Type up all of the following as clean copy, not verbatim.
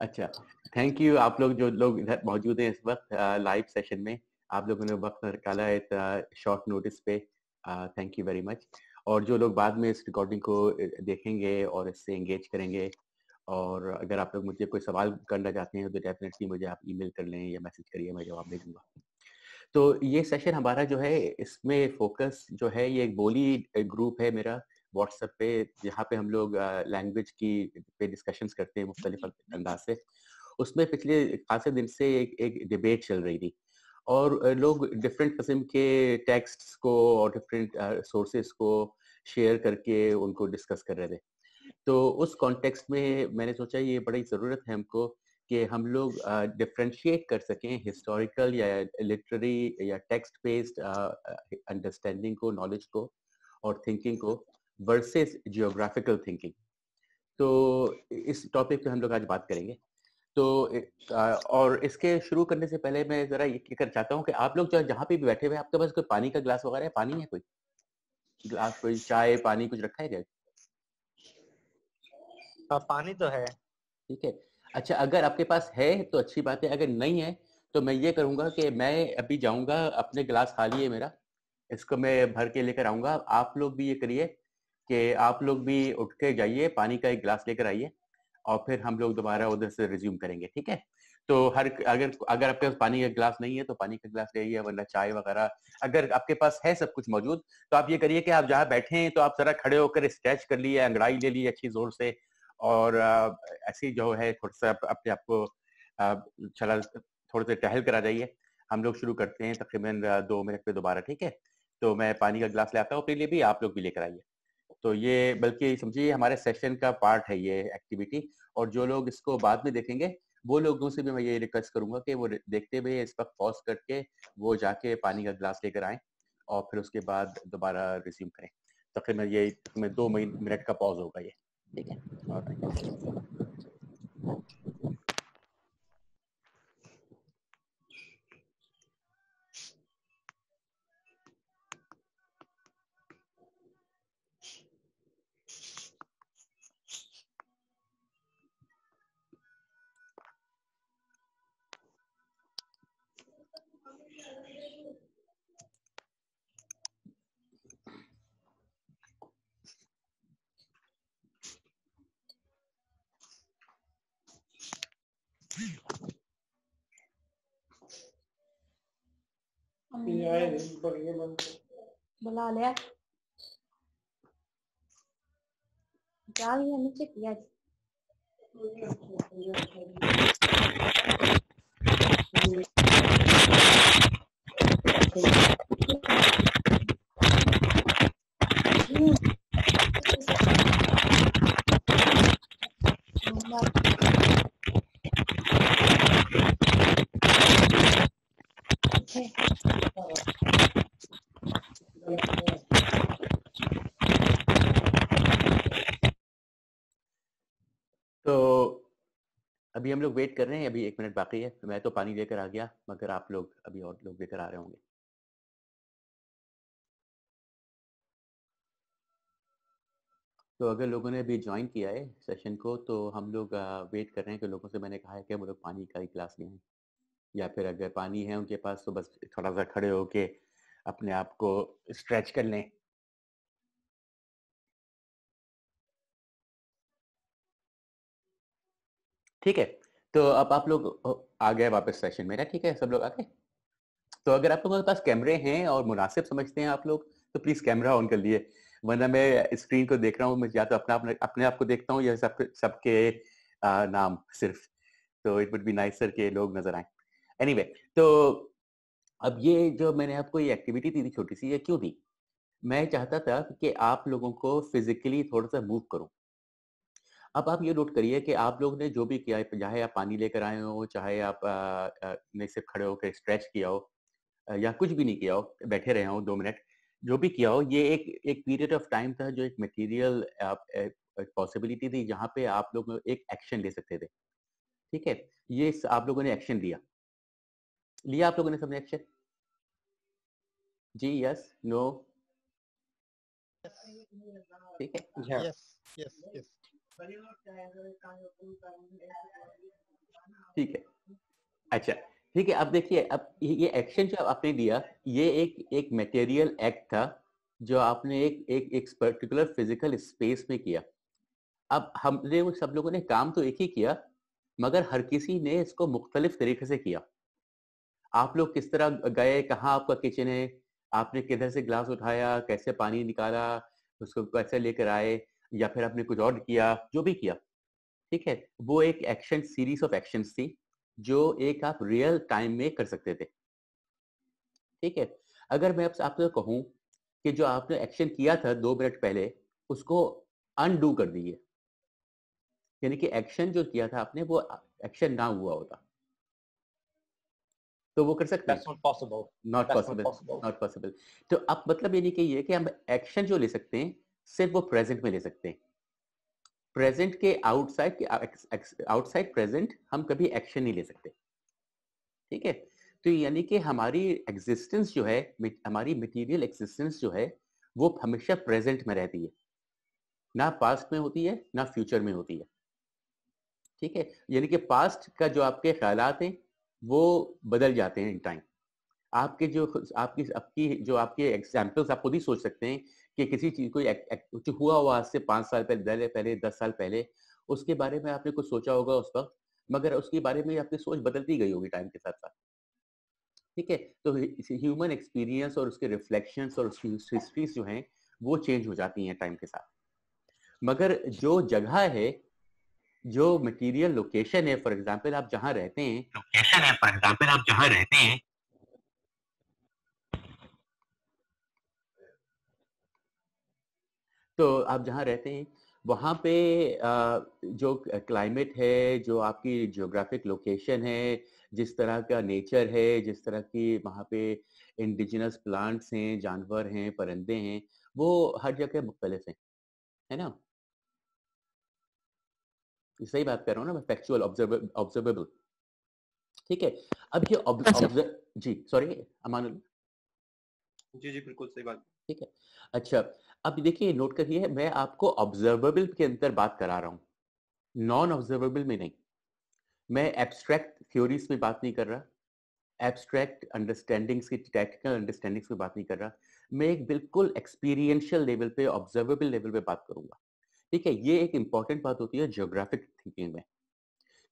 अच्छा, thank you आप लोग जो लोग इधर मौजूद हैं इस वक़्त लाइव सेशन में, आप लोगों ने वक़्त निकाला है शॉर्ट नोटिस पे, थैंक यू वेरी मच। और जो लोग बाद में इस रिकॉर्डिंग को देखेंगे और इससे एंगेज करेंगे, और अगर आप लोग मुझे कोई सवाल करना चाहते हैं तो डेफ़िनेटली मुझे आप ईमेल कर लें या मैसेज करिए, मैं जवाब दे दूँगा। तो ये सेशन हमारा जो है, इसमें फ़ोकस जो है, ये एक बोली ग्रुप है मेरा व्हाट्सएप पे, जहाँ पे हम लोग लैंग्वेज की पे डिस्कशंस करते हैं मुख्तलिफ अंदाज से। उसमें पिछले खासे दिन से एक एक डिबेट चल रही थी, और लोग डिफरेंट किस्म के टेक्स्ट्स को और डिफरेंट सोर्सेस को शेयर करके उनको डिस्कस कर रहे थे। तो उस कॉन्टेक्स्ट में मैंने सोचा ये बड़ी ज़रूरत है हमको कि हम लोग डिफरेंशिएट कर सकें हिस्टोरिकल या लिटरेरी या टेक्स्ट बेस्ड अंडरस्टैंडिंग को, नॉलेज को और थिंकिंग को वर्सेस जियोग्राफिकल थिंकिंग। तो इस टॉपिक पे हम लोग आज बात करेंगे। तो और इसके शुरू करने से पहले मैं ज़रा ये कर चाहता हूँ कि आप लोग जहाँ पे भी बैठे हुए हैं, आपके पास कोई पानी का ग्लास वगैरह है? पानी है कोई? ग्लास, कोई चाय, पानी कुछ रखा है क्या? पानी तो है। ठीक है। अच्छा, अगर आपके पास है तो अच्छी बात है, अगर नहीं है तो मैं ये करूँगा कि मैं अभी जाऊँगा, अपने गिलास खाली है मेरा, इसको मैं भर के लेकर आऊँगा। आप लोग भी ये करिए कि आप लोग भी उठ के जाइए, पानी का एक गिलास लेकर आइए, और फिर हम लोग दोबारा उधर से रिज्यूम करेंगे, ठीक है? तो हर अगर अगर आपके पास पानी का गिलास नहीं है तो पानी का गिलास ले आइए, वरना चाय वगैरह। अगर आपके पास है सब कुछ मौजूद, तो आप ये करिए कि आप जहाँ बैठे हैं तो आप ज़रा खड़े होकर स्ट्रेच कर लिए, अंगड़ाई ले लिए अच्छी ज़ोर से, और ऐसे ही जो है थोड़ा-सा अपने आप को चला थोड़े से टहल कर आ जाइए। हम लोग शुरू करते हैं तकरीबन 2 मिनट में दोबारा, ठीक है? तो मैं पानी का गिलास ले आता हूँ अपने लिए भी, आप लोग भी लेकर आइए। तो ये बल्कि समझिए हमारे सेशन का पार्ट है ये एक्टिविटी, और जो लोग इसको बाद में देखेंगे, वो लोगों से भी मैं ये रिक्वेस्ट करूँगा कि वो देखते हुए इस वक़्त पॉज़ करके वो जाके पानी का गिलास लेकर आएँ, और फिर उसके बाद दोबारा रिज़्यूम करें। तकरीबन ये तकरीबन 2 मिनट का पॉज़ होगा ये, ठीक है? ऑलराइट। बुला लिया क्या नीचे किया तो अभी हम लोग वेट कर रहे हैं, अभी 1 मिनट बाकी है। मैं तो पानी लेकर आ गया, मगर आप लोग अभी और लोग लेकर आ रहे होंगे। तो अगर लोगों ने अभी जॉइन किया है सेशन को, तो हम लोग वेट कर रहे हैं कि लोगों से मैंने कहा है कि वो लोग पानी का एक गिलास लें, या फिर अगर पानी है उनके पास तो बस थोड़ा-सा खड़े होके अपने आप को स्ट्रेच कर लें। ठीक है? तो अब आप लोग आ गए वापस सेशन में ना, ठीक है? सब लोग आ गए? तो अगर आप लोगों के पास कैमरे हैं और मुनासिब समझते हैं आप लोग, तो प्लीज़ कैमरा ऑन कर लिए, वरना मैं स्क्रीन को देख रहा हूँ, मैं या तो अपने आप को देखता हूँ या सबके नाम सिर्फ। तो इट वुड बी नाइसर कि लोग नज़र आएँ। एनीवे, तो अब ये जो मैंने आपको ये एक्टिविटी दी थी छोटी-सी, ये क्यों दी? मैं चाहता था कि आप लोगों को फिज़िकली थोड़ा-सा मूव करूँ। अब आप ये नोट करिए कि आप लोग ने जो भी किया है, चाहे आप पानी लेकर आए हों, चाहे आप ने सिर्फ खड़े होकर स्ट्रेच किया हो, या कुछ भी नहीं किया हो, बैठे रहे हों 2 मिनट, जो भी किया हो, ये एक एक पीरियड ऑफ टाइम था, जो एक मटेरियल पॉसिबिलिटी थी, जहाँ पे आप लोग एक एक्शन ले सकते थे, ठीक है? ये आप लोगों ने एक्शन लिया। लिया आप लोगों ने सबने एक्शन? जी, यस, नो? ठीक है? Yes yes yes. ठीक है, अच्छा ठीक है। अब देखिए, अब ये एक्शन जो आपने लिया, ये एक मटेरियल एक्ट था जो आपने एक पर्टिकुलर फिजिकल स्पेस में किया। अब हमने वो सब लोगों ने काम तो एक ही किया, मगर हर किसी ने इसको मुख्तलिफ तरीके से किया। आप लोग किस तरह गए, कहाँ आपका किचन है, आपने किधर से ग्लास उठाया, कैसे पानी निकाला, उसको कैसे लेकर आए, या फिर आपने कुछ और किया, जो भी किया, ठीक है, वो एक एक्शन सीरीज ऑफ एक्शंस थी जो एक आप रियल टाइम में कर सकते थे। ठीक है, अगर मैं आपसे कहूँ कि जो आपने एक्शन किया था 2 मिनट पहले, उसको अनडू कर दीजिए, यानी कि एक्शन जो किया था आपने वो एक्शन ना हुआ होता, तो वो कर सकते हैं? That's not possible. Not That's not possible, possible. Not possible. तो अब मतलब ये नहीं कि ये कि हम एक्शन जो ले सकते हैं सिर्फ वो प्रेजेंट में ले सकते हैं। प्रेजेंट के आउटसाइड प्रेजेंट हम कभी एक्शन नहीं ले सकते। ठीक है, तो यानी कि हमारी एग्जिस्टेंस जो है, हमारी मटेरियल एग्जिस्टेंस जो है, वो हमेशा प्रेजेंट में रहती है, ना पास्ट में होती है ना फ्यूचर में होती है। ठीक है, यानी कि पास्ट का जो आपके ख्यालात हैं वो बदल जाते हैं इन टाइम। आपके जो आपकी जो आपके एग्जाम्पल्स आप खुद ही सोच सकते हैं कि किसी चीज को कुछ हुआ आज से 5 साल पहले 10 साल पहले, उसके बारे में आपने कुछ सोचा होगा उस वक्त, मगर उसके बारे में आपकी सोच बदलती गई होगी टाइम के साथ साथ। ठीक है, तो ह्यूमन एक्सपीरियंस और उसके रिफ्लेक्शंस और उसकी हिस्ट्रीज जो हैं वो चेंज हो जाती हैं टाइम के साथ। मगर जो जगह है, जो मटेरियल लोकेशन है, फॉर एग्जांपल आप जहां रहते हैं, तो आप जहाँ रहते हैं वहाँ पे जो क्लाइमेट है, जो आपकी जियोग्राफिक लोकेशन है, जिस तरह का नेचर है, जिस तरह की वहाँ पे इंडिजिनस प्लांट्स हैं, जानवर हैं, परिंदे हैं, वो हर जगह मुख्तलिफ हैं, है ना? सही बात कर रहा हूँ ना मैं, फैक्चुअल ऑब्जर्वेबल। ठीक है, अब ये ऑब्जर्व, जी सॉरी अमानुल। जी बिल्कुल सही बात। ठीक है, अच्छा अब देखिए नोट करिए, मैं आपको ऑब्जर्वेबल के अंदर बात करा रहा हूँ, नॉन ऑब्जर्वेबल में नहीं। मैं एब्स्ट्रैक्ट थ्योरीज में बात नहीं कर रहा, एब्स्ट्रैक्ट अंडरस्टैंडिंग्स की, टेक्निकल अंडरस्टैंडिंग्स में बात नहीं कर रहा, मैं एक बिल्कुल एक्सपीरियंशियल लेवल पे, ऑब्जर्वेबल लेवल पे बात करूंगा। ठीक है, ये एक इंपॉर्टेंट बात होती है ज्योग्राफिक थिंकिंग में,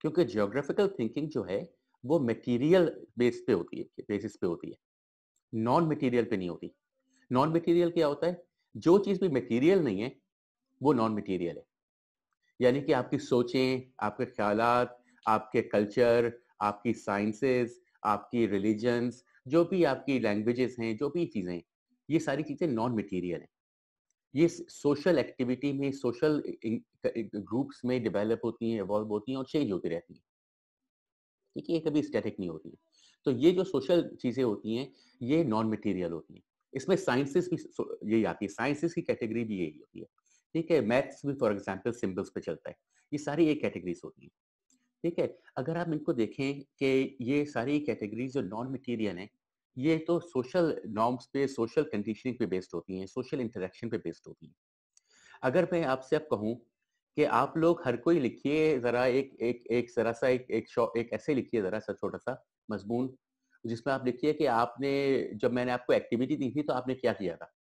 क्योंकि ज्योग्राफिकल थिंकिंग जो है वो मटेरियल बेस पे होती है, बेसिस पे होती है, नॉन मटेरियल पे नहीं होती। नॉन मटेरियल क्या होता है? जो चीज भी मटेरियल नहीं है वो नॉन मटेरियल है। यानी कि आपकी सोचें, आपके ख्यालात, आपके कल्चर, आपकी साइंसेस, आपकी रिलीजन्स, जो भी आपकी लैंग्वेजेस हैं, जो भी चीज़ें, ये सारी चीज़ें नॉन मटेरियल हैं। ये सोशल एक्टिविटी में, सोशल ग्रुप्स में डेवलप होती हैं, इवॉल्व होती हैं और चेंज होती रहती हैं। ठीक है, ये कभी स्टैटिक नहीं होती है। तो ये जो सोशल चीज़ें होती हैं, ये नॉन मटेरियल होती हैं। इसमें साइंसेस भी यही आती है, साइंसेस की कैटेगरी भी यही होती है। ठीक है, मैथ्स भी फॉर एग्जांपल सिंबल्स पे चलता है। ये सारी एक कैटेगरीज होती हैं। ठीक है, अगर आप इनको देखें कि ये सारी कैटेगरीज जो नॉन मटेरियल हैं, ये तो सोशल नॉर्म्स पे, सोशल कंडीशनिंग पे बेस्ड होती हैं, सोशल इंटरेक्शन पे बेस्ड होती हैं। अगर मैं आपसे अब कहूँ कि आप लोग हर कोई लिखिए जरा एक एक एक जरा सा एक ऐसे लिखिए जरा सा छोटा सा मजमून, जिसमें आप लिखिए कि आपने, जब मैंने आपको एक्टिविटी दी थी तो आपने क्या किया था।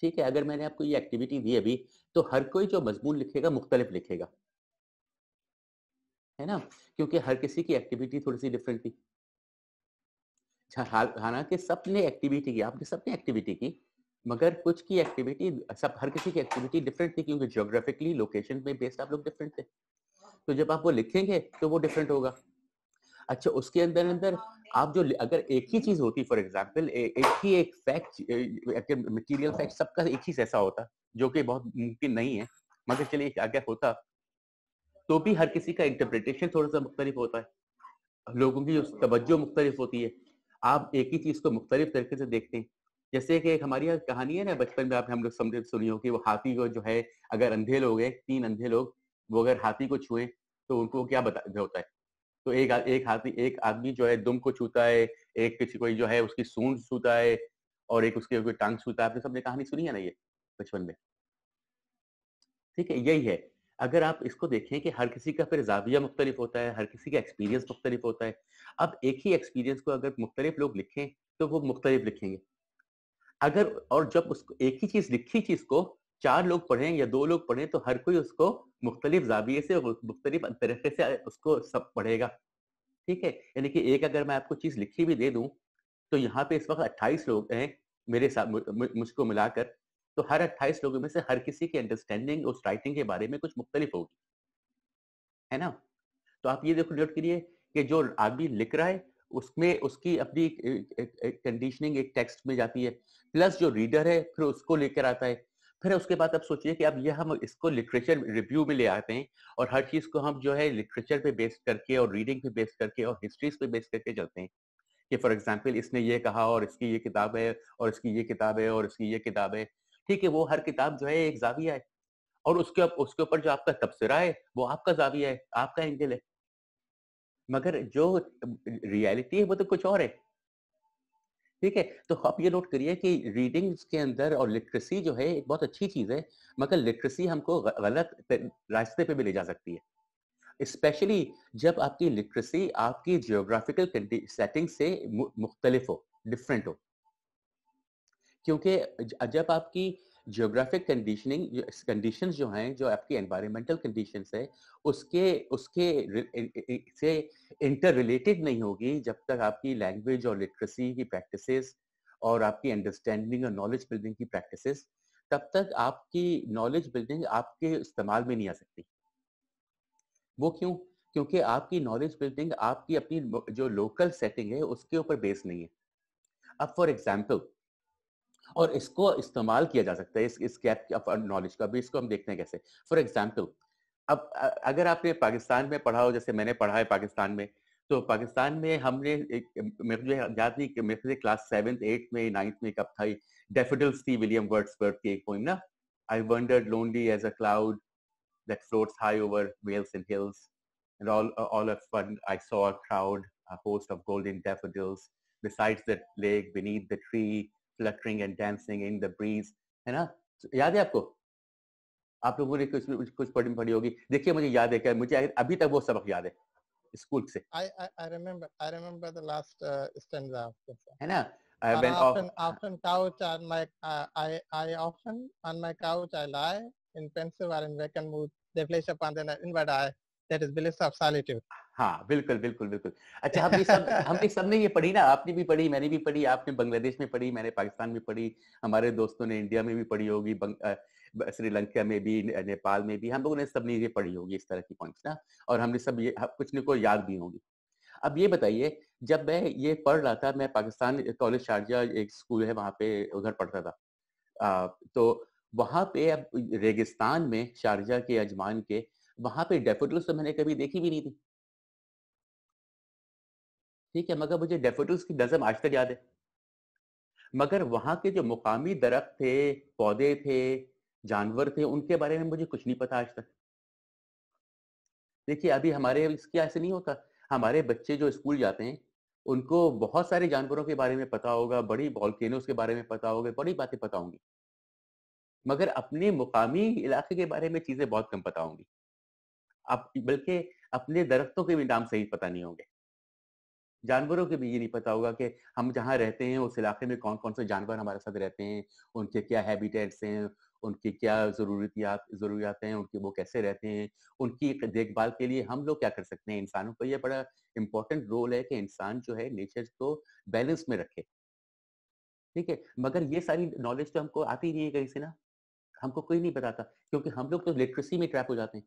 ठीक है, अगर मैंने आपको ये एक्टिविटी दी अभी, तो हर कोई जो मजमून लिखेगा मुख्तलिफ लिखेगा, है ना? क्योंकि हर किसी की एक्टिविटी थोड़ी सी डिफरेंट थी। हालांकि सबने एक्टिविटी की, आपने सबने एक्टिविटी की, मगर कुछ की एक्टिविटी, सब हर किसी की एक्टिविटी डिफरेंट थी, क्योंकि ज्योग्राफिकली लोकेशन पे बेस्ड आप लोग डिफरेंट थे। तो जब आप वो लिखेंगे तो वो डिफरेंट होगा। अच्छा, उसके अंदर अंदर आप जो, अगर एक ही चीज होती, फॉर एग्जांपल एक ही एक फैक्ट, मटेरियल फैक्ट सबका एक ही जैसा होता, जो कि बहुत मुमकिन नहीं है, मगर चलिए अगर होता, तो भी हर किसी का इंटरप्रिटेशन थोड़ा सा मुख्तलिफ होता है, लोगों की तवज्जो मुख्तलिफ होती है, आप एक ही चीज को मुख्तलिफ तरीके से देखते हैं। जैसे कि एक हमारी यहाँ कहानी है ना, बचपन में आप हम लोग समझे सुनी हो कि वो हाथी को जो है, अगर अंधे लोग हैं, 3 अंधे लोग, वो अगर हाथी को छुए तो उनको क्या बता होता है? तो एक आदमी जो है दुम को छूता है, एक किसी कोई जो है उसकी सूंड छूता है, और एक उसकी कोई टांग छूता है। आपने सबने कहानी सुनी है ना ये बचपन में? ठीक है, यही है। अगर आप इसको देखें कि हर किसी का फिर ज़ाविया मुख्तलिफ होता है, हर किसी का एक्सपीरियंस मुख्तलिफ होता है। अब एक ही एक्सपीरियंस को अगर मुख्तलिफ लोग लिखें, तो वो मुख्तलिफ लिखेंगे। अगर और जब उसको एक ही चीज़ लिखी चीज़ को 4 लोग पढ़ें या 2 लोग पढ़ें, तो हर कोई उसको मुख्तलिफ ज़ाविये से और मुख्तलिफ तरीके से उसको सब पढ़ेगा। ठीक है? यानी कि एक अगर मैं आपको चीज़ लिखी भी दे दूँ, तो यहाँ पे इस वक़्त 28 लोग हैं मेरे साथ मुझको मिलाकर, तो हर 28 लोगों में से हर किसी की अंडरस्टैंडिंग उस राइटिंग के बारे में कुछ मुख्तलिफ होगी, है ना? तो आप ये देखो नोट करिए कि जो आदमी लिख रहा है, उसमें उसकी अपनी एक कंडीशनिंग एक टेक्स्ट में जाती है, प्लस जो रीडर है फिर उसको लेकर आता है। फिर उसके बाद आप सोचिए कि अब ये हम इसको लिटरेचर रिव्यू में ले आते हैं और हर चीज़ को हम जो है लिटरेचर पे बेस्ड करके और रीडिंग पे बेस्ड करके और हिस्ट्रीज़ पे बेस्ड करके चलते हैं। कि फॉर एग्जाम्पल इसने ये कहा और इसकी ये किताब है और इसकी ये किताब है और इसकी ये किताब है। ठीक है, वो हर किताब जो है एक ज़ाविया है और उसके ऊपर जो आपका तबसरा है, वो आपका ज़ाविया है, आपका एंगल है। मगर जो रियलिटी है वो तो कुछ और है। ठीक है? तो आप ये नोट करिए कि रीडिंग्स के अंदर और लिटरेसी जो है एक बहुत अच्छी चीज़ है, मगर लिटरेसी हमको गलत रास्ते पे भी ले जा सकती है। स्पेशली जब आपकी लिटरेसी आपकी जियोग्राफिकल सेटिंग से मुख्तलिफ हो, डिफरेंट हो। क्योंकि जब आपकी जियोग्राफिक कंडीशनिंग कंडीशंस जो हैं, जो आपकी एनवायरमेंटल कंडीशंस है, उसके उसके से इंटर रिलेटेड नहीं होगी जब तक आपकी लैंग्वेज और लिटरेसी की प्रैक्टिसेस और आपकी अंडरस्टैंडिंग और नॉलेज बिल्डिंग की प्रैक्टिसेस, तब तक आपकी नॉलेज बिल्डिंग आपके इस्तेमाल में नहीं आ सकती। वो क्यों? क्योंकि आपकी नॉलेज बिल्डिंग आपकी अपनी जो लोकल सेटिंग है उसके ऊपर बेस नहीं है। अब फॉर एग्जाम्पल, और इसको इस्तेमाल किया जा सकता है इस गैप ऑफ नॉलेज का भी, इसको हम देखते हैं कैसे। फॉर एग्जांपल, अब अगर आपने पाकिस्तान में पढ़ा हो जैसे मैंने पढ़ा है पाकिस्तान में, तो पाकिस्तान में हमने एक मेरे को याद नहीं कि मेरे से क्लास 7th 8th में 9th में कब था, डैफोडिल्स थी विलियम वर्ड्सवर्थ की एक पोएम ना, I wandered lonely as a cloud that floats high over vales and hills. And all of a sudden, I saw a crowd, a host of golden daffodils, besides the lake, beneath the tree, fluttering and dancing in the breeze. है ना? याद है आपको? आप लोगों ने कुछ पढ़ी पढ़ी होगी। देखिए मुझे याद है, क्या मुझे अभी तक वो सबक याद है स्कूल से। I remember the last stanza of this song. है ना? And When often couch on my I often on my couch I lie in pensive or in vacant mood. They flash upon the inward eye. That is bliss of solitude. हाँ, बिल्कुल, बिल्कुल, बिल्कुल। अच्छा, हमने सबने ये पढ़ी ना, आपने भी पढ़ी, मैंने भी पढ़ी, आपने बांग्लादेश में पढ़ी, मैंने पाकिस्तान में पढ़ी, हमारे दोस्तों ने इंडिया में भी पढ़ी होगी, श्रीलंका में भी, नेपाल में भी, हम लोगों ने सबने ये पढ़ी होगी इस तरह की पॉइंट्स ना, और हमने सब ये कुछ न कुछ याद भी होंगी। अब ये बताइए, जब मैं ये पढ़ रहा था, मैं पाकिस्तान कॉलेज शारजा एक स्कूल है वहाँ पे, उधर पढ़ता था। तो वहाँ पे अब रेगिस्तान में शारजा के अजमान के, वहाँ पे डैफोडिल्स तो मैंने कभी देखी भी नहीं थी। ठीक है, मगर मुझे डैफोडिल्स की नज़म आज तक याद है। मगर वहाँ के जो मुकामी दरख्त थे, पौधे थे, जानवर थे, उनके बारे में मुझे कुछ नहीं पता आज तक। देखिए, अभी हमारे इसके ऐसे नहीं होता। हमारे बच्चे जो स्कूल जाते हैं, उनको बहुत सारे जानवरों के बारे में पता होगा, बड़ी वोल्केनोज़ के बारे में पता होगा, बड़ी बातें पता होंगी। मगर अपने मुकामी इलाके के बारे में चीज़ें बहुत कम पता होंगी। अब बल्कि अपने दरख्तों के भी नाम सही पता नहीं होंगे। जानवरों के भी ये नहीं पता होगा कि हम जहाँ रहते हैं उस इलाके में कौन-कौन से जानवर हमारे साथ रहते हैं, उनके क्या हैबिटेट्स हैं, उनकी क्या ज़रूरियात हैं, उनके वो कैसे रहते हैं, उनकी देखभाल के लिए हम लोग क्या कर सकते हैं। इंसानों का ये बड़ा इम्पोर्टेंट रोल है कि इंसान जो है नेचर को बैलेंस में रखे, ठीक है? मगर ये सारी नॉलेज तो हमको आती ही नहीं है कहीं से ना, हमको कोई नहीं बताता, क्योंकि हम लोग तो लिटरेसी में ट्रैप हो जाते हैं।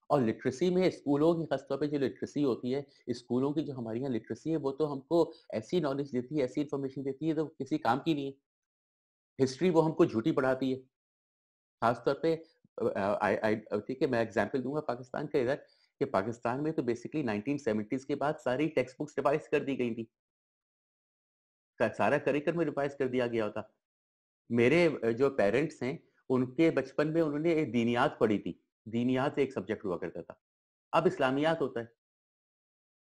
और लिटरेसी में स्कूलों की खासतौर पे जो लिटरेसी होती है, स्कूलों की जो हमारे यहाँ लिटरेसी है, वो तो हमको ऐसी नॉलेज देती है, ऐसी इन्फॉर्मेशन देती है, जो किसी काम की नहीं है। हिस्ट्री वो हमको झूठी पढ़ाती है। खासतौर पे ठीक है, मैं एग्ज़ाम्पल दूँगा पाकिस्तान का इधर, कि पाकिस्तान में तो बेसिकली 1970s के बाद सारी टेक्स्ट बुक्स रिवाइज़ कर दी गई थी। सारा करिकुलम रिवाइज़ कर दिया गया था। मेरे जो पेरेंट्स हैं, उनके बचपन में उन्होंने दीनियात पढ़ी थी। दीनियात एक सब्जेक्ट हुआ करता था। अब इस्लामियात होता है।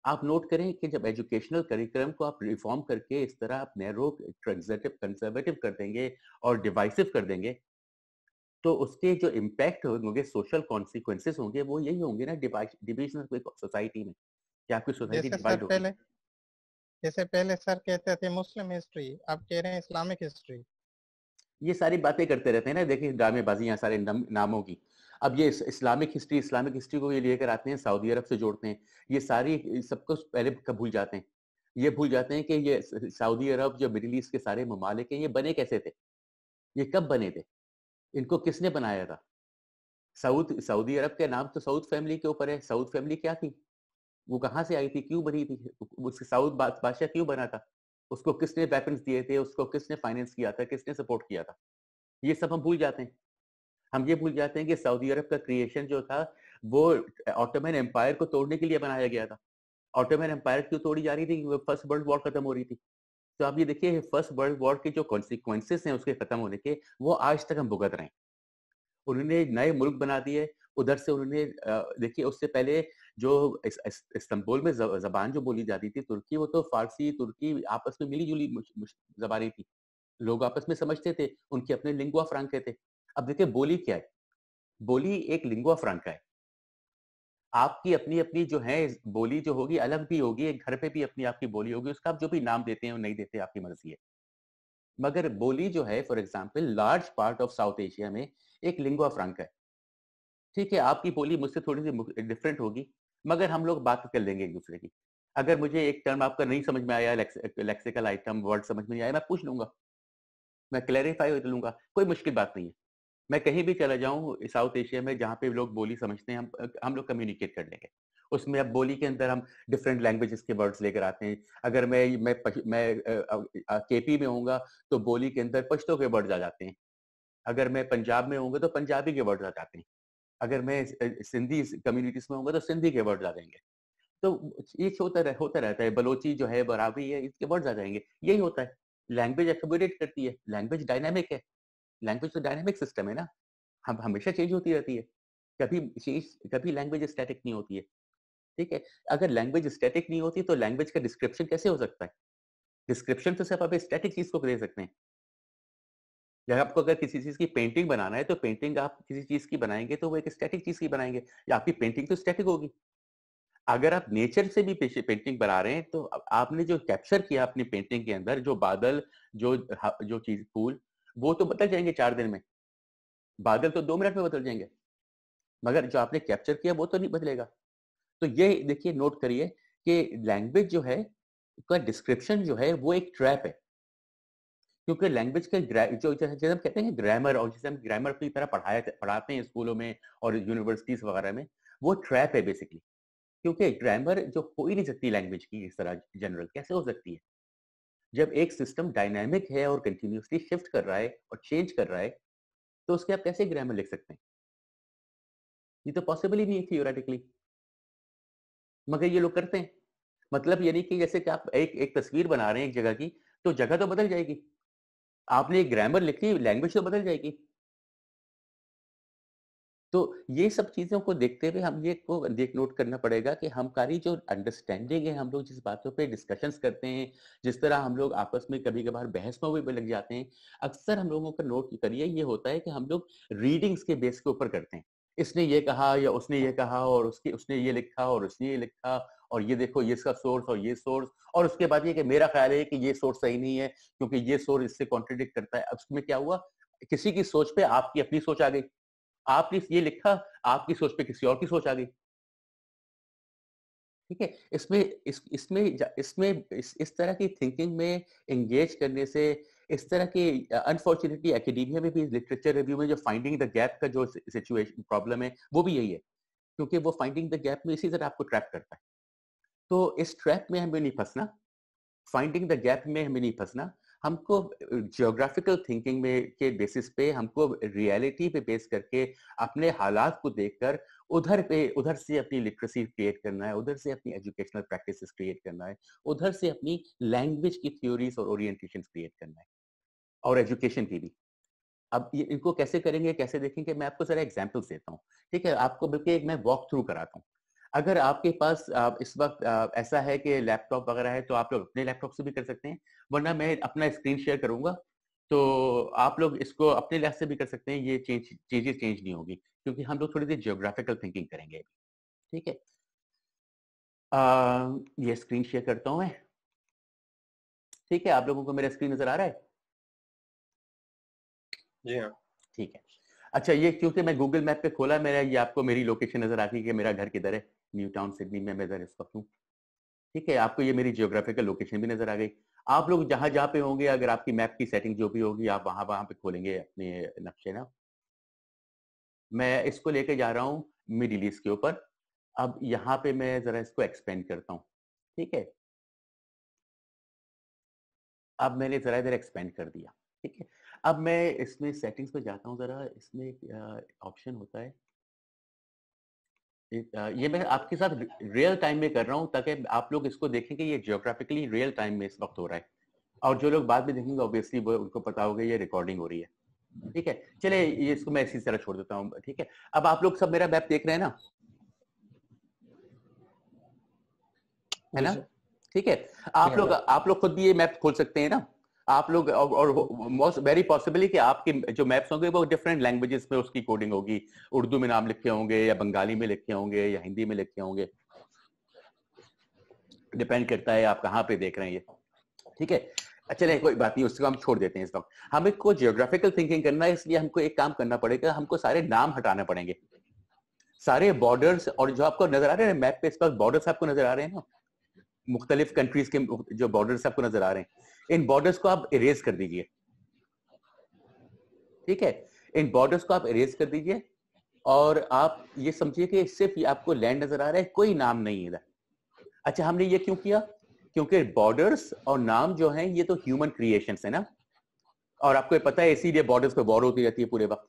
आप नोट करें कि जब एजुकेशनल करिकुलम को आप रिफॉर्म करके इस तरह आप नैरो कंजर्वेटिव कर देंगे और डिवाइसिव कर देंगे, तो उसके जो इम्पैक्ट होंगे, सोशल कॉन्सिक्वेंसेस होंगे, वो यही होंगे ना, डिविजन ऑफ सोसाइटी में, कि आपकी सोसाइटी जैसे डिवाइड होगी। जैसे पहले सर कहते थे मुस्लिम हिस्ट्री, अब कह रहे हैं इस्लामिक हिस्ट्री। ये सारी बातें करते रहते हैं ना, देखिए ड्रामेबाजी यहाँ सारे नामों की। अब ये इस्लामिक हिस्ट्री को ये लेकर आते हैं, सऊदी अरब से जोड़ते हैं, ये सारी सबको पहले कब भूल जाते हैं, ये भूल जाते हैं कि ये सऊदी अरब जो मिडिल ईस्ट के सारे ममालिक हैं, ये बने कैसे थे, ये कब बने थे, इनको किसने बनाया था। सऊदी अरब के नाम तो सऊद फैमिली के ऊपर है। सऊद फैमिली क्या थी, वो कहाँ से आई थी, क्यों बनी थी, उसके सऊद बादशाह क्यों बना था, उसको किसने वेपन्स दिए थे, उसको किसने फाइनेंस किया था, किसने सपोर्ट किया था, ये सब हम भूल जाते हैं। हम ये भूल जाते हैं कि सऊदी अरब का क्रिएशन जो था वो ऑटोमन एम्पायर को तोड़ने के लिए बनाया गया था। ऑटोमन एम्पायर क्यों तोड़ी जा रही थी, फर्स्ट वर्ल्ड वॉर खत्म हो रही थी। तो आप ये देखिए फर्स्ट वर्ल्ड वॉर के जो कॉन्सिक्वेंसेस हैं उसके खत्म होने के, वो आज तक हम भुगत रहे हैं। उन्होंने नए मुल्क बना दिए, उधर से उन्होंने देखिए उससे पहले जो इस्तांबुल में जबान जो बोली जाती थी तुर्की, वो तो फारसी तुर्की आपस में मिली जुली जबानें थी, लोग आपस में समझते थे, उनके अपने लिंगुआ फ्रांके थे। अब देखिए बोली क्या है, बोली एक लिंगुआ फ्रांका है। आपकी अपनी अपनी जो है बोली जो होगी अलग भी होगी, एक घर पे भी अपनी आपकी बोली होगी, उसका आप जो भी नाम देते हैं और नहीं देते आपकी मर्जी है। मगर बोली जो है for example large part of south Asia में एक लिंगुआ फ्रांका है। ठीक है, आपकी बोली मुझसे थोड़ी सी डिफरेंट होगी, मगर हम लोग बात कर लेंगे एक दूसरे की। अगर मुझे एक टर्म आपका नहीं समझ में आया, लेक्सिकल आइटम वर्ड समझ में नहीं आया, मैं पूछ लूंगा, मैं क्लैरिफाई कर लूंगा, कोई मुश्किल बात नहीं है। मैं कहीं भी चला जाऊं साउथ एशिया में जहाँ पे लोग बोली समझते हैं, हम लोग कम्युनिकेट कर लेंगे। उसमें अब बोली के अंदर हम डिफरेंट लैंग्वेजेस के वर्ड्स लेकर आते हैं। अगर मैं केपी में होऊंगा तो बोली के अंदर पश्तो के वर्ड्स आ जाते हैं। अगर मैं पंजाब में होऊंगा तो पंजाबी के वर्ड्स आ जाते हैं। अगर मैं सिंधी कम्युनिटीज में होऊंगा तो सिंधी के वर्ड्स आ जाएंगे। तो ये होता रहता है। बलोची जो है, बराबरी है, इसके वर्ड्स आ जाएंगे। यही होता है, लैंग्वेज एक्सोमोडेट करती है, लैंग्वेज डायनामिक है। लैंग्वेज तो डायनामिक सिस्टम है ना, हम हमेशा चेंज होती रहती है। कभी लैंग्वेज स्टैटिक नहीं होती है। ठीक है, अगर लैंग्वेज स्टैटिक नहीं होती तो लैंग्वेज का डिस्क्रिप्शन कैसे हो सकता है। डिस्क्रिप्शन तो सिर्फ आप स्टैटिक चीज को दे सकते हैं। या आपको अगर किसी चीज की पेंटिंग बनाना है तो पेंटिंग आप किसी चीज की बनाएंगे तो वो एक स्टैटिक चीज की बनाएंगे, या आपकी पेंटिंग तो स्टैटिक होगी। अगर आप नेचर से भी पेंटिंग बना रहे हैं तो आपने जो कैप्चर किया अपनी पेंटिंग के अंदर, जो बादल, जो जो चीज फूल, वो तो बदल जाएंगे 4 दिन में। बादल तो 2 मिनट में बदल जाएंगे, मगर जो आपने कैप्चर किया वो तो नहीं बदलेगा। तो ये देखिए, नोट करिए कि लैंग्वेज जो है का डिस्क्रिप्शन जो है वो एक ट्रैप है। क्योंकि लैंग्वेज का जो जैसे हम कहते हैं ग्रामर, और जिसे हम ग्रामर की तरह पढ़ाते हैं स्कूलों में और यूनिवर्सिटीज वगैरह में, वो ट्रैप है बेसिकली। क्योंकि ग्रामर जो हो ही नहीं सकती लैंग्वेज की इस तरह जनरल, कैसे हो सकती है जब एक सिस्टम डायनामिक है और कंटिन्यूसली शिफ्ट कर रहा है और चेंज कर रहा है, तो उसके आप कैसे ग्रामर लिख सकते हैं। ये तो पॉसिबल ही नहीं है थियोरेटिकली, मगर ये लोग करते हैं। मतलब यानी कि जैसे कि आप एक तस्वीर बना रहे हैं एक जगह की, तो जगह तो बदल जाएगी। आपने एक ग्रामर लिखी, लैंग्वेज तो बदल जाएगी। तो ये सब चीज़ों को देखते हुए हम ये को देख नोट करना पड़ेगा कि हमारी जो अंडरस्टैंडिंग है, हम लोग जिस बातों पे डिस्कशंस करते हैं, जिस तरह हम लोग आपस में कभी-कभार बहस में भी लग जाते हैं, अक्सर हम लोगों का नोट करिए ये होता है कि हम लोग रीडिंग्स के बेस के ऊपर करते हैं। इसने ये कहा या उसने ये कहा और उसने ये लिखा और उसने ये लिखा, और ये देखो ये इसका सोर्स और ये सोर्स, और उसके बाद ये कि मेरा ख्याल है कि ये सोर्स सही नहीं है क्योंकि ये सोर्स इससे कॉन्ट्रडिक्ट करता है। अब उसमें क्या हुआ, किसी की सोच पे आपकी अपनी सोच आ गई। आपने ये लिखा, आपकी सोच पे किसी और की सोच आ गई। ठीक है, इस तरह की थिंकिंग में एंगेज करने से, इस तरह की अनफॉर्चुनेटली एकेडमिया में भी लिटरेचर रिव्यू में जो फाइंडिंग द गैप का जो सिचुएशन प्रॉब्लम है वो भी यही है, क्योंकि वो फाइंडिंग द गैप में इसी तरह आपको ट्रैप करता है। तो इस ट्रैप में हमें नहीं फंसना, फाइंडिंग द गैप में हमें नहीं फंसना। हमको जियोग्राफिकल थिंकिंग में के बेसिस पे, हमको रियलिटी पे बेस करके अपने हालात को देखकर उधर से अपनी लिटरेसी क्रिएट करना है, उधर से अपनी एजुकेशनल प्रैक्टिसेस क्रिएट करना है, उधर से अपनी लैंग्वेज की थ्योरीज और ओरिएंटेशन क्रिएट करना है, और एजुकेशन की भी। अब ये इनको कैसे करेंगे, कैसे देखेंगे, मैं आपको जरा एग्जांपल्स देता हूँ। ठीक है, आपको बल्कि एक मैं वॉक थ्रू कराता हूँ। अगर आपके पास इस वक्त ऐसा है कि लैपटॉप वगैरह है तो आप लोग अपने लैपटॉप से भी कर सकते हैं, वरना मैं अपना स्क्रीन शेयर करूंगा। तो आप लोग इसको अपने लिहाज से भी कर सकते हैं, ये चेंजेस चेंज नहीं होगी क्योंकि हम लोग थोड़ी सी जियोग्राफिकल थिंकिंग करेंगे। ठीक है, ये स्क्रीन शेयर करता हूं मैं। ठीक है, आप लोगों को मेरा स्क्रीन नजर आ रहा है? जी हाँ। ठीक है। अच्छा, ये क्योंकि मैं गूगल मैप पे खोला मेरा, ये आपको मेरी लोकेशन नजर आती है कि मेरा घर किधर है। न्यू टाउन सिडनी में मैं इधर इस वक्त हूँ। ठीक है, आपको ये मेरी जियोग्राफिकल लोकेशन भी नजर आ गई। आप लोग जहां जहां पे होंगे, अगर आपकी मैप की सेटिंग जो भी होगी, आप वहां वहां पे खोलेंगे अपने नक्शे ना। मैं इसको लेके जा रहा हूँ मिडिल ईस्ट के ऊपर। अब यहाँ पे मैं जरा इसको एक्सपेंड करता हूँ। ठीक है, अब मैंने जरा इधर एक्सपेंड कर दिया। ठीक है, अब मैं इसमें सेटिंग्स पे जाता हूँ जरा। इसमें एक ऑप्शन होता है, ये मैं आपके साथ रियल टाइम में कर रहा हूँ ताकि आप लोग इसको देखें कि ये जियोग्राफिकली रियल टाइम में इस वक्त हो रहा है। और जो लोग बाद में देखेंगे ऑब्वियसली वो उनको पता होगा ये रिकॉर्डिंग हो रही है। ठीक है, चलिए ये इसको मैं इसी तरह छोड़ देता हूँ। ठीक है, अब आप लोग सब मेरा मैप देख रहे हैं ना, है जी ना? सर। ठीक है, आप लोग खुद भी ये मैप खोल सकते हैं ना आप लोग। और मोस्ट वेरी पॉसिबली कि आपके जो मैप्स होंगे वो डिफरेंट लैंग्वेजेस में उसकी कोडिंग होगी। उर्दू में नाम लिखे होंगे या बंगाली में लिखे होंगे या हिंदी में लिखे होंगे, डिपेंड करता है आप कहाँ पे देख रहे हैं ये। ठीक है, चलिए कोई बात नहीं, उसको हम छोड़ देते हैं इस वक्त। हमें को जियोग्राफिकल थिंकिंग करना है, इसलिए हमको एक काम करना पड़ेगा, हमको सारे नाम हटाने पड़ेंगे। सारे बॉर्डर्स और जो आपको नजर आ रहे हैं मैप पे, इस पर बॉर्डर्स आपको नजर आ रहे हैं ना, मुख्तलिफ कंट्रीज के जो बॉर्डर्स आपको नजर आ रहे हैं, इन बॉर्डर्स को आप इरेज कर दीजिए। ठीक है, इन बॉर्डर्स को आप इरेज कर दीजिए और आप ये समझिए कि सिर्फ ये आपको लैंड नजर आ रहा है, कोई नाम नहीं है इधर। अच्छा, हमने ये क्यों किया? क्योंकि बॉर्डर्स और नाम जो हैं ये तो ह्यूमन क्रिएशंस है ना, और आपको पता है इसीलिए बॉर्डर्स पे वॉर होती रहती है पूरे वक्त,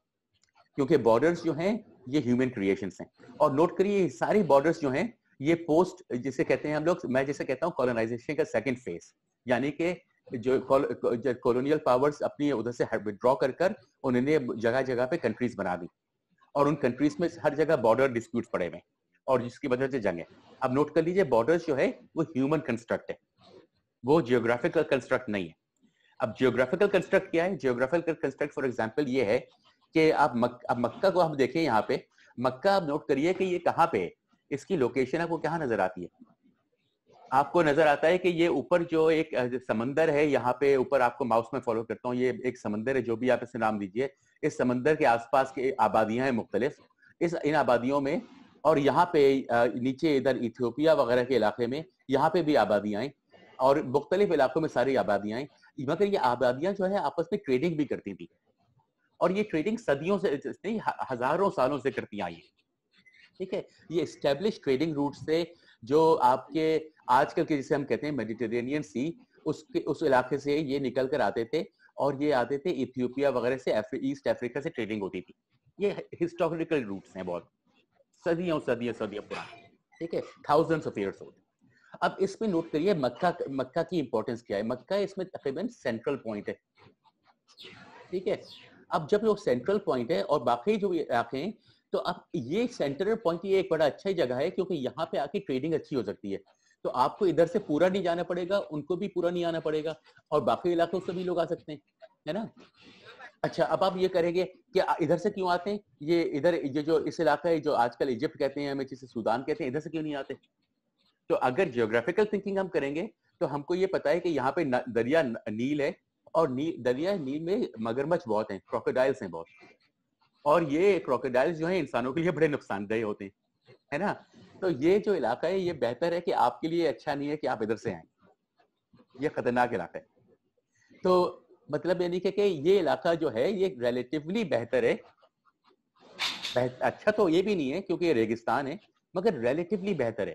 क्योंकि बॉर्डर्स जो हैं ये ह्यूमन क्रिएशंस हैं। और नोट करिए, सारी बॉर्डर्स जो हैं ये पोस्ट जिसे कहते हैं हम लोग, मैं जिसे कहता हूँ कॉलोनाइजेशन का सेकंड फेज, यानी कि जो कॉलोनियल पावर्स अपनी उधर से विड्रॉ कर उन्होंने जगह जगह पे कंट्रीज बना दी, और उन कंट्रीज में हर जगह बॉर्डर डिस्प्यूट्स पड़े हुए, और जिसकी वजह से जंग है। अब नोट कर लीजिए, बॉर्डर्स जो है वो ह्यूमन कंस्ट्रक्ट है, वो जियोग्राफिकल कंस्ट्रक्ट नहीं है। अब जियोग्राफिकल कंस्ट्रक्ट क्या है? जियोग्राफिकल कंस्ट्रक्ट फॉर एग्जांपल ये है कि आप अब मक्का को हम देखें, यहाँ पे मक्का आप नोट करिए कि ये कहाँ पे है, इसकी लोकेशन आपको कहाँ नजर आती है? आपको नजर आता है कि ये ऊपर जो एक समंदर है, यहाँ पे ऊपर आपको माउस में फॉलो करता हूँ, ये एक समंदर है, जो भी आप इसे नाम दीजिए। इस समंदर के आसपास के आबादियां हैं मुख्तलिफ, इन आबादियों में, और यहाँ पे नीचे इधर इथियोपिया वगैरह के इलाके में यहाँ पे भी आबादियां हैं, और मुख्तलिफ इलाकों में सारी आबादियां हैं। मगर ये आबादियां जो है आपस में ट्रेडिंग भी करती थी, और ये ट्रेडिंग सदियों से नहीं, हजारों सालों से करती आई है। ठीक है, ये एस्टेब्लिश ट्रेडिंग रूट से जो आपके आजकल के जिसे हम कहते हैं मेडिटेरेनियन सी, उस इलाके से ये निकल कर आते थे, और ये आते थे इथियोपिया वगैरह से, ईस्ट अफ्रीका से ट्रेडिंग होती थी। ये हिस्टोरिकल रूट्स हैं, बहुत सदियों सदियों सदियों पुराने। ठीक है, थाउजेंड्स ऑफ ईयर्स ओल्ड। अब इसमें नोट करिए मक्का की इंपॉर्टेंस क्या है। मक्का इसमें तकरीबन सेंट्रल पॉइंट है। ठीक है, अब जब वो सेंट्रल पॉइंट है और बाकी जो इलाके हैं, तो अब ये सेंट्रल पॉइंट ये एक बड़ा अच्छा ही जगह है, क्योंकि यहाँ पे आके ट्रेडिंग अच्छी हो सकती है। तो आपको इधर से पूरा नहीं जाना पड़ेगा, उनको भी पूरा नहीं आना पड़ेगा, और बाकी इलाकों से भी लोग आ सकते हैं, है ना? अच्छा, अब आप ये करेंगे कि इधर से क्यों आते हैं, ये इधर ये जो इस इलाका है जो आजकल इजिप्ट कहते हैं, हमें जिसे सूडान कहते हैं, इधर से क्यों नहीं आते? तो अगर जियोग्राफिकल थिंकिंग हम करेंगे तो हमको ये पता है कि यहाँ पे दरिया नील है, और दरिया नील में मगरमच्छ बहुत हैं, क्रोकोडाइल्स हैं बहुत, और ये क्रोकोडाइल्स जो हैं इंसानों के लिए बड़े नुकसानदेह होते हैं, है ना? तो ये जो इलाका है ये बेहतर है कि आपके लिए अच्छा नहीं है कि आप इधर से आए, ये खतरनाक इलाका है। तो मतलब यानी कि ये इलाका जो है ये रिलेटिवली बेहतर है, अच्छा तो ये भी नहीं है क्योंकि ये रेगिस्तान है, मगर रिलेटिवली बेहतर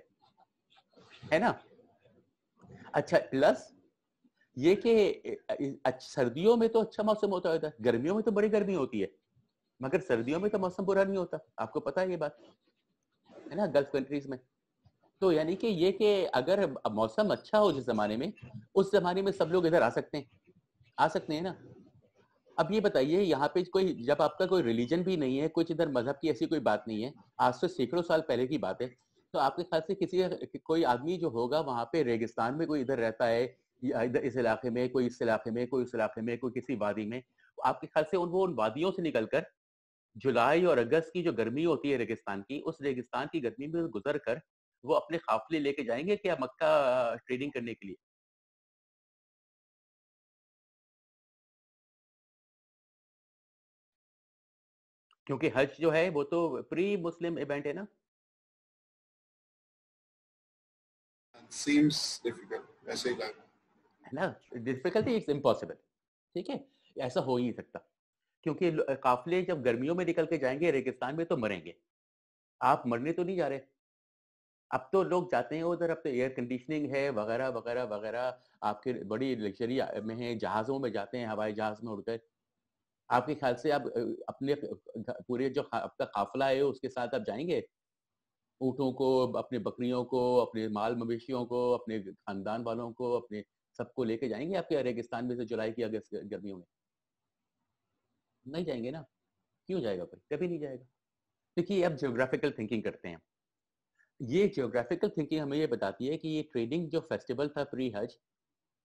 है ना? अच्छा, प्लस ये कि सर्दियों में तो अच्छा मौसम होता है, गर्मियों में तो बड़ी गर्मी होती है, मगर सर्दियों में तो मौसम बुरा नहीं होता, आपको पता है ये बात, है ना, गल्फ कंट्रीज में। तो यानी कि ये कि अगर मौसम अच्छा हो जिस जमाने में, उस जमाने में सब लोग इधर आ सकते हैं ना। अब ये बताइए, यहाँ पे कोई, जब आपका कोई रिलीजन भी नहीं है, कुछ इधर मजहब की ऐसी कोई बात नहीं है, आज से सैकड़ों साल पहले की बात है, तो आपके ख्याल से कोई आदमी जो होगा वहां पे रेगिस्तान में कोई इधर रहता है इस इलाके में, कोई इस इलाके में, कोई उस इलाके में, कोई किसी वादी में, आपके ख्याल से उन वादियों से निकलकर जुलाई और अगस्त की जो गर्मी होती है रेगिस्तान की, उस रेगिस्तान की गर्मी में गुजर कर वो अपने काफिले लेके जाएंगे क्या मक्का ट्रेडिंग करने के लिए? क्योंकि हज जो है वो तो प्री मुस्लिम इवेंट है ना। Seems difficult. ऐसे ही लगा। है ना, डिफिकल्टी इट्स इम्पॉसिबल। ठीक है, ऐसा हो ही नहीं सकता, क्योंकि काफिले जब गर्मियों में निकल के जाएंगे रेगिस्तान में तो मरेंगे। आप मरने तो नहीं जा रहे। अब तो लोग जाते हैं उधर, अब तो एयर कंडीशनिंग है वगैरह वगैरह वगैरह, आपके बड़ी लग्जरी में है, जहाजों में जाते हैं, हवाई जहाज में उड़कर। आपके ख्याल से आप अपने पूरे जो आपका काफिला है उसके साथ आप जाएंगे? ऊँटों को, अपने बकरियों को, अपने माल मवेशियों को, अपने खानदान वालों को, अपने सबको लेके जाएंगे आपके रेगिस्तान में से जुलाई की अगस्त गर्मियों में? नहीं जाएंगे ना। क्यों जाएगा कोई? कभी नहीं जाएगा। देखिए अब ज्योग्राफिकल थिंकिंग करते हैं। ये ज्योग्राफिकल थिंकिंग हमें ये बताती है कि ये ट्रेडिंग जो फेस्टिवल था प्री हज,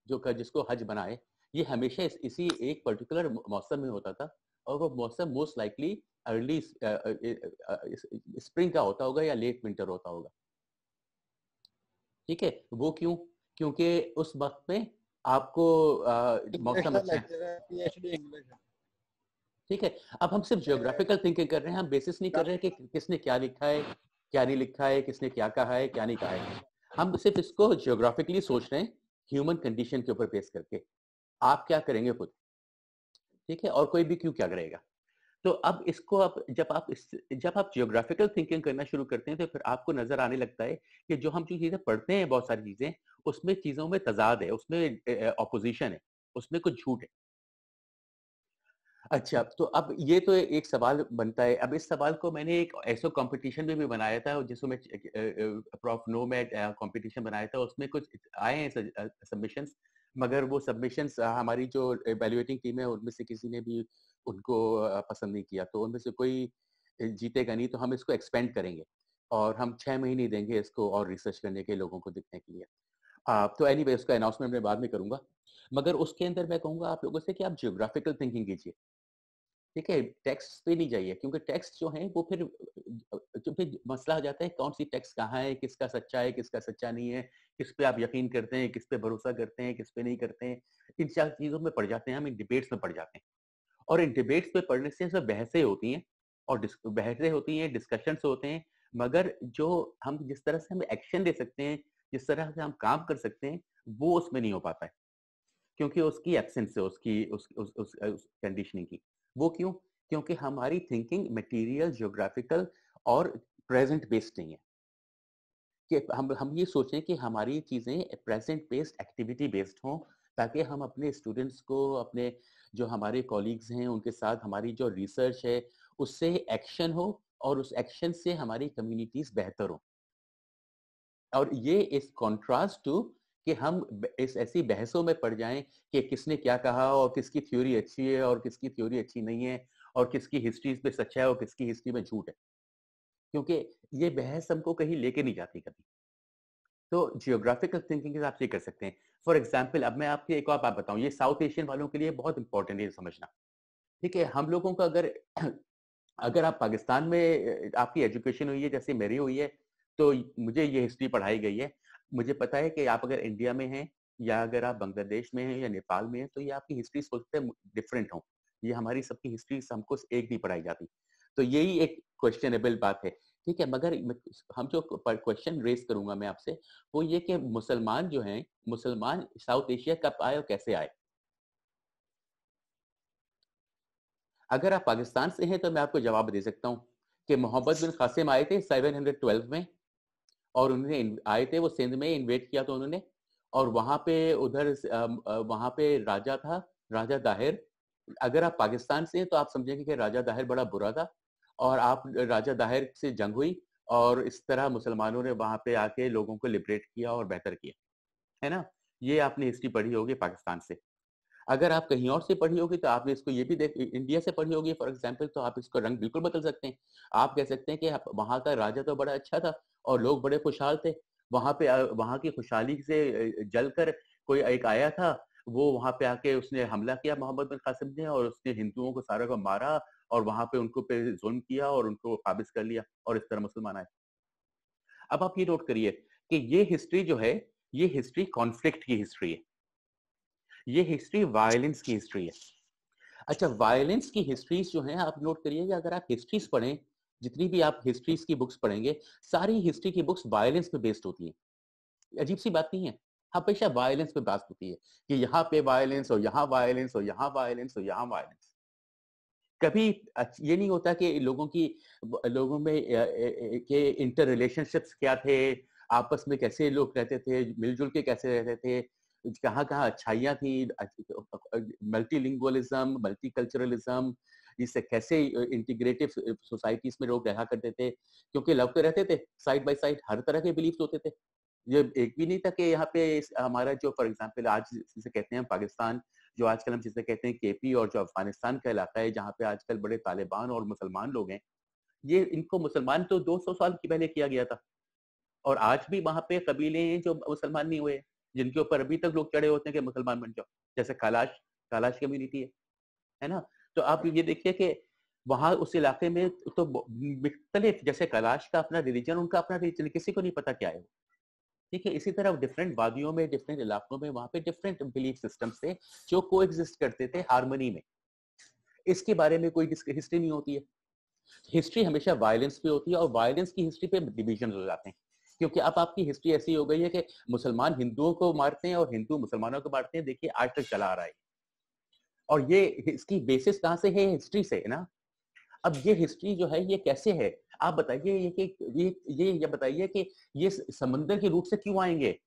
जिसको हज बनाए, ये हमेशा इसी एक पर्टिकुलर मौसम में होता था, और वो मौसम मोस्ट लाइकली अर्ली स्प्रिंग का होता होगा या लेट विंटर होता होगा। ठीक है, वो क्यों? क्योंकि उस वक्त में आपको मौसम अच्छा है। ठीक है, अब हम सिर्फ ज्योग्राफिकल थिंकिंग कर रहे हैं, हम बेसिस नहीं कर रहे हैं कि किसने क्या लिखा है, क्या नहीं लिखा है, किसने क्या कहा है, क्या नहीं कहा है। हम सिर्फ इसको ज्योग्राफिकली सोच रहे हैं, ह्यूमन कंडीशन के ऊपर बेस करके। आप क्या करेंगे खुद? ठीक है, और कोई भी क्यों क्या करेगा? तो अब इसको आप जब आप ज्योग्राफिकल थिंकिंग करना शुरू करते हैं तो फिर आपको नजर आने लगता है कि जो हम जो चीजें पढ़ते हैं, बहुत सारी चीजें, उसमें चीजों में तजाद है, उसमें ऑपोजिशन है, उसमें कुछ झूठ है। अच्छा, तो अब ये तो एक सवाल बनता है। अब इस सवाल को मैंने एक ऐसे कंपटीशन में भी बनाया था जिसमें प्रॉफ नो में कंपटीशन बनाया था, उसमें कुछ आए हैं सबमिशंस, मगर वो सबमिशंस हमारी जो इवैल्यूएटिंग टीम है उनमें से किसी ने भी उनको पसंद नहीं किया, तो उनमें से कोई जीतेगा नहीं। तो हम इसको एक्सपेंड करेंगे और हम 6 महीने देंगे इसको और रिसर्च करने के, लोगों को दिखने के लिए। तो एनीवे उसका अनाउंसमेंट मैं बाद में करूंगा, मगर उसके अंदर मैं कहूंगा आप लोगों से कि आप ज्योग्राफिकल थिंकिंग कीजिए। ठीक है, टेक्स्ट पे नहीं जाइए, क्योंकि टेक्स्ट जो है वो फिर मसला आ जाता है, कौन सी टेक्स्ट कहाँ है, किसका सच्चा है, किसका सच्चा नहीं है, किस पे आप यकीन करते हैं, किस पे भरोसा करते हैं, किस पे नहीं करते हैं। इन 4 चीजों में पड़ जाते हैं, हम इन डिबेट्स में पड़ जाते हैं, और इन डिबेट्स में पढ़ने से सब बहसें होती हैं और बहसें होती हैं, डिस्कशंस होते हैं, मगर जो हम जिस तरह से हम एक्शन ले सकते हैं, जिस तरह से हम काम कर सकते हैं, वो उसमें नहीं हो पाता है, क्योंकि उसकी एब्सेंस है, उसकी उस कंडीशनिंग की। वो क्यों? क्योंकि हमारी थिंकिंग मटेरियल, ज्योग्राफिकल और प्रेजेंट बेस्ड नहीं है, कि हम ये सोचें कि हमारी चीजें प्रेजेंट बेस्ड, एक्टिविटी बेस्ड हों, ताकि हम अपने स्टूडेंट्स को, अपने जो हमारे कॉलीग्स हैं उनके साथ हमारी जो रिसर्च है उससे एक्शन हो, और उस एक्शन से हमारी कम्युनिटीज बेहतर हो। और ये इस कॉन्ट्रास्ट टू कि हम इस ऐसी बहसों में पड़ जाएं कि किसने क्या कहा और किसकी थ्योरी अच्छी है और किसकी थ्योरी अच्छी नहीं है, और किसकी हिस्ट्री पे सच है और किसकी हिस्ट्री में झूठ है, क्योंकि ये बहस हमको कहीं लेके नहीं जाती कभी। तो जियोग्राफिकल थिंकिंग के हिसाब से कर सकते हैं। फॉर एग्जाम्पल, अब मैं आपको एक और बात बताऊं, ये साउथ एशियन वालों के लिए बहुत इंपॉर्टेंट है समझना। ठीक है, हम लोगों का अगर अगर आप पाकिस्तान में आपकी एजुकेशन हुई है जैसे मेरी हुई है, तो मुझे ये हिस्ट्री पढ़ाई गई है, मुझे पता है कि आप अगर इंडिया में हैं या अगर आप बांग्लादेश में हैं या नेपाल में हैं, तो ये आपकी हिस्ट्री सोचते डिफरेंट हो। ये हमारी सबकी हिस्ट्री हमको एक नहीं पढ़ाई जाती, तो यही एक क्वेश्चनेबल बात है। ठीक है, मगर हम जो क्वेश्चन रेज करूंगा मैं आपसे, वो ये कि मुसलमान जो हैं, मुसलमान साउथ एशिया कब आए और कैसे आए? अगर आप पाकिस्तान से हैं तो मैं आपको जवाब दे सकता हूँ कि मोहम्मद बिन कासिम आए थे 712 में, और उन्होंने आए थे, वो सिंध में इन्वेट किया था उन्होंने, और वहां पे उधर वहां पे राजा था, राजा दाहिर। अगर आप पाकिस्तान से हैं तो आप समझेंगे कि राजा दाहिर बड़ा बुरा था, और आप राजा दाहिर से जंग हुई, और इस तरह मुसलमानों ने वहां पे आके लोगों को लिबरेट किया और बेहतर किया, है ना। ये आपने हिस्ट्री पढ़ी होगी पाकिस्तान से। अगर आप कहीं और से पढ़ी होगी तो आपने इसको ये भी इंडिया से पढ़ी होगी फॉर एग्जांपल, तो आप इसको रंग बिल्कुल बदल सकते हैं। आप कह सकते हैं कि वहां का राजा तो बड़ा अच्छा था और लोग बड़े खुशहाल थे, वहां पे वहां की खुशहाली से जलकर कोई एक आया था, वो वहां पे आके उसने हमला किया मोहम्मद बिन कासिम ने, और उसने हिंदुओं को सारा को मारा और वहां पे उनको पे जुल्म किया और उनको काबिज कर लिया, और इस तरह मुसलमान आए। अब आप ये नोट करिए कि ये हिस्ट्री जो है, ये हिस्ट्री कॉन्फ्लिक्ट की हिस्ट्री है, ये हिस्ट्री वायलेंस की हिस्ट्री है। अच्छा, वायलेंस की हिस्ट्रीज जो हैं, आप नोट करिए कि अगर आप हिस्ट्रीज पढ़ें, जितनी भी आप हिस्ट्रीज की बुक्स पढ़ेंगे, सारी हिस्ट्री की बुक्स वायलेंस पे बेस्ड होती हैं। अजीब सी बात नहीं है, हमेशा वायलेंस पे बात होती है कि यहाँ पे वायलेंस और यहाँ वायलेंस और यहाँ वायलेंस और यहाँ वायलेंस। कभी ये नहीं होता कि लोगों में के इंटर रिलेशनशिप्स क्या थे, आपस में कैसे लोग रहते थे, मिलजुल के कैसे रहते थे, कहाँ कहाँ अच्छाइयाँ थी, मल्टीलिंगुअलिज्म, मल्टीकल्चरलिज्म, इससे कैसे इंटीग्रेटिव सोसाइटीज में लोग रहा करते थे, क्योंकि लव तो रहते थे साइड बाय साइड, हर तरह के बिलीफ होते थे। ये एक भी नहीं था कि यहाँ पे हमारा जो फॉर एग्जांपल आज जिसे कहते हैं पाकिस्तान, जो आजकल हम जिसे कहते हैं केपी, और जो अफगानिस्तान का इलाका है जहाँ पे आजकल बड़े तालिबान और मुसलमान लोग हैं, ये इनको मुसलमान तो 200 साल की पहले किया गया था, और आज भी वहां पे कबीले हैं जो मुसलमान नहीं हुए, जिनके ऊपर अभी तक लोग चढ़े होते हैं कि मुसलमान बन जाओ, जैसे कालाश कम्युनिटी है ना। तो आप ये देखिए कि वहां उस इलाके में तो मुख्तलिफ, जैसे कैलाश का अपना रिलीजन, उनका अपना रिलीजन, किसी को नहीं पता क्या है। ठीक है, इसी तरह डिफरेंट वादियों में, डिफरेंट इलाकों में, वहां पे डिफरेंट बिलीफ सिस्टम्स थे जो को एग्जिस्ट करते थे हार्मनी में। इसके बारे में कोई हिस्ट्री नहीं होती है। हिस्ट्री हमेशा वायलेंस पे होती है, और वायलेंस की हिस्ट्री पे डिवीजन हो जाते हैं, क्योंकि अब आपकी हिस्ट्री ऐसी हो गई है कि मुसलमान हिंदुओं को मारते हैं और हिंदू मुसलमानों को मारते हैं। देखिए आज तक चला आ रहा है, और ये इसकी बेसिस कहाँ से है? हिस्ट्री से है ना। अब ये हिस्ट्री जो है ये कैसे है, आप बताइए, ये कि ये बताइए कि ये समंदर के रूट से क्यों आएंगे?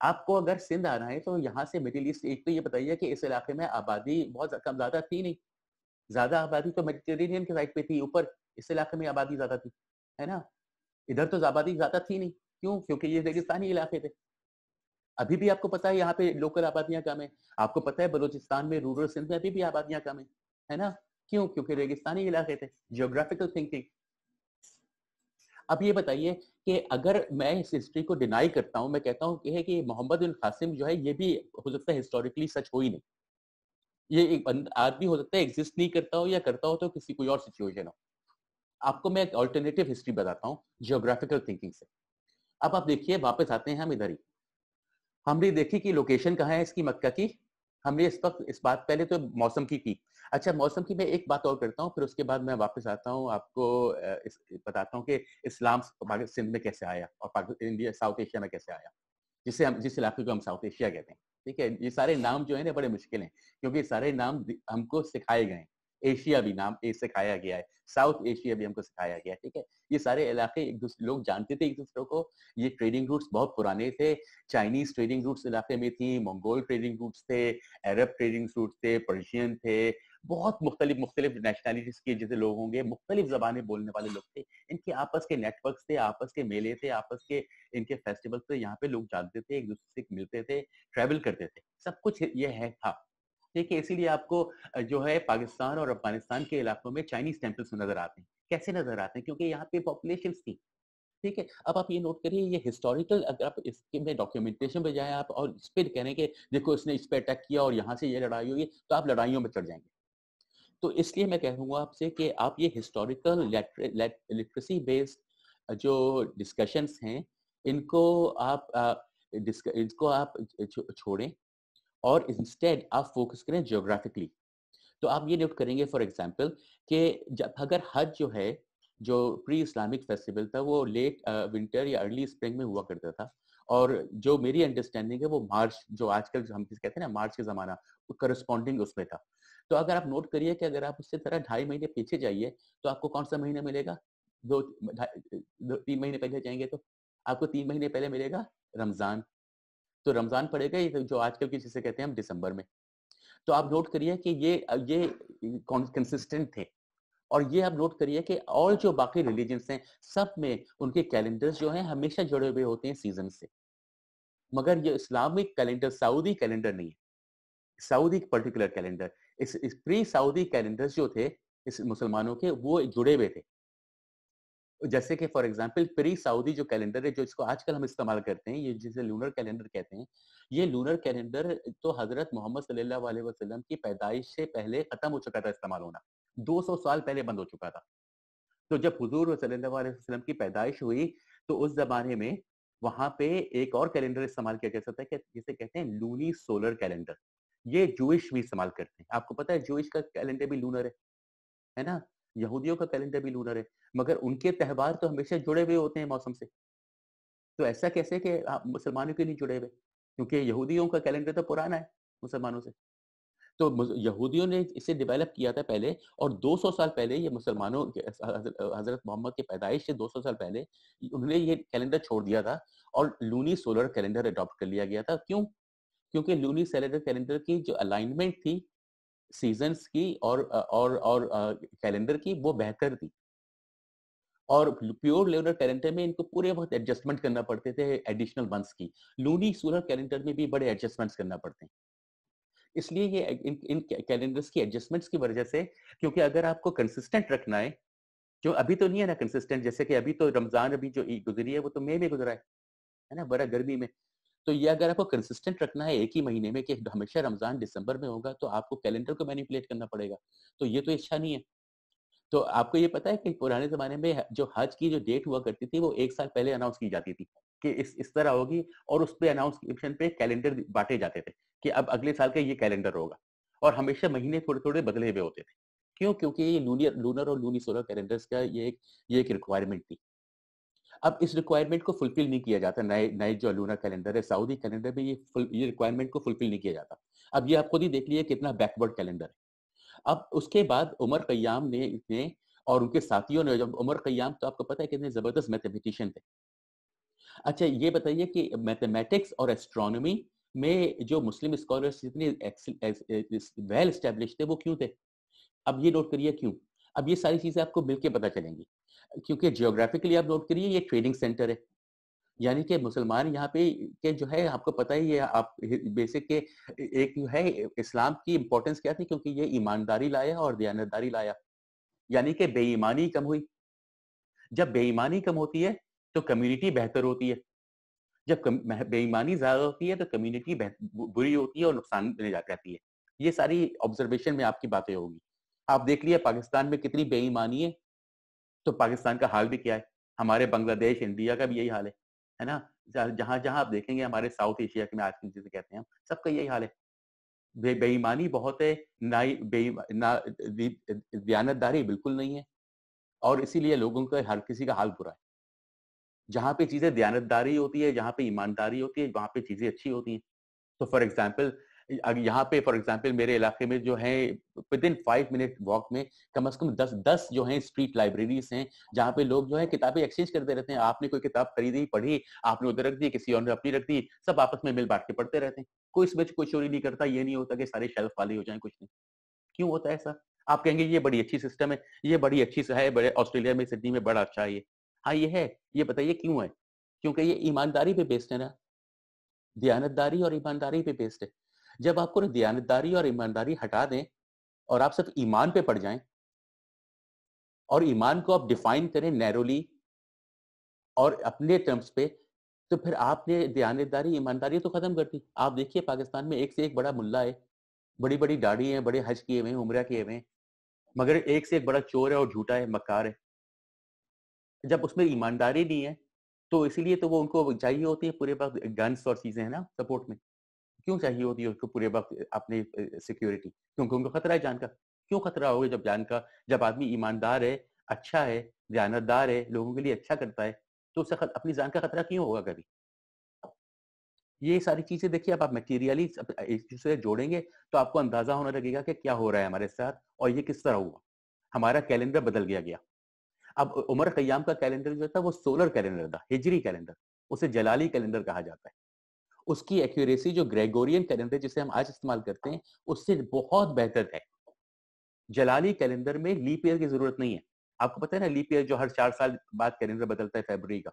आपको अगर सिंध आना है तो यहाँ से मिडिल ईस्ट, एक तो ये बताइए कि इस इलाके में आबादी बहुत कम, ज्यादा थी नहीं, ज्यादा आबादी तो मेडिटेरेनियन के साइड पे थी ऊपर, इस इलाके में आबादी ज्यादा थी, है ना। इधर तो आबादी ज्यादा थी नहीं, क्यों? क्योंकि ये रेगिस्तानी इलाके थे। अभी भी आपको पता है यहाँ पे लोकल आबादियां कम है, आपको पता है बलूचिस्तान में, रूरल सिंध में अभी भी आबादियां कम है ना। क्यों? क्योंकि रेगिस्तानी इलाके थे। Geographical thinking. अब ये बताइए कि अगर मैं इस हिस्ट्री को डिनाई करता हूं, मैं कहता हूं कि मोहम्मद बिन कासिम जो है, ये भी हो सकता है हिस्टोरिकली सच हो ही नहीं, ये एक आदमी हो सकता है एग्जिस्ट नहीं करता हो, या करता हो तो किसी कोई और सिचुएशन हो। आपको मैं एक ऑल्टरनेटिव हिस्ट्री बताता हूँ जियोग्राफिकल थिंकिंग से। अब आप देखिए, वापस आते हैं हम इधर ही, हमने देखी कि लोकेशन कहाँ है इसकी, मक्का की। हमने इस वक्त इस बात पहले तो मौसम की। अच्छा, मौसम की मैं एक बात और करता हूँ, फिर उसके बाद मैं वापस आता हूँ, आपको बताता हूँ कि इस्लाम सिंध में कैसे आया और इंडिया साउथ एशिया में कैसे आया, जिस इलाके को हम साउथ एशिया कहते हैं। ठीक है, ये सारे नाम जो है ना बड़े मुश्किल हैं, क्योंकि सारे नाम हमको सिखाए गए हैं। एशिया भी नाम सिखाया गया है, साउथ एशिया भी हमको सिखाया गया है। ठीक है, ये सारे इलाके एक दूसरे लोग जानते थे एक दूसरे को। ये ट्रेडिंग रूट्स बहुत पुराने थे, चाइनीज ट्रेडिंग रूट्स इलाके में थी, मंगोल ट्रेडिंग रूट्स थे, अरब ट्रेडिंग रूट्स थे, पर्शियन थे, बहुत मुख्तलिफ नेशनैलिटीज के जैसे लोग होंगे, मुख्तलिफ जबानें बोलने वाले लोग थे। इनके आपस के नेटवर्क्स थे, आपस के मेले थे, आपस के इनके फेस्टिवल्स थे, यहाँ पे लोग जानते थे, एक दूसरे से मिलते थे, ट्रैवल करते थे, सब कुछ ये है था। ठीक है, इसीलिए आपको जो है पाकिस्तान और अफगानिस्तान के इलाकों में चाइनीज टेम्पल्स नजर आते हैं। कैसे नजर आते हैं? क्योंकि यहाँ पे पॉपुलेशन थी। ठीक है, अब आप ये नोट करिए, ये हिस्टोरिकल, अगर आप इसके में डॉक्यूमेंटेशन पे जाए आप और इस पे कहें कि देखो इसने इस पे अटैक किया और यहाँ से ये लड़ाई हुई, तो आप लड़ाइयों में चढ़ जाएंगे। तो इसलिए मैं कहूँगा आपसे कि आप ये हिस्टोरिकल लिटरेसी बेस्ड जो डिस्कशंस हैं, इनको आप छोड़ें, और इंस्टेड आप फोकस करें जियोग्राफिकली। तो आप ये नोट करेंगे फॉर एग्जांपल कि जब अगर हज जो है, जो प्री इस्लामिक फेस्टिवल था, वो लेट विंटर या अर्ली स्प्रिंग में हुआ करता था, और जो मेरी अंडरस्टैंडिंग है वो मार्च, जो आजकल हम कहते हैं ना मार्च का जमाना, वो करस्पॉन्डिंग उसमें था। तो अगर आप नोट करिए कि अगर आप उससे तरह 2.5 महीने पीछे जाइए तो आपको कौन सा महीना मिलेगा? 3 महीने पहले जाएंगे तो आपको 3 महीने पहले मिलेगा रमजान। तो रमजान पड़ेगा जो आजकल की जिसे कहते हैं हम दिसंबर में। तो आप नोट करिए कि ये कंसिस्टेंट थे, और ये आप नोट करिए कि और जो बाकी रिलीजन्स हैं सब में उनके कैलेंडर्स जो हैं हमेशा जुड़े हुए होते हैं सीजन से, मगर ये इस्लामिक कैलेंडर सऊदी कैलेंडर नहीं है। सऊदी पर्टिकुलर कैलेंडर, इस प्री सऊदी कैलेंडर्स जो थे इस मुसलमानों के, वो जुड़े हुए थे। जैसे कि फॉर एग्जांपल प्री सऊदी जो कैलेंडर है, जो इसको आजकल हम इस्तेमाल करते हैं, ये जिसे लूनर कैलेंडर कहते हैं, ये लूनर कैलेंडर तो हजरत मोहम्मद सल्लल्लाहु अलैहि वसल्लम की पैदाइश से पहले खत्म हो चुका था इस्तेमाल होना, 200 साल पहले बंद हो चुका था। तो जब हुजूर सल्लल्लाहु अलैहि वसल्लम की पैदाइश हुई, तो उस जमाने में वहां पे एक और कैलेंडर इस्तेमाल किया जा सकता है, जिसे कहते हैं लूनी सोलर कैलेंडर। ये जूइश भी इस्तेमाल करते हैं। आपको पता है जूइश का कैलेंडर भी लूनर है ना? यहूदियों का कैलेंडर भी लूनर है, मगर उनके त्योहार तो हमेशा जुड़े हुए होते हैं मौसम से। तो ऐसा कैसे कि आप मुसलमानों के नहीं जुड़े हुए? क्योंकि यहूदियों का कैलेंडर तो पुराना है मुसलमानों से। तो यहूदियों ने इसे डेवलप किया था पहले, और 200 साल पहले ये मुसलमानों के हजरत मोहम्मद की पैदाइश से 200 साल पहले उन्होंने ये कैलेंडर छोड़ दिया था और लूनी सोलर कैलेंडर अडॉप्ट कर लिया गया था। क्यों? क्योंकि लूनी सोलर कैलेंडर की जो अलाइनमेंट थी सीजन्स की और कैलेंडर की, वो बेहतर थी। और प्योर लूनर कैलेंडर में इनको पूरे वक्त एडजस्टमेंट करना पड़ते थे एडिशनल मंथ्स की। लूनी सोलर कैलेंडर में भी बड़े एडजस्टमेंट्स करना पड़ते हैं। इसलिए ये इन कैलेंडर्स की एडजस्टमेंट्स की वजह से, क्योंकि अगर आपको कंसिस्टेंट रखना है, जो अभी तो नहीं है ना कंसिस्टेंट, जैसे कि अभी तो रमजान अभी जो ईद गुजरी है वो तो मई में गुजरा है ना, बड़ा गर्मी में। तो ये अगर आपको कंसिस्टेंट रखना है एक ही महीने में कि हमेशा रमजान दिसंबर में होगा, तो आपको कैलेंडर को मैनिपुलेट करना पड़ेगा। तो ये तो इच्छा नहीं है। तो आपको ये पता है कि पुराने जमाने में जो हज की जो डेट हुआ करती थी, वो 1 साल पहले अनाउंस की जाती थी कि इस तरह होगी, और उस पे अनाउंसमेंट पे कैलेंडर बांटे जाते थे कि अब अगले साल का ये कैलेंडर होगा, और हमेशा महीने थोड़े-थोड़े बदले हुए होते थे। क्यों? क्योंकि ये लूनर और लूनी सोलर कैलेंडर्स का ये एक रिक्वायरमेंट थी। अब इस रिक्वायरमेंट को फुलफिल नहीं किया जाता। नए नए जो लूनर कैलेंडर है, सऊदी कैलेंडर में ये रिक्वायरमेंट को फुलफिल नहीं किया जाता। अब ये आप खुद ही देख लीजिए कितना बैकवर्ड कैलेंडर है। अब उसके बाद उमर खय्याम ने और उनके साथियों ने, जब उमर खय्याम तो आपको पता है कितने जबरदस्त मैथमेटिशियन थे। अच्छा ये बताइए कि मैथमेटिक्स और एस्ट्रोनॉमी में जो मुस्लिम स्कॉलर्स इतने वेल एस्टेब्लिश थे, वो क्यों थे? अब ये नोट करिए क्यों। अब ये सारी चीजें आपको मिलके पता चलेंगी, क्योंकि जियोग्राफिकली आप नोट करिए ये ट्रेडिंग सेंटर है। यानी कि मुसलमान यहाँ पे के जो है, आपको पता ही है, आप बेसिक के एक जो है इस्लाम की इंपॉर्टेंस क्या थी, क्योंकि ये ईमानदारी लाया और दयानतदारी लाया। यानी कि बेईमानी कम हुई। जब बेईमानी कम होती है तो कम्युनिटी बेहतर होती है। जब बेईमानी ज्यादा होती है तो कम्युनिटी बुरी होती है और नुकसान में जाती है। ये सारी ऑब्जर्वेशन में आपकी बातें होगी। आप देख लिया पाकिस्तान में कितनी बेईमानी है, तो पाकिस्तान का हाल भी क्या है। हमारे बांग्लादेश, इंडिया का भी यही हाल है ना। जहां जहां आप देखेंगे हमारे साउथ एशिया के में आज जिसे कहते हैं हम, सबका यही हाल है। बेईमानी बहुत है, ना दयानतदारी बिल्कुल नहीं है, और इसीलिए लोगों का हर किसी का हाल बुरा है। जहाँ पे चीजें दयानतदारी होती है, जहाँ पे ईमानदारी होती है, वहां पे चीजें अच्छी होती हैं। तो फॉर एग्जाम्पल यहाँ पे फॉर एग्जाम्पल मेरे इलाके में जो है विद इन 5 मिनट वॉक में कम से कम 10 जो है स्ट्रीट लाइब्रेरीज हैं, जहाँ पे लोग जो है किताबें एक्सचेंज करते रहते हैं। आपने कोई किताब खरीदी, पढ़ी, आपने उधर रख दी, किसी और ने अपनी रख दी, सब आपस में मिल बांट के पढ़ते रहते हैं। कोई इसमें कोई चोरी नहीं करता। ये नहीं होता कि सारे शेल्फ खाली हो जाए, कुछ नहीं। क्यों होता है ऐसा? आप कहेंगे ये बड़ी अच्छी सिस्टम है, ये बड़ी अच्छी है, बड़े ऑस्ट्रेलिया में, सिडनी में बड़ा अच्छा है ये। हाँ ये है। ये बताइए क्यों है? क्योंकि ये ईमानदारी पे बेस्ड है ना, दयानतदारी और ईमानदारी पे बेस्ड है। जब आपको दयानतदारी और ईमानदारी हटा दें और आप सिर्फ ईमान पे पड़ जाएं, और ईमान को आप डिफाइन करें नैरोली और अपने टर्म्स पे, तो फिर आपने दयानतदारी ईमानदारी तो खत्म कर दी। आप देखिए पाकिस्तान में एक से एक बड़ा मुल्ला है, बड़ी बड़ी दाढ़ी है, बड़े हज किए हुए हैं, उम्रा किए हुए हैं, मगर एक से एक बड़ा चोर है और झूठा है, मक्कार है। जब उसमें ईमानदारी नहीं है, तो इसीलिए तो वो उनको चाहिए होती है पूरे वक्त गन्स और चीजें, है ना, सपोर्ट में। क्यों चाहिए होती है उसको पूरे वक्त अपनी सिक्योरिटी? क्योंकि उनको खतरा है जान का। क्यों खतरा होगा जब जान का? जब आदमी ईमानदार है, अच्छा है, दयानतदार है, लोगों के लिए अच्छा करता है, तो उसे अपनी जान का खतरा क्यों होगा कभी? ये सारी चीजें देखिए, अब आप मटीरियली एक दूसरे से जोड़ेंगे तो आपको अंदाजा होने लगेगा कि क्या हो रहा है हमारे साथ और ये किस तरह हुआ। हमारा कैलेंडर बदल गया। अब उमर खय्याम का कैलेंडर जो था वो सोलर कैलेंडर था, हिजरी कैलेंडर। उसे जलाली कैलेंडर कहा जाता है। उसकी एक्यूरेसी जो ग्रेगोरियन कैलेंडर जिसे हम आज इस्तेमाल करते हैं, उससे बहुत बेहतर है। जलाली कैलेंडर में लीप ईयर की जरूरत नहीं है। आपको पता है ना, लीप ईयर जो हर 4 साल बाद कैलेंडर बदलता है फरवरी का,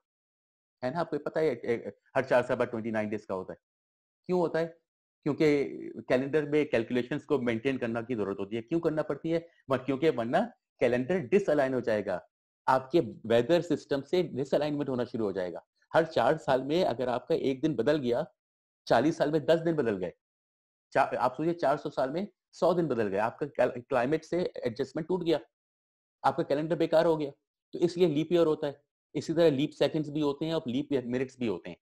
है ना, आपको पता है हर 4 साल बाद 29 डेज का होता है। क्यों होता है? क्योंकि कैलेंडर में कैलकुलेशंस को मेंटेन करना की जरूरत होती है। क्यों करना पड़ती है? क्योंकि वरना कैलेंडर डिसअलाइन हो जाएगा। आपके वेदर सिस्टम से डिसअलाइनमेंट होना शुरू हो जाएगा। हर 4 साल में अगर आपका एक दिन बदल गया, 40 साल में 10 दिन बदल गए। आप सोचिए 400 साल में 100 दिन बदल गए, आपका क्लाइमेट से एडजस्टमेंट टूट गया, आपका कैलेंडर बेकार हो गया। तो इसलिए लीप ईयर होता है। इसी तरह लीप सेकंड्स भी होते हैं और लीप मिनट्स भी होते हैं।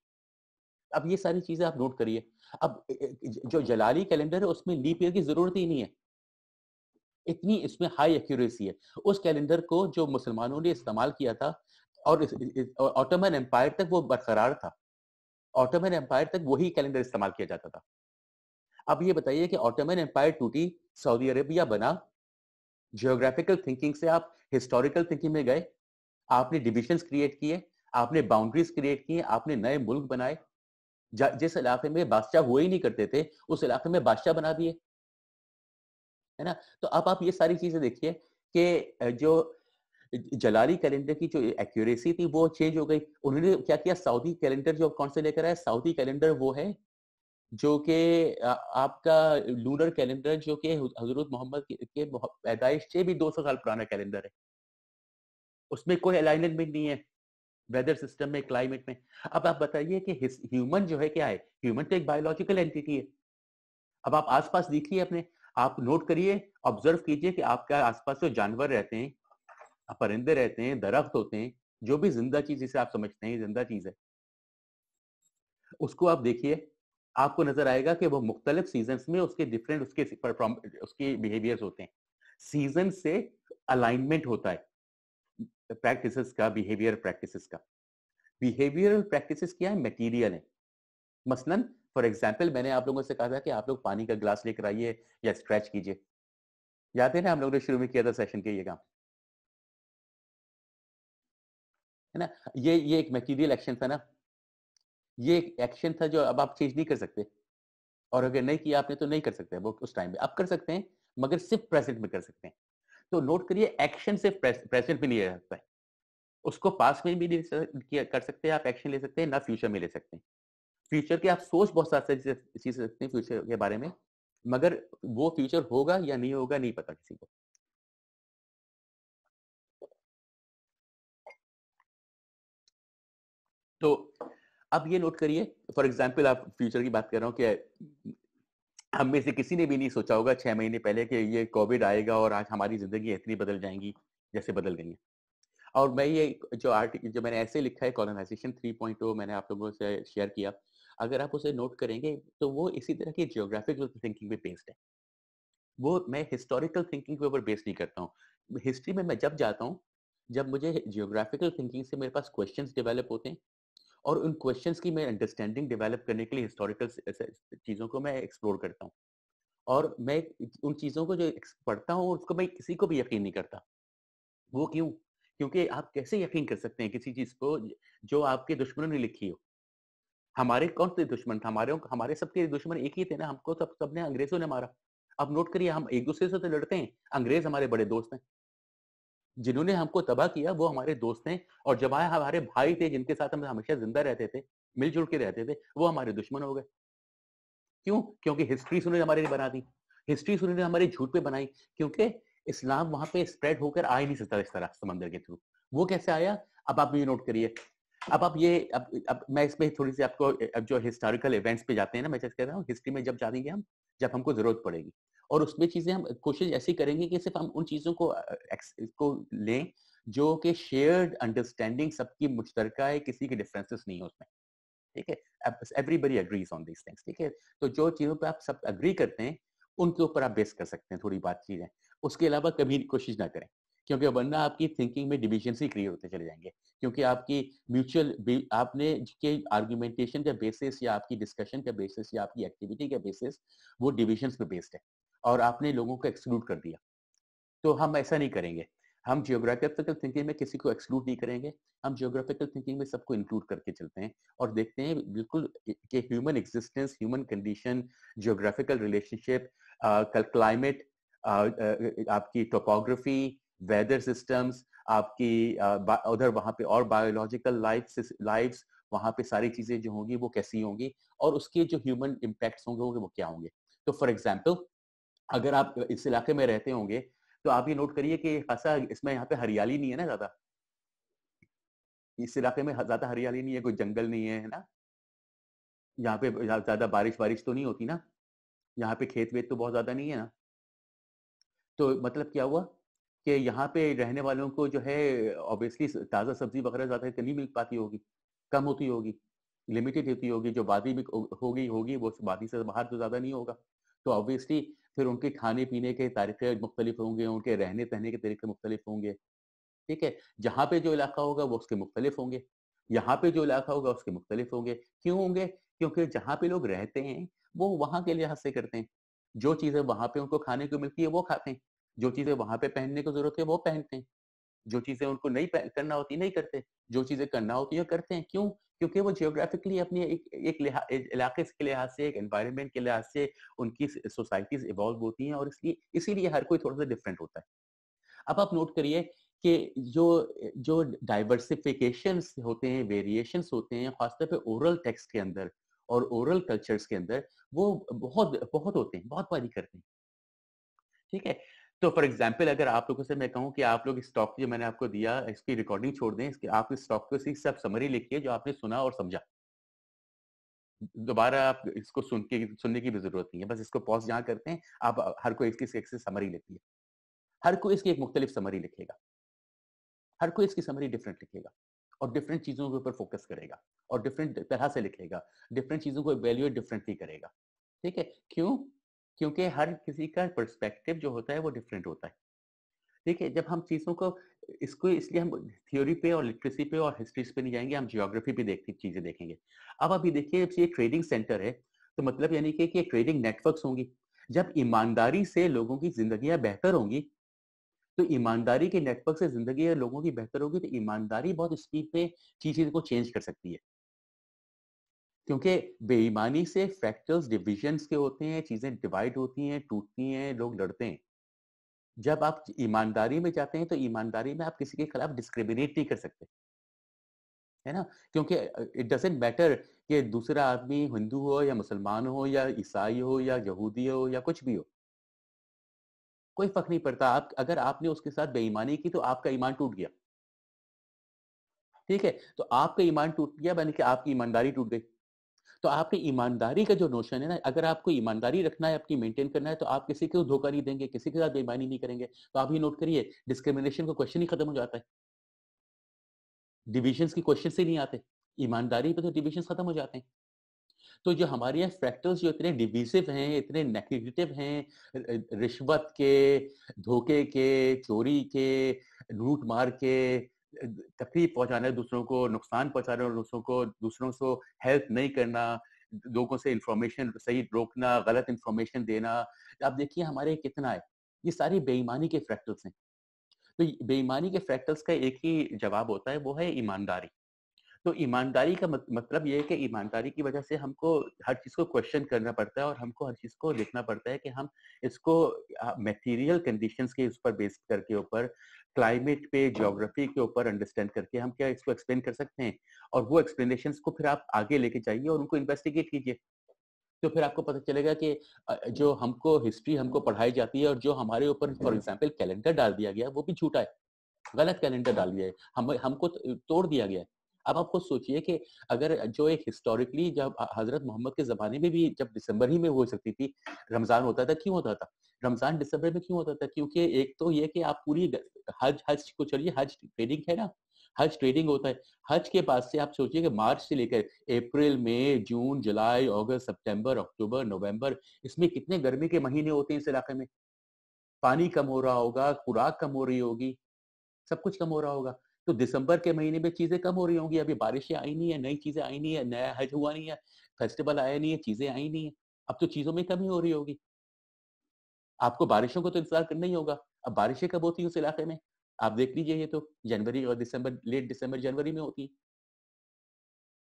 अब ये सारी चीजें आप नोट करिए। अब जो जलाली कैलेंडर है उसमें लीप ईयर की जरूरत ही नहीं है, इतनी इसमें हाई एक्यूरेसी है। उस कैलेंडर को जो मुसलमानों ने इस्तेमाल किया था और ऑटोमन एम्पायर तक वो बरकरार था, ऑटोमन एम्पायर तक वही कैलेंडर इस्तेमाल किया जाता था। अब ये बताइए कि ऑटोमन एम्पायर टूटी, सऊदी अरेबिया बना, जियोग्राफिकल थिंकिंग से आप हिस्टोरिकल थिंकिंग में गए, आपने डिविजन्स क्रिएट किए, आपने बाउंड्रीज क्रिएट किए, आपने नए मुल्क बनाए, जिस इलाके में बादशाह हुए ही नहीं करते थे उस इलाके में बादशाह बना दिए, है ना। तो अब आप ये सारी चीजें देखिए कि जो जलाली कैलेंडर की जो एक्यूरेसी थी वो चेंज हो गई। उन्होंने क्या किया, सऊदी कैलेंडर जो कौन से लेकर आया, सऊदी कैलेंडर वो है जो कि आपका लूनर कैलेंडर जो कि हजरत मोहम्मद के पैदाइश से भी 200 साल पुराना कैलेंडर है, उसमें कोई अलाइनमेंट नहीं है वेदर सिस्टम में, क्लाइमेट में। अब आप बताइए कि ह्यूमन जो है क्या है, ह्यूमन तो एक बायोलॉजिकल एंटिटी है। अब आप आसपास देखिए अपने, आप नोट करिए, ऑब्जर्व कीजिए कि आपके आसपास जो जानवर रहते हैं, परिंदे रहते हैं, दरख्त होते हैं, जो भी जिंदा चीज जिसे आप समझते हैं जिंदा चीज है, उसको आप देखिए, आपको नजर आएगा कि वो मुख्तलिफ सीजन्स में उसके डिफरेंट उसके बिहेवियर्स होते हैं। सीजन से अलाइनमेंट होता है प्रैक्टिसेस का, बिहेवियर प्रैक्टिसेस का। बिहेवियरल प्रैक्टिसेस क्या है, मटेरियल है। मसलन फॉर एग्जांपल मैंने आप लोगों से कहा था कि आप लोग पानी का ग्लास लेकर आइए या स्क्रैच कीजिए, याद है ना, हम लोगों ने शुरू में किया था सेशन के ये काम, है ना। ये एक मटेरियल एक्शन था ना, ये एक एक्शन था जो अब आप चेंज नहीं कर सकते, और अगर नहीं किया आपने तो नहीं कर सकते वो उस टाइम पे। अब कर सकते हैं मगर सिर्फ प्रेजेंट में कर सकते हैं। तो नोट करिए, एक्शन सिर्फ प्रेजेंट में लिया जा सकता है, उसको पास में भी कर सकते हैं आप, एक्शन ले सकते हैं ना, फ्यूचर में ले सकते हैं। फ्यूचर के आप सोच बहुत सारी चीजें सकते हैं फ्यूचर के बारे में, मगर वो फ्यूचर होगा या नहीं होगा नहीं पता किसी को। तो अब ये नोट करिए, फॉर एग्जांपल आप फ्यूचर की बात कर रहा हूँ कि हम में से किसी ने भी नहीं सोचा होगा 6 महीने पहले कि ये कोविड आएगा और आज हमारी जिंदगी इतनी बदल जाएंगी जैसे बदल गई है। और मैं ये जो मैंने ऐसे लिखा है कॉलोनाइजेशन 3.0 मैंने आप लोगों से शेयर किया, अगर आप उसे नोट करेंगे तो वो इसी तरह की जियोग्राफिकल थिंकिंग पे बेस्ड है। वो मैं हिस्टोरिकल थिंकिंग के ऊपर बेस नहीं करता हूँ। हिस्ट्री में मैं जब जाता हूँ जब मुझे जियोग्राफिकल थिंकिंग से मेरे पास क्वेश्चंस डेवलप होते हैं, और उन क्वेश्चंस की मैं अंडरस्टैंडिंग डेवलप करने के लिए हिस्टोरिकल चीज़ों को मैं एक्सप्लोर करता हूँ। और मैं उन चीज़ों को जो पढ़ता हूँ उसको मैं किसी को भी यकीन नहीं करता। वो क्यों? क्योंकि आप कैसे यकीन कर सकते हैं किसी चीज़ को जो आपके दुश्मनों ने लिखी हो? हमारे कौन से दुश्मन थे? हमारे सबके दुश्मन एक ही थे ना, हमको सबने अंग्रेजों ने मारा। अब नोट करिए, हम एक दूसरे से तो लड़ते हैं, अंग्रेज हमारे बड़े दोस्त हैं। जिन्होंने हमको तबाह किया वो हमारे दोस्त हैं, और जब हमारे भाई थे जिनके साथ हम हमेशा जिंदा रहते थे, मिलजुल के रहते थे, वो हमारे दुश्मन हो गए। क्यों? क्योंकि हिस्ट्री उन्होंने हमारे लिए बना दी, हिस्ट्री उन्होंने हमारे झूठ पे बनाई, क्योंकि इस्लाम वहां पे स्प्रेड होकर आ ही नहीं सकता इस तरह समंदर के थ्रू। वो कैसे आया? अब आप ये नोट करिए। अब मैं इसमें थोड़ी सी आपको, अब जो हिस्टोरिकल इवेंट्स पे जाते हैं ना, मैं जैसे कह रहा हूँ हिस्ट्री में जब जाएंगे हम, जब हमको जरूरत पड़ेगी, और उसमें चीजें हम कोशिश ऐसी करेंगे कि सिर्फ हम उन चीजों को लें जो कि शेयर्ड अंडरस्टैंडिंग सबकी मुश्तरका है, किसी के डिफरेंसेस नहीं है उसमें, ठीक है। Everybody agrees on these things, ठीक है। तो जो चीजों पे आप सब एग्री करते हैं उनके ऊपर आप बेस कर सकते हैं थोड़ी बात चीजें, उसके अलावा कभी कोशिश ना करें, क्योंकि वरना आपकी थिंकिंग में डिविजन ही क्रिएट होते चले जाएंगे। क्योंकि आपकी म्यूचुअल आपने के आर्गुमेंटेशन का बेसिस या आपकी डिस्कशन का बेसिस या आपकी एक्टिविटी का बेसिस वो डिविजन्स पे बेस्ड है, और आपने लोगों को एक्सक्लूड कर दिया। तो हम ऐसा नहीं करेंगे। हम जियोग्राफिकल थिंकिंग में किसी को एक्सक्लूड नहीं करेंगे, हम जियोग्राफिकल थिंकिंग में सबको इंक्लूड करके चलते हैं, और देखते हैं बिल्कुल कि human existence, human condition, geographical relationship, climate, आपकी टोपोग्राफी, वेदर सिस्टम्स, आपकी उधर वहाँ पे और बायोलॉजिकल लाइफ्स, वहाँ पे सारी चीजें जो होंगी वो कैसी होंगी, और उसके जो ह्यूमन इम्पैक्ट्स होंगे वो क्या होंगे। तो फॉर एग्जाम्पल अगर आप इस इलाके में रहते होंगे तो आप ये नोट करिए कि खासा इसमें यहाँ पे हरियाली नहीं है ना ज्यादा, इस इलाके में ज्यादा हरियाली नहीं है, कोई जंगल नहीं है, है ना? यहाँ पे ज्यादा बारिश तो नहीं होती ना, यहाँ पे खेत वेत तो बहुत ज्यादा नहीं है ना। तो मतलब क्या हुआ कि यहाँ पे रहने वालों को जो है ऑब्वियसली ताज़ा सब्जी वगैरह ज़्यादा नहीं मिल पाती होगी, कम होती होगी, लिमिटेड होती होगी। जो वादी में होगी वो वादी से बाहर तो ज़्यादा नहीं होगा। तो ऑब्वियसली फिर उनके खाने पीने के तरीके मुख्तलिफ होंगे, उनके रहने सहने के तरीके मुख्तलिफ होंगे, ठीक है? जहाँ पे जो इलाका होगा वो उसके मुख्तलिफ होंगे, यहाँ पे जो इलाका होगा उसके मुख्तलिफ होंगे। क्यों होंगे? क्योंकि जहाँ पे लोग रहते हैं वो वहाँ के लिहाज से करते हैं। जो चीज़ें वहाँ पे उनको खाने को मिलती है वो खाते हैं, जो चीज़ें वहाँ पे पहनने को ज़रूरत है वो पहनते हैं, जो चीज़ें उनको नहीं करना होती नहीं करते, जो चीज़ें करना होती है करते हैं। क्यों? क्योंकि वो जियोग्राफिकली अपनी एक इलाके के लिहाज से, एक एनवायरनमेंट के लिहाज से उनकी सोसाइटीज़ इवॉल्व होती हैं और इसीलिए हर कोई थोड़ा-सा डिफरेंट होता है। अब आप नोट करिए कि जो जो डाइवर्सिफिकेशंस होते हैं, वेरिएशंस होते हैं, खासतौर पे ओरल टेक्स्ट के अंदर और ओरल कल्चर्स के अंदर, वो बहुत बहुत होते हैं, बहुत वारी करते हैं, ठीक है? तो फॉर एग्जांपल अगर आप लोगों से मैं कहूँ कि आप लोग इस टॉक जो मैंने आपको दिया, इसकी रिकॉर्डिंग छोड़ दें, इसकी आप इस टॉक को सिर्फ समरी लिखिए जो आपने सुना और समझा। दोबारा आप इसको सुनने की भी जरूरत नहीं है, बस इसको पॉज़ जहाँ करते हैं, आप हर कोई इसकी एक से समरी लिखिए। हर कोई इसकी एक मुख्तलिफ समरी लिखेगा। हर कोई इसकी समरी डिफरेंट लिखेगा और डिफरेंट चीजों के ऊपर फोकस करेगा और डिफरेंट तरह से लिखेगा, डिफरेंट चीजों को इवैल्यूएट डिफरेंटली करेगा, ठीक है? क्यों? क्योंकि हर किसी का पर्सपेक्टिव जो होता है वो डिफरेंट होता है, ठीक है? जब हम चीजों को इसको इसलिए हम थ्योरी पे और लिटरेसी पे और हिस्ट्रीज पे नहीं जाएंगे, हम जियोग्राफी पे चीजें देखेंगे। अब अभी देखिए, जब ये ट्रेडिंग सेंटर है तो मतलब यानी कि ट्रेडिंग नेटवर्क्स होंगी। जब ईमानदारी से लोगों की जिंदगियां बेहतर होंगी तो ईमानदारी के नेटवर्क से जिंदगी लोगों की बेहतर होगी, तो ईमानदारी बहुत स्पीड पे चीजें को चेंज कर सकती है। क्योंकि बेईमानी से फ्रैक्टल्स डिविजन्स के होते हैं, चीजें डिवाइड होती हैं, टूटती हैं, लोग लड़ते हैं। जब आप ईमानदारी में जाते हैं तो ईमानदारी में आप किसी के खिलाफ डिस्क्रिमिनेट नहीं कर सकते, है ना? क्योंकि इट डजेंट मैटर कि दूसरा आदमी हिंदू हो या मुसलमान हो या ईसाई हो या यहूदी हो या कुछ भी हो, कोई फर्क नहीं पड़ता। आप अगर आपने उसके साथ बेईमानी की तो आपका ईमान टूट गया, ठीक है? तो आपका ईमान टूट गया, यानी कि आपकी ईमानदारी टूट गई। तो आपकी ईमानदारी का जो नोशन है ना, अगर आपको ईमानदारी रखना है, अपनी मेंटेन करना है, तो आप किसी को धोखा नहीं देंगे, किसी के साथ बेईमानी नहीं करेंगे। तो आप ये नोट करिए, डिस्क्रिमिनेशन का क्वेश्चन ही खत्म हो जाता है, डिविजन्स की क्वेश्चन से नहीं आते। ईमानदारी पे तो डिविजन्स खत्म हो जाते हैं। तो जो हमारे यहाँ फैक्टर्स जो इतने डिविसिव हैं, इतने नेगेटिव हैं, रिश्वत के, धोखे के, चोरी के, लूट मार के, तकलीफ पहुंचाना दूसरों को, नुकसान पहुंचाना दूसरों को, दूसरों को हेल्प नहीं करना, लोगों से इंफॉर्मेशन सही रोकना, गलत इंफॉर्मेशन देना। आप देखिए हमारे कितना है, ये सारी बेईमानी के फैक्टर्स हैं। तो बेईमानी के फैक्टर्स का एक ही जवाब होता है, वो है ईमानदारी। तो ईमानदारी का मतलब ये है कि ईमानदारी की वजह से हमको हर चीज़ को क्वेश्चन करना पड़ता है और हमको हर चीज़ को देखना पड़ता है कि हम इसको मटेरियल कंडीशंस के उस पर बेस करके ऊपर, क्लाइमेट पे, ज्योग्राफी के ऊपर अंडरस्टैंड करके हम क्या इसको एक्सप्लेन कर सकते हैं। और वो एक्सप्लेनेशंस को फिर आप आगे लेके जाइए और उनको इन्वेस्टिगेट कीजिए। तो फिर आपको पता चलेगा कि जो हमको हिस्ट्री हमको पढ़ाई जाती है और जो हमारे ऊपर फॉर एग्जाम्पल कैलेंडर डाल दिया गया वो भी झूठा है, गलत कैलेंडर डाल दिया है, हमको तोड़ दिया गया है। अब आप खुद सोचिए कि अगर जो एक हिस्टोरिकली जब हजरत मोहम्मद के जमाने में भी जब दिसंबर ही में हो सकती थी, रमजान होता था, क्यों होता था? रमजान दिसंबर में क्यों होता था? क्योंकि एक तो ये कि आप पूरी हज हज को चलिए, हज ट्रेडिंग है ना, हज ट्रेडिंग होता है। हज के बाद से आप सोचिए कि मार्च से लेकर अप्रैल, मई, जून, जुलाई, अगस्त, सितंबर, अक्टूबर, नवंबर, इसमें कितने गर्मी के महीने होते हैं इस इलाके में। पानी कम हो रहा होगा, खुराक कम हो रही होगी, सब कुछ कम हो रहा होगा। तो दिसंबर के महीने में चीजें कम हो रही होंगी, अभी बारिशें आई नहीं है, नई चीजें आई नहीं है, नया हज हुआ नहीं है, फेस्टिवल आया नहीं है, चीजें आई नहीं है। अब तो चीजों में कमी हो रही होगी। आपको बारिशों को तो इंतजार करना ही होगा। अब बारिशें कब होती है उस इलाके में? आप देख लीजिए, ये तो जनवरी और दिसंबर, लेट दिसंबर जनवरी में होती है।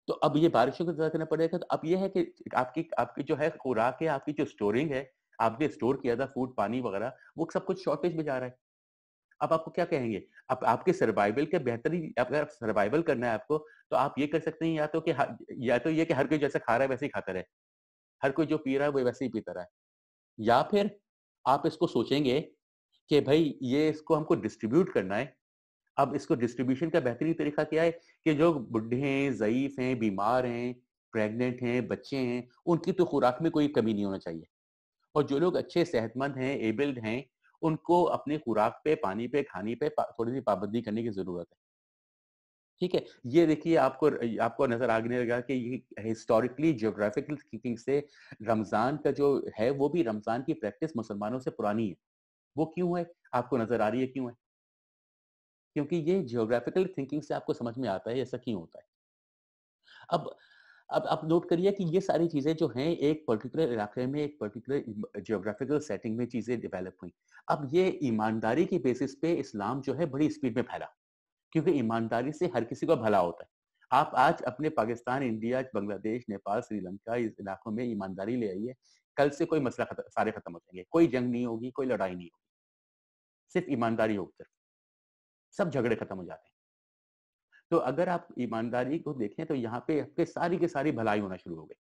तो अब ये बारिशों को इंतजार करना पड़ेगा। तो अब ये है कि आपकी आपकी जो है खुराक है, आपकी जो स्टोरिंग है, आपने स्टोर किया था फूड, पानी वगैरह, वो सब कुछ शॉर्टेज में जा रहा है। अब आपको क्या कहेंगे? अब आपके सर्वाइवल के बेहतरी, अगर सर्वाइवल करना है आपको, तो आप ये कर सकते हैं, या तो ये कि हर कोई जैसा खा रहा है वैसे ही खाता रहे, हर कोई जो पी रहा है वो वैसे ही पीता रहा है। या फिर आप इसको सोचेंगे कि भाई ये इसको हमको डिस्ट्रीब्यूट करना है, अब इसको डिस्ट्रीब्यूशन का बेहतरीन तरीका क्या है कि जो बुढ़े हैं, ज़ईफ हैं, बीमार हैं, प्रेग्नेंट हैं, बच्चे हैं, उनकी तो खुराक में कोई कमी नहीं होना चाहिए। और जो लोग अच्छे सेहतमंद हैं, एबल्ड हैं, उनको अपने खुराक पे, पानी पे, खाने पे थोड़ी-सी पाबंदी करने की ज़रूरत है। ठीक है? ये देखिए आपको आपको नज़र आने लगा कि ये हिस्टोरिकली ज्योग्राफिकल स्पीकिंग से रमज़ान का जो है, वो भी रमज़ान की प्रैक्टिस मुसलमानों से पुरानी है। वो क्यों है? आपको नज़र आ रही है क्यों है? क्योंकि ये ज्योग्राफिकल थिंकिंग से आपको समझ में आता है ऐसा क्यों होता है। अब अब आप नोट करिए कि ये सारी चीज़ें जो हैं एक पर्टिकुलर इलाके में, एक पर्टिकुलर ज्योग्राफिकल सेटिंग में चीज़ें डेवलप हुई। अब ये ईमानदारी की बेसिस पे इस्लाम जो है बड़ी स्पीड में फैला, क्योंकि ईमानदारी से हर किसी को भला होता है। आप आज अपने पाकिस्तान, इंडिया, बांग्लादेश, नेपाल, श्रीलंका इस इलाकों में ईमानदारी ले आइए, कल से कोई मसला सारे खत्म हो जाएंगे। कोई जंग नहीं होगी, कोई लड़ाई नहीं होगी, सिर्फ ईमानदारी होगी, सिर्फ सब झगड़े खत्म हो जाते हैं। तो अगर आप ईमानदारी को देखें तो यहाँ पे आपके सारी की सारी भलाई होना शुरू हो गई।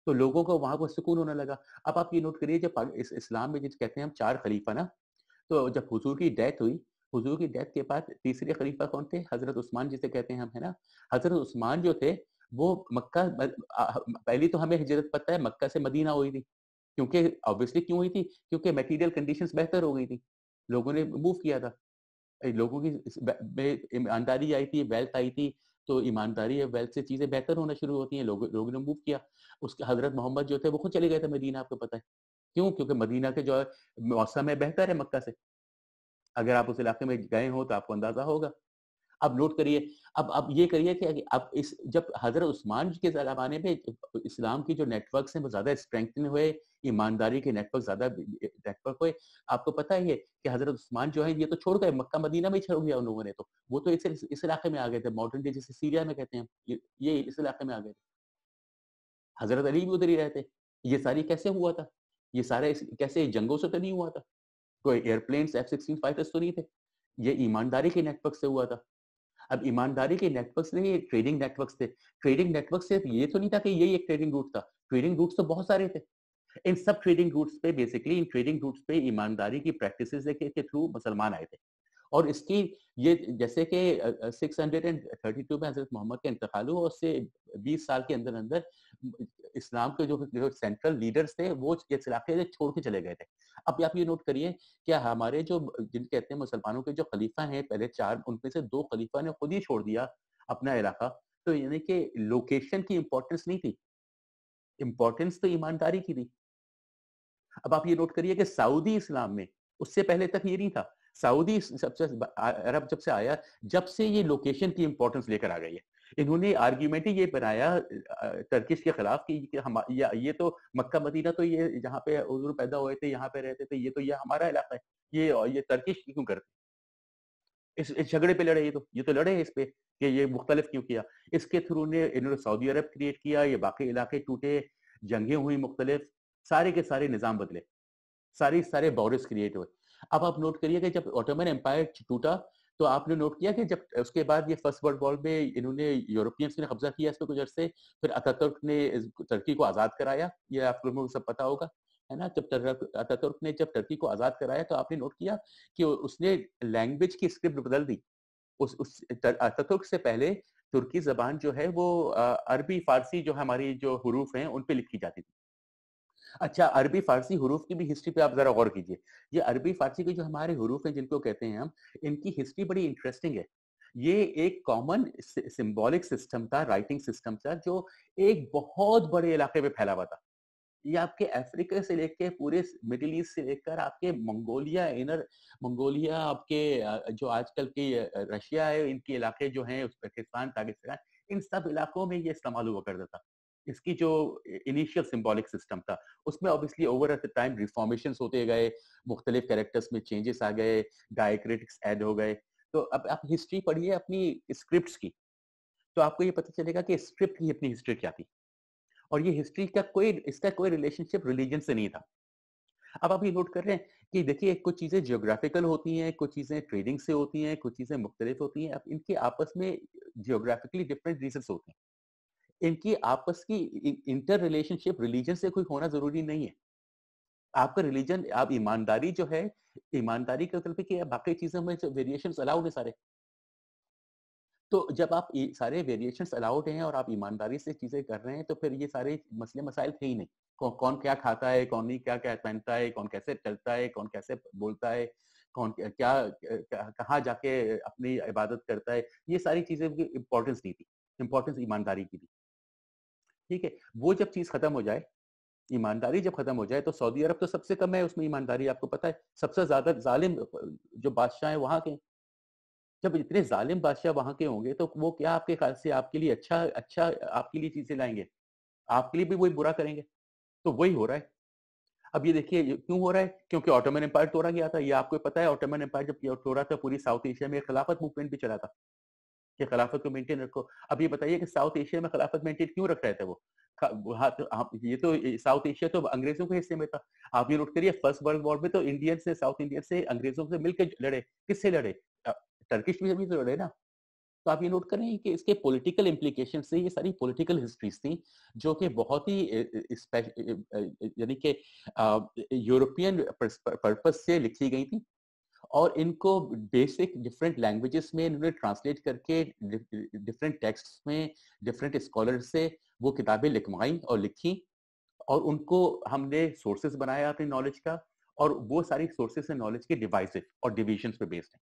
तो लोगों को वहां पर सुकून होने लगा। अब आप ये नोट करिए, जब इस्लाम में जिस कहते हैं हम 4 खलीफा ना, तो जब हुजूर की डेथ हुई, हुजूर की डेथ के बाद तीसरे खलीफा कौन थे? हजरत उस्मान जिसे कहते हैं हम, है ना? हजरत उस्मान जो थे वो मक्का पहली तो हमें हिजरत पता है मक्का से मदीना हुई थी, क्योंकि ऑब्वियसली क्यों हुई थी? क्योंकि मटेरियल कंडीशंस बेहतर हो गई थी, लोगों ने मूव किया था। लोगों की में ईमानदारी आई थी, वेल्थ आई थी, तो ईमानदारी और वेल्थ से चीजें बेहतर होना शुरू होती हैं। लोगों ने मूव किया। उसके हजरत मोहम्मद जो थे वो खुद चले गए थे मदीना, आपको पता है क्यों? क्योंकि मदीना के जो है मौसम है बेहतर है मक्का से। अगर आप उस इलाके में गए हो तो आपको अंदाजा होगा। अब नोट करिए, अब ये करिए कि अब इस जब हजरत उस्मान के ज़माने में इस्लाम की जो नेटवर्क्स हैं वो ज़्यादा स्ट्रेंथन हुए, ईमानदारी के नेटवर्क ज़्यादा नेटवर्क हुए। आपको पता है ये कि हजरत उस्मान जो है ये तो छोड़ गए, मक्का मदीना में ही छोड़ दिया उन लोगों ने तो। वो तो इस इलाके में आ गए थे, मॉडर्न डे जिसे सीरिया में कहते हैं हम, ये इस इलाके में आ गए थे। हजरत अली भी उधर ही रहते। ये सारी कैसे हुआ था? ये सारे कैसे जंगों से तो नहीं हुआ था। कोई एयरप्लेन्स F-16 फाइटर्स तो नहीं थे। ये ईमानदारी के नेटवर्क से हुआ था। अब ईमानदारी के नेटवर्क्स नहीं, ये ट्रेडिंग नेटवर्क्स थे। ट्रेडिंग नेटवर्क सिर्फ ये तो नहीं था कि यही एक ट्रेडिंग रूट था। ट्रेडिंग रूट्स तो बहुत सारे थे। इन सब ट्रेडिंग रूट्स पे बेसिकली इन ट्रेडिंग रूट्स पे ईमानदारी की प्रैक्टिसेस के थ्रू मुसलमान आए थे। और इसकी ये जैसे कि 632 में हजरत मोहम्मद का इंतकाल हुआ, उससे 20 साल के अंदर अंदर इस्लाम के जो सेंट्रल लीडर्स थे वो इस इलाके से छोड़ के चले गए थे। अब आप ये नोट करिए कि हमारे जो जिन कहते हैं मुसलमानों के जो खलीफा हैं पहले 4, उनमें से 2 खलीफा ने खुद ही छोड़ दिया अपना इलाका। तो यानी कि लोकेशन की इंपॉर्टेंस नहीं थी, इंपॉर्टेंस तो ईमानदारी की थी। अब आप ये नोट करिए कि सऊदी इस्लाम में उससे पहले तक ये नहीं था। सऊदी सबसे अरब जब से आया, जब से ये लोकेशन की इंपॉर्टेंस लेकर आ गई है। इन्होंने आर्ग्यूमेंट ही ये बनाया टर्किश के खिलाफ कि हम ये तो मक्का मदीना तो ये जहाँ पे हुजूर पैदा हुए थे, यहाँ पे रहते थे, ये हमारा इलाका है। ये टर्किश क्यों करते? इस झगड़े पे लड़े, ये तो लड़े इस पे कि ये मुख्तलिफ क्यों किया। इसके थ्रू ने इन्होंने सऊदी अरब क्रिएट किया, ये बाकी इलाके टूटे, जंगें हुई मुख्तलिफ, सारे के सारे निज़ाम बदले। सारे बॉर्डर्स क्रिएट हुए। अब आप नोट करिए कि जब ऑटोमन एम्पायर टूटा, तो आपने नोट किया कि जब उसके बाद ये फर्स्ट वर्ल्ड वॉर में इन्होंने यूरोपियंस ने कब्जा किया इस पे कुछ अरसे, फिर अतातुर्क ने टर्की को आजाद कराया, ये आप लोगों को सब पता होगा, है ना? जब अतातुर्क ने जब टर्की को आजाद कराया तो आपने नोट किया कि उसने लैंग्वेज की स्क्रिप्ट बदल दी। अतातुर्क से पहले तुर्की जबान जो है वो अरबी फारसी जो हमारी जो हरूफ हैं उन पे लिखी जाती थी। अच्छा, अरबी फ़ारसी हुरूफ की भी हिस्ट्री पे आप ज़रा गौर कीजिए। ये अरबी फ़ारसी के जो हमारे हुरूफ हैं जिनको कहते हैं हम, इनकी हिस्ट्री बड़ी इंटरेस्टिंग है। ये एक कॉमन सिंबॉलिक सिस्टम था, राइटिंग सिस्टम था जो एक बहुत बड़े इलाके में फैला हुआ था। ये आपके अफ्रीका से लेके पूरे मिडिल ईस्ट से लेकर आपके मंगोलिया आपके जो आजकल के रशिया है, इनके इलाके जो हैं उज़्बेकिस्तान, ताजिकिस्तान, इन सब इलाकों में ये इस्तेमाल हुआ करता था। इसकी जो इनिशियल सिंबॉलिक सिस्टम था, उसमें obviously over at the time reformations होते गए, मुख्तलिफ कैरेक्टर्स में चेंजेस आ गए, डायक्रिटिक्स ऐड हो गए। तो अब आप हिस्ट्री पढ़िए अपनी स्क्रिप्ट्स की, तो आपको ये पता चलेगा कि स्क्रिप्ट की अपनी हिस्ट्री क्या थी। और ये हिस्ट्री का इसका कोई रिलेशनशिप रिलीजन से नहीं था। अब आप ये नोट कर रहे हैं कि देखिए कुछ चीजें जियोग्राफिकल होती हैं, कुछ चीजें ट्रेडिंग से होती हैं, कुछ चीजें मुख्तलिफ होती हैं। अब इनके आपस में जियोग्राफिकली डिफरेंट रीजंस होते हैं। इनकी आपस की इंटर रिलेशनशिप रिलीजन से कोई होना जरूरी नहीं है। आपका रिलीजन, आप ईमानदारी जो है, ईमानदारी का मतलब है कि बाकी चीजों में वेरिएशंस अलाउड है सारे। तो जब आप ये सारे वेरिएशंस अलाउड हैं और आप ईमानदारी से चीजें कर रहे हैं तो फिर ये सारे मसले मसाइल थे ही नहीं। कौन क्या खाता है, कौन नहीं क्या क्या पहनता है, कौन कैसे चलता है, कौन कैसे बोलता है, कौन कहाँ जाके अपनी इबादत करता है, ये सारी चीजें इंपॉर्टेंस नहीं थी। इंपॉर्टेंस ईमानदारी की थी। ठीक है, वो जब चीज खत्म हो जाए, ईमानदारी जब खत्म हो जाए, तो सऊदी अरब तो सबसे कम है उसमें ईमानदारी, आपको पता है। सबसे ज्यादा जालिम जो बादशाह है वहां के। जब इतने जालिम बादशाह वहां के होंगे तो वो क्या आपके ख्याल से आपके लिए अच्छा अच्छा आपके लिए चीजें लाएंगे? आपके लिए भी वही बुरा करेंगे। तो वही हो रहा है। अब ये देखिए ये क्यों हो रहा है, क्योंकि ऑटोमन एम्पायर तोड़ा गया था। ये आपको पता है, ऑटोमन एम्पायर जब तोड़ा था, पूरी साउथ एशिया में खिलाफत मूवमेंट भी चला था कि खिलाफत को मेंटेन रखो। अब ये बताइए कि साउथ एशिया में खिलाफत मेंटेन क्यों रख रहे थे वो? हाँ, तो आप ये तो साउथ एशिया तो अंग्रेजों के हिस्से में था। आप ये नोट करिए, फर्स्ट वर्ल्ड वॉर में तो इंडियन से, साउथ इंडियन से अंग्रेजों से मिलकर लड़े। किससे लड़े? टर्किश में भी तो लड़े ना। तो आप ये नोट करें कि इसके पॉलिटिकल इम्प्लीकेशन से, ये सारी पॉलिटिकल हिस्ट्रीज थी जो कि बहुत ही यानी कि यूरोपियन पर्पस से लिखी गई थी, और इनको बेसिक डिफरेंट लैंग्वेजेस में इन्होंने ट्रांसलेट करके डिफरेंट टेक्स्ट में डिफरेंट स्कॉलर से वो किताबें लिखवाई और लिखी, और उनको हमने सोर्सेस बनाया अपनी नॉलेज का, और वो सारी सोर्सेस एंड नॉलेज के डिवाइसेस और डिविजन्स पे बेस्ड है।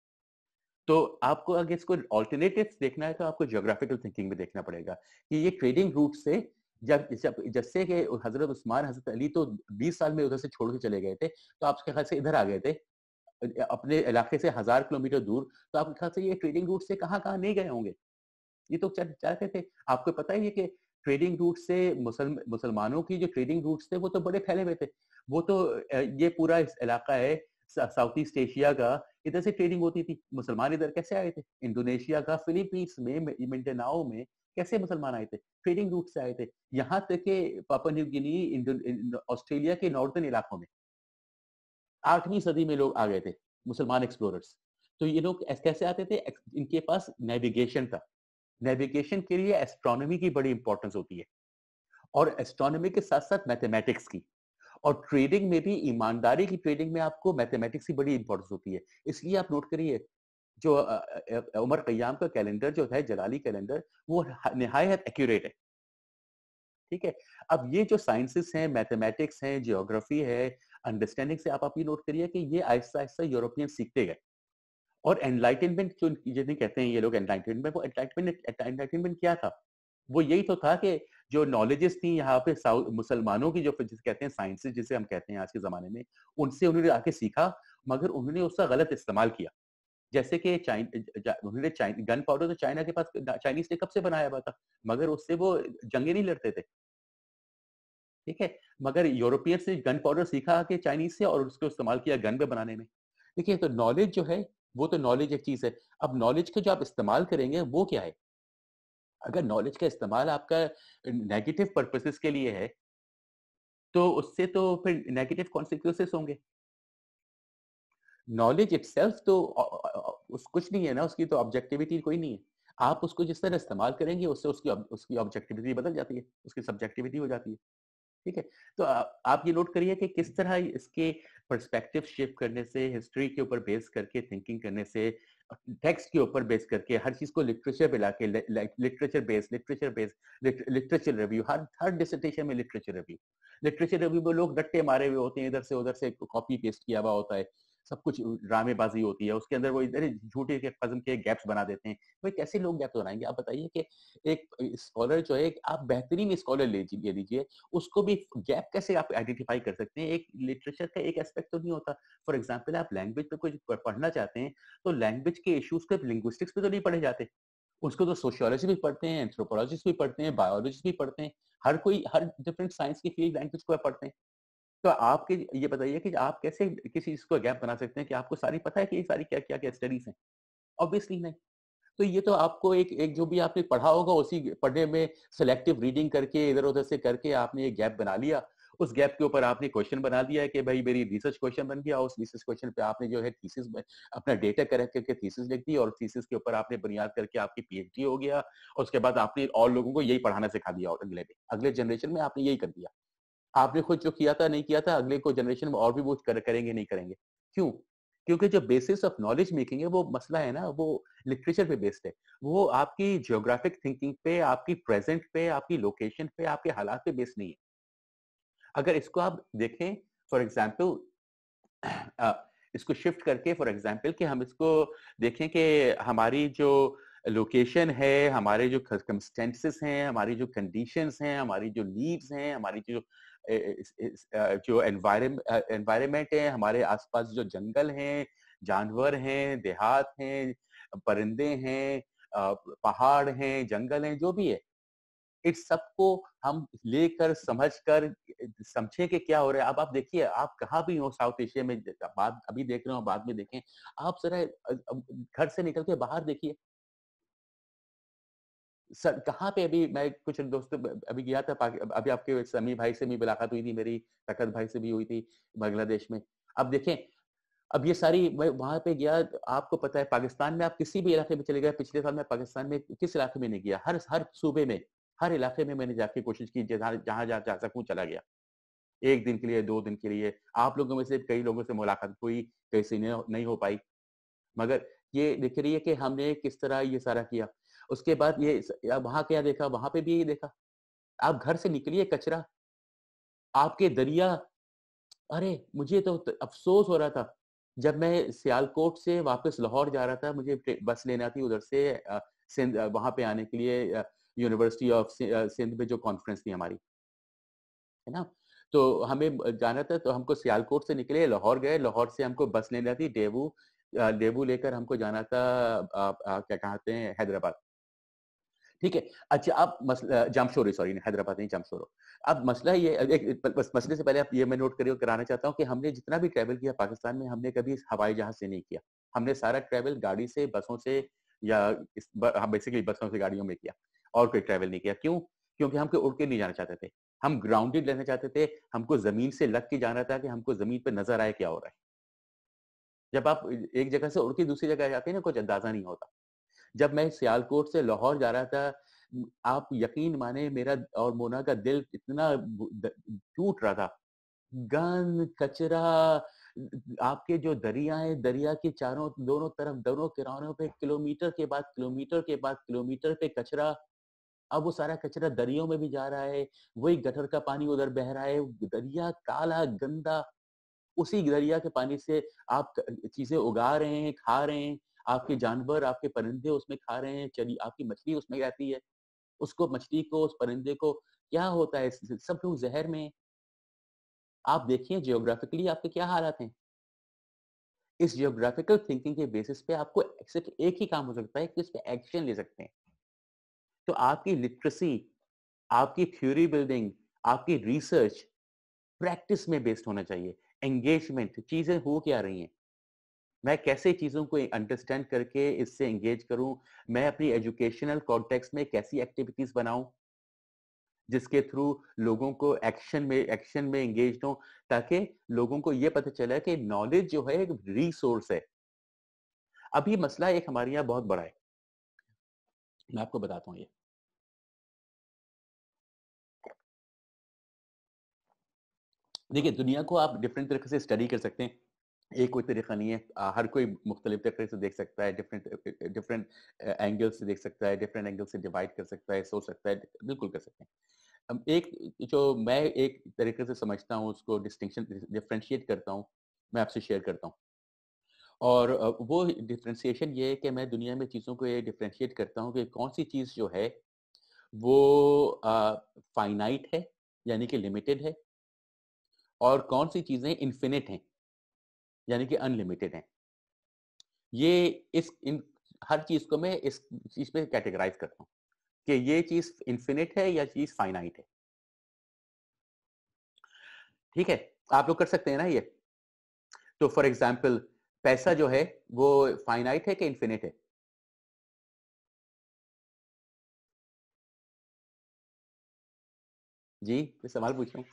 तो आपको अगर इसको ऑल्टरनेटिव्स देखना है तो आपको ज्योग्राफिकल थिंकिंग में देखना पड़ेगा कि ये ट्रेडिंग रूट से जब जब जैसे कि हजरत उस्मान, हजरत अली तो 20 साल में उधर से छोड़ के चले गए थे, तो आपके ख्याल से इधर आ गए थे अपने इलाके से 1000 किलोमीटर दूर, तो आपके ख्याल से ये ट्रेडिंग रूट से कहाँ कहाँ नहीं गए होंगे? ये तो चाहते थे। आपको पता ही है कि ट्रेडिंग रूट से मुसलमानों की जो ट्रेडिंग रूट्स थे वो तो बड़े फैले हुए थे। वो तो ये पूरा इस इलाका है साउथ ईस्ट एशिया का, इधर से ट्रेडिंग होती थी। मुसलमान इधर कैसे आए थे? इंडोनेशिया का, फिलीपींस में, मिंडानाओ में कैसे मुसलमान आए थे? ट्रेडिंग रूट से आए थे। यहाँ तक कि पापुआ न्यू गिनी, ऑस्ट्रेलिया के नॉर्दर्न इलाकों में 8वीं सदी में लोग आ गए थे, मुसलमान एक्सप्लोरर्स। तो ये लोग कैसे आते थे? इनके पास नेविगेशन था। नेविगेशन के लिए एस्ट्रोनॉमी की बड़ी इंपॉर्टेंस होती है, और एस्ट्रोनॉमी के साथ साथ मैथमेटिक्स की, और ट्रेडिंग में भी, ईमानदारी की ट्रेडिंग में आपको मैथमेटिक्स की बड़ी इंपॉर्टेंस होती है। इसलिए आप नोट करिए, जो उमर कयाम का कैलेंडर जो है, जलाली कैलेंडर, वो निहायत एक्यूरेट है। ठीक है। अब ये जो साइंसेस हैं, मैथमेटिक्स हैं, जियोग्राफी है, अंडरस्टैंडिंग से आप ये नोट करिए कि ये आहिस्ता आहिस्ता यूरोपियन सीखते गए। और एनलाइटनमेंट जो जिन्हें कहते हैं ये लोग एनलाइटनमेंट, वो एनलाइटनमेंट क्या था? वो यही तो था कि जो नॉलेजेस थी यहाँ पे मुसलमानों की, जो जिसे कहते हैं साइंसेस, जिसे हम कहते हैं आज के जमाने में, उनसे उन्होंने आके सीखा, मगर उन्होंने उसका गलत इस्तेमाल किया। जैसे कि उन्होंने गन पाउडर तो चाइना के पास, चाइनीज ने कब से बनाया हुआ था, मगर उससे वो जंगे नहीं लड़ते थे। ठीक है। मगर यूरोपियन से गन पाउडर सीखा कि चाइनीज से, और उसको इस्तेमाल किया गन पे बनाने में। देखिए, तो नॉलेज जो है वो तो नॉलेज एक चीज है। अब नॉलेज का जो आप इस्तेमाल करेंगे वो क्या है? अगर नॉलेज का इस्तेमाल आपका नेगेटिव पर्पसेस के लिए है, तो उससे तो फिर नेगेटिव कॉन्सिक्वेंसेस होंगे। नॉलेज इटसेल्फ तो उस कुछ नहीं है ना, उसकी तो ऑब्जेक्टिविटी कोई नहीं है। आप उसको जिस तरह इस्तेमाल करेंगे, उससे उसकी उसकी ऑब्जेक्टिविटी बदल जाती है, उसकी सब्जेक्टिविटी हो जाती है। ठीक है। तो आप ये नोट करिए कि किस तरह इसके पर्सपेक्टिव शिफ्ट करने से, हिस्ट्री के ऊपर बेस करके थिंकिंग करने से, टेक्स्ट के ऊपर बेस करके, हर चीज को लिटरेचर पे लाके, लिटरेचर रिव्यू, हर डिसर्टेशन में लिटरेचर रिव्यू में लोग रट्टे मारे हुए होते हैं, इधर से उधर से कॉपी पेस्ट किया हुआ होता है, सब कुछ ड्रामेबाजी होती है उसके अंदर, वो इधर झूठे के कस्म के गैप्स बना देते हैं। भाई कैसे लोग गैप्स बनाएंगे? आप बताइए कि एक स्कॉलर जो है, आप बेहतरीन स्कॉलर ले लीजिए, उसको भी गैप कैसे आप आइडेंटिफाई कर सकते हैं? एक लिटरेचर का एक एस्पेक्ट तो नहीं होता। फॉर एग्जांपल, आप लैंग्वेज पे कुछ पढ़ना चाहते हैं, तो लैंग्वेज के इश्यूज के लिंग्विस्टिक्स पे तो नहीं पढ़े जाते, उसको तो सोशियोलॉजी भी पढ़ते हैं, एंथ्रोपोलॉजिस्ट भी पढ़ते हैं, बायोलॉजिस्ट भी पढ़ते हैं, हर कोई हर डिफरेंट साइंस की फील्ड लैंग्वेज को पढ़ते हैं। तो आपके ये बताइए कि आप कैसे किसी चीज को गैप बना सकते हैं कि आपको सारी पता है कि ये सारी क्या क्या क्या स्टडीज हैं? ऑब्वियसली नहीं। तो ये तो आपको एक एक जो भी आपने पढ़ा होगा, उसी पढ़ने में सिलेक्टिव रीडिंग करके, इधर उधर से करके आपने एक गैप बना लिया। उस गैप के ऊपर आपने क्वेश्चन बना दिया है कि भाई मेरी रिसर्च क्वेश्चन बन गया, उस रिसर्च क्वेश्चन पे आपने जो है थीसिस अपना डेटा करेक्ट करके थीसिस लिख दी, और थीसिस के ऊपर आपने बुनियाद करके आपकी पीएचडी हो गया, और उसके बाद आपने और लोगों को यही पढ़ाना सिखा दिया, और अगले जनरेशन में आपने यही कर दिया। आपने खुद जो किया था नहीं किया था, अगले को जनरेशन में और भी वो करेंगे नहीं करेंगे। क्यों? क्योंकि जो बेसिस ऑफ नॉलेज मेकिंग है वो मसला है ना, वो लिटरेचर पे बेस्ड है, वो आपकी जियोग्राफिक थिंकिंग पे, आपकी प्रेजेंट पे, आपकी लोकेशन पे, आपके हालात पे बेस्ड नहीं है। अगर इसको आप देखें फॉर एग्जाम्पल, इसको शिफ्ट करके फॉर एग्जाम्पल कि हम इसको देखें कि हमारी जो लोकेशन है, हमारे जो सर्कमस्टेंसेस हैं, हमारी जो कंडीशंस हैं, हमारी जो नीड्स हैं, हमारी जो एनवायरनमेंट है, हमारे आसपास जो जंगल हैं, जानवर हैं, देहात हैं, परिंदे हैं, पहाड़ हैं, जंगल हैं, जो भी है, इस सब को हम लेकर समझकर समझे कि क्या हो रहा है। अब आप देखिए, आप कहाँ भी हो साउथ एशिया में, बात अभी देख रहे हो, बाद में देखें, आप जरा घर से निकल के बाहर देखिए, सर कहाँ पे, अभी मैं कुछ दोस्तों अभी गया था, अभी आपके समी भाई से भी मुलाकात हुई थी मेरी, तकत भाई से भी हुई थी बांग्लादेश में। अब देखें, अब ये सारी, मैं वहां पे गया, आपको पता है पाकिस्तान में आप किसी भी इलाके में चले गए, पिछले साल मैं पाकिस्तान में किस इलाके में नहीं गया, हर सूबे में, हर इलाके में मैंने जाके कोशिश की, जहां जहां जा सकूं चला गया, 1 दिन के लिए, 2 दिन के लिए। आप लोगों में से कई लोगों से मुलाकात हुई, कई से नहीं हो पाई, मगर ये दिख रही है कि हमने किस तरह ये सारा किया। उसके बाद ये वहां क्या देखा, वहां पे भी यही देखा। आप घर से निकलिए, कचरा, आपके दरिया, अरे मुझे तो अफसोस हो रहा था जब मैं सियालकोट से वापस लाहौर जा रहा था, मुझे बस लेना थी उधर से सिंध, वहां पे आने के लिए, यूनिवर्सिटी ऑफ सिंध में जो कॉन्फ्रेंस थी हमारी, है ना, तो हमें जाना था, तो हमको सियालकोट से निकले, लाहौर गए, लाहौर से हमको बस लेना थी डेवू, डेवू लेकर हमको जाना था क्या कहते हैं, हैदराबाद, ठीक है। अच्छा, अब जामशोरी, सॉरी हैदराबाद नहीं, जामशोरो। अब मसला ये, एक बस मसले से पहले आप ये मैं नोट करिए, कराना चाहता हूँ कि हमने जितना भी ट्रैवल किया पाकिस्तान में, हमने कभी हवाई जहाज से नहीं किया, हमने सारा ट्रैवल गाड़ी से, बसों से, या बेसिकली बसों से, गाड़ियों में किया, और कोई ट्रैवल नहीं किया। क्यों? क्योंकि हमको उड़ के नहीं जाना चाहते थे, हम ग्राउंडेड रहना चाहते थे, हमको जमीन से लग के जाना था कि हमको जमीन पे नजर आए क्या हो रहा है। जब आप एक जगह से उड़ के दूसरी जगह जाते हैं ना, कुछ अंदाजा नहीं होता। जब मैं सियालकोट से लाहौर जा रहा था, आप यकीन माने, मेरा और मोना का दिल इतना टूट रहा था, गंद, कचरा, आपके जो दरिया है, दरिया के चारों, दोनों तरफ, दोनों किनारों पे किलोमीटर के बाद किलोमीटर के बाद किलोमीटर पे कचरा। अब वो सारा कचरा दरियों में भी जा रहा है, वही गटर का पानी उधर बह रहा है, दरिया काला गंदा, उसी दरिया के पानी से आप चीजें उगा रहे हैं, खा रहे हैं, आपके जानवर, आपके परिंदे उसमें खा रहे हैं, चली आपकी मछली उसमें रहती है, उसको, मछली को, उस परिंदे को क्या होता है, सब लोग जहर में। आप देखिए जियोग्राफिकली आपके क्या हालात हैं। इस जियोग्राफिकल थिंकिंग के बेसिस पे आपको सिर्फ एक ही काम हो सकता है कि इस पे एक्शन ले सकते हैं। तो आपकी लिटरेसी, आपकी थ्योरी बिल्डिंग, आपकी रिसर्च प्रैक्टिस में बेस्ड होना चाहिए। एंगेजमेंट, चीजें हो क्या रही हैं, मैं कैसे चीजों को अंडरस्टैंड करके इससे एंगेज करूं, मैं अपनी एजुकेशनल कॉन्टेक्स्ट में कैसी एक्टिविटीज बनाऊं जिसके थ्रू लोगों को एक्शन में एंगेज हो, ताकि लोगों को ये पता चले कि नॉलेज जो है एक रिसोर्स है। अभी मसला एक हमारे यहाँ बहुत बड़ा है, मैं आपको बताता हूँ। ये देखिए, दुनिया को आप डिफरेंट तरीके से स्टडी कर सकते हैं, एक कोई तरीका नहीं है, हर कोई मुख्तलिफ तरीके से देख सकता है, डिफरेंट एंगल से देख सकता है, डिफरेंट एंगल से डिवाइड कर सकता है, सोच सकता है, बिल्कुल कर सकते हैं। एक जो मैं एक तरीके से समझता हूँ, उसको डिफरेंशिएट करता हूँ, मैं आपसे शेयर करता हूँ। और वो डिफरेंशिएशन ये है कि मैं दुनिया में चीज़ों को ये डिफरेंशिएट करता हूँ कि कौन सी चीज़ जो है वो फाइनाइट है, यानी कि लिमिटेड है, और कौन सी चीज़ें इन्फिनिट हैं, यानी कि अनलिमिटेड हैं। ये इन हर चीज़ को मैं इस चीज़ पे कैटेगराइज करता हूँ कि ये चीज़ इन्फिनिट है या चीज़ फाइनाइट है। ठीक है, आप लोग कर सकते हैं ना ये। तो फॉर एग्जाम्पल, पैसा जो है वो फाइनाइट है कि इन्फिनिट है? जी, मैं सवाल पूछ रहा हूँ,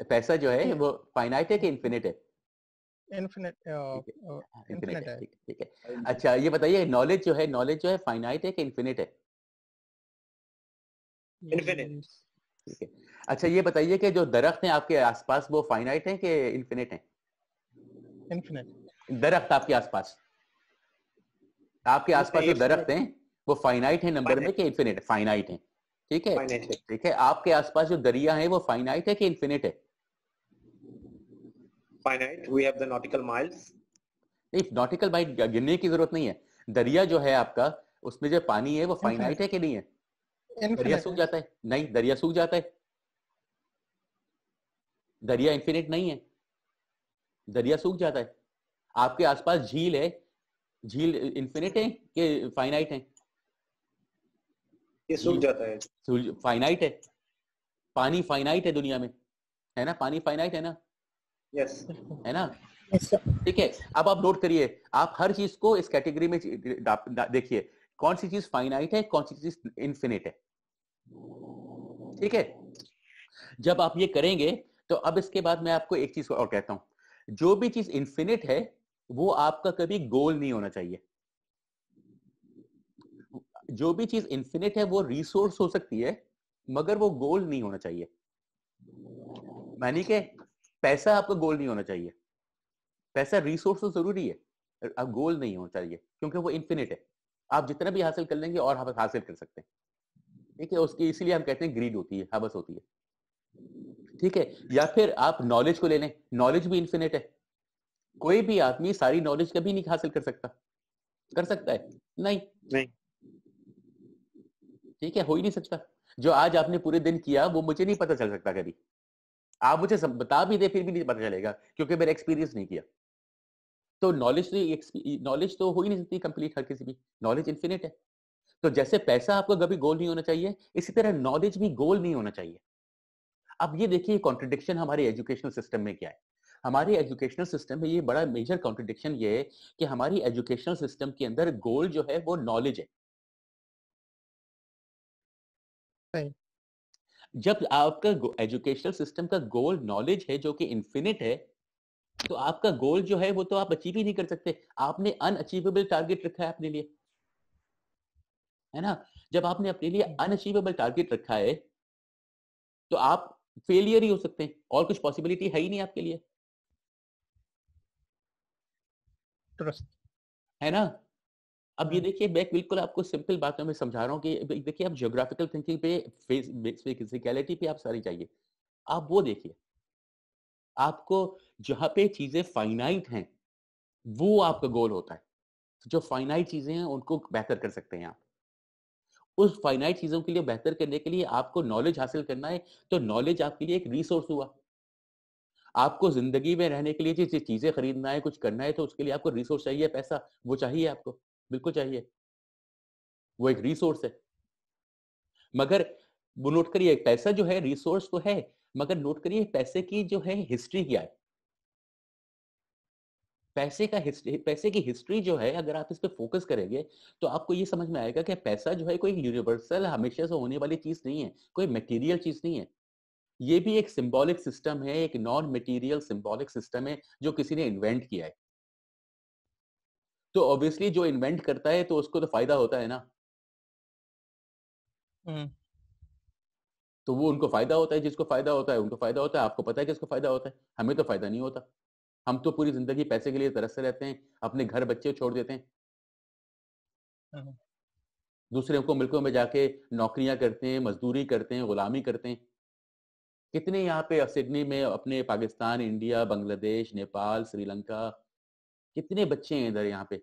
पैसा जो है वो फाइनाइट है कि इन्फिनिट है? इन्फिनिट है, ठीक है। अच्छा ये बताइए, नॉलेज जो है फाइनाइट है कि इन्फिनिट है? इन्फिनिट। ठीक है। अच्छा ये बताइए कि जो दरख्त हैं आपके आसपास वो फाइनाइट है कि इन्फिनिट है? infinite. दरख्त आपके आसपास जो दरख्त हैं वो फाइनाइट है नंबर में कि इन्फिनिट? फाइनाइट है, ठीक है, ठीक है। आपके आसपास जो दरिया है वो फाइनाइट है कि इन्फिनिट है? Finite. We have the nautical miles. नहीं, नॉटिकल माइल गिनने की जरूरत नहीं है। दरिया जो है आपका, उसमें जो पानी है वो फाइनाइट है कि नहीं है? दरिया सूख जाता है? नहीं, दरिया सूख जाता है। दरिया इन्फिनिट नहीं है, दरिया सूख जाता है। आपके आसपास झील है, झील इन्फिनिट है कि फाइनाइट है? ये सूख जाता है। फाइनाइट है। पानी फाइनाइट है दुनिया में, है ना? पानी फाइनाइट है ना? यस, है ना? ठीक है। अब आप नोट करिए, आप हर चीज को इस कैटेगरी में देखिए, कौन सी चीज फाइनाइट है, कौन सी चीज इन्फिनिट है, ठीक है। जब आप ये करेंगे तो अब इसके बाद मैं आपको एक चीज और कहता हूं, जो भी चीज इन्फिनिट है वो आपका कभी गोल नहीं होना चाहिए। जो भी चीज इन्फिनिट है वो रिसोर्स हो सकती है, मगर वो गोल नहीं होना चाहिए। मानी के पैसा आपका गोल नहीं होना चाहिए। पैसा रिसोर्स तो जरूरी है, अब गोल नहीं होना चाहिए, क्योंकि वो इन्फिनिट है। आप जितना भी हासिल कर लेंगे और आप हासिल कर सकते हैं, ठीक है। उसकी इसीलिए हम कहते हैं ग्रीड होती है, हवस होती है, ठीक है। या फिर आप नॉलेज को ले लें, नॉलेज भी इन्फिनिट है। कोई भी आदमी सारी नॉलेज कभी नहीं हासिल कर सकता। कर सकता है? नहीं, ठीक है, हो ही नहीं सकता। जो आज आपने पूरे दिन किया वो मुझे नहीं पता चल सकता कभी। आप मुझे बता भी दे फिर भी नहीं पता चलेगा, क्योंकि मैंने एक्सपीरियंस नहीं किया। तो नॉलेज तो हो ही नहीं सकती कंप्लीट हर किसी की। नॉलेज इन्फिनिट है। तो जैसे पैसा आपका कभी गोल नहीं होना चाहिए, इसी तरह नॉलेज भी गोल नहीं होना चाहिए। अब ये देखिए कॉन्ट्रडिक्शन हमारे एजुकेशनल सिस्टम में क्या है। हमारे एजुकेशनल सिस्टम में ये बड़ा मेजर कॉन्ट्रडिक्शन ये है कि हमारी एजुकेशनल सिस्टम के अंदर गोल जो है वो नॉलेज है। सही। जब आपका एजुकेशनल सिस्टम का गोल नॉलेज है जो कि इन्फिनिट है, तो आपका गोल जो है वो तो आप अचीव ही नहीं कर सकते। आपने अनअचीवेबल टारगेट रखा है अपने लिए, है ना? जब आपने अपने लिए अनअचीवेबल टारगेट रखा है तो आप फेलियर ही हो सकते हैं, और कुछ पॉसिबिलिटी है ही नहीं आपके लिए, है ना? अब ये देखिए, मैं बिल्कुल आपको सिंपल बातों में समझा रहा हूँ कि देखिए, आप ज्योग्राफिकल थिंकिंग पे, फिजिकलिटी पे आप सारी चाहिए। आप वो देखिए, आपको जहां पे चीजें फाइनाइट हैं वो आपका गोल होता है। जो फाइनाइट चीजें हैं उनको बेहतर कर सकते हैं आप। उस फाइनाइट चीजों के लिए बेहतर करने के लिए आपको नॉलेज हासिल करना है, तो नॉलेज आपके लिए एक रिसोर्स हुआ। आपको जिंदगी में रहने के लिए जो चीजें खरीदना है, कुछ करना है, तो उसके लिए आपको रिसोर्स चाहिए, पैसा वो चाहिए आपको, बिल्कुल चाहिए, वो एक रिसोर्स है। मगर वो नोट करिए, पैसा जो है रिसोर्स तो है, मगर नोट करिए पैसे की जो है हिस्ट्री क्या है। पैसे की हिस्ट्री जो है, अगर आप इस पे फोकस करेंगे तो आपको ये समझ में आएगा कि पैसा जो है कोई यूनिवर्सल हमेशा से होने वाली चीज नहीं है, कोई मटेरियल चीज नहीं है। ये भी एक सिंबॉलिक सिस्टम है, एक नॉन मटेरियल सिंबॉलिक सिस्टम है जो किसी ने इन्वेंट किया है। तो ऑब्वियसली जो इन्वेंट करता है तो उसको तो फायदा होता है ना। तो वो उनको फायदा होता है, जिसको फायदा होता है उनको फायदा होता है। आपको पता है किसको फायदा होता है? हमें तो फायदा नहीं होता। हम तो पूरी जिंदगी पैसे के लिए तरसते रहते हैं, अपने घर बच्चे छोड़ देते हैं, दूसरे को मुल्कों में जाके नौकरियां करते हैं, मजदूरी करते हैं, गुलामी करते हैं। कितने यहाँ पे सिडनी में अपने पाकिस्तान, इंडिया, बांग्लादेश, नेपाल, श्रीलंका, कितने बच्चे हैं इधर यहाँ पे,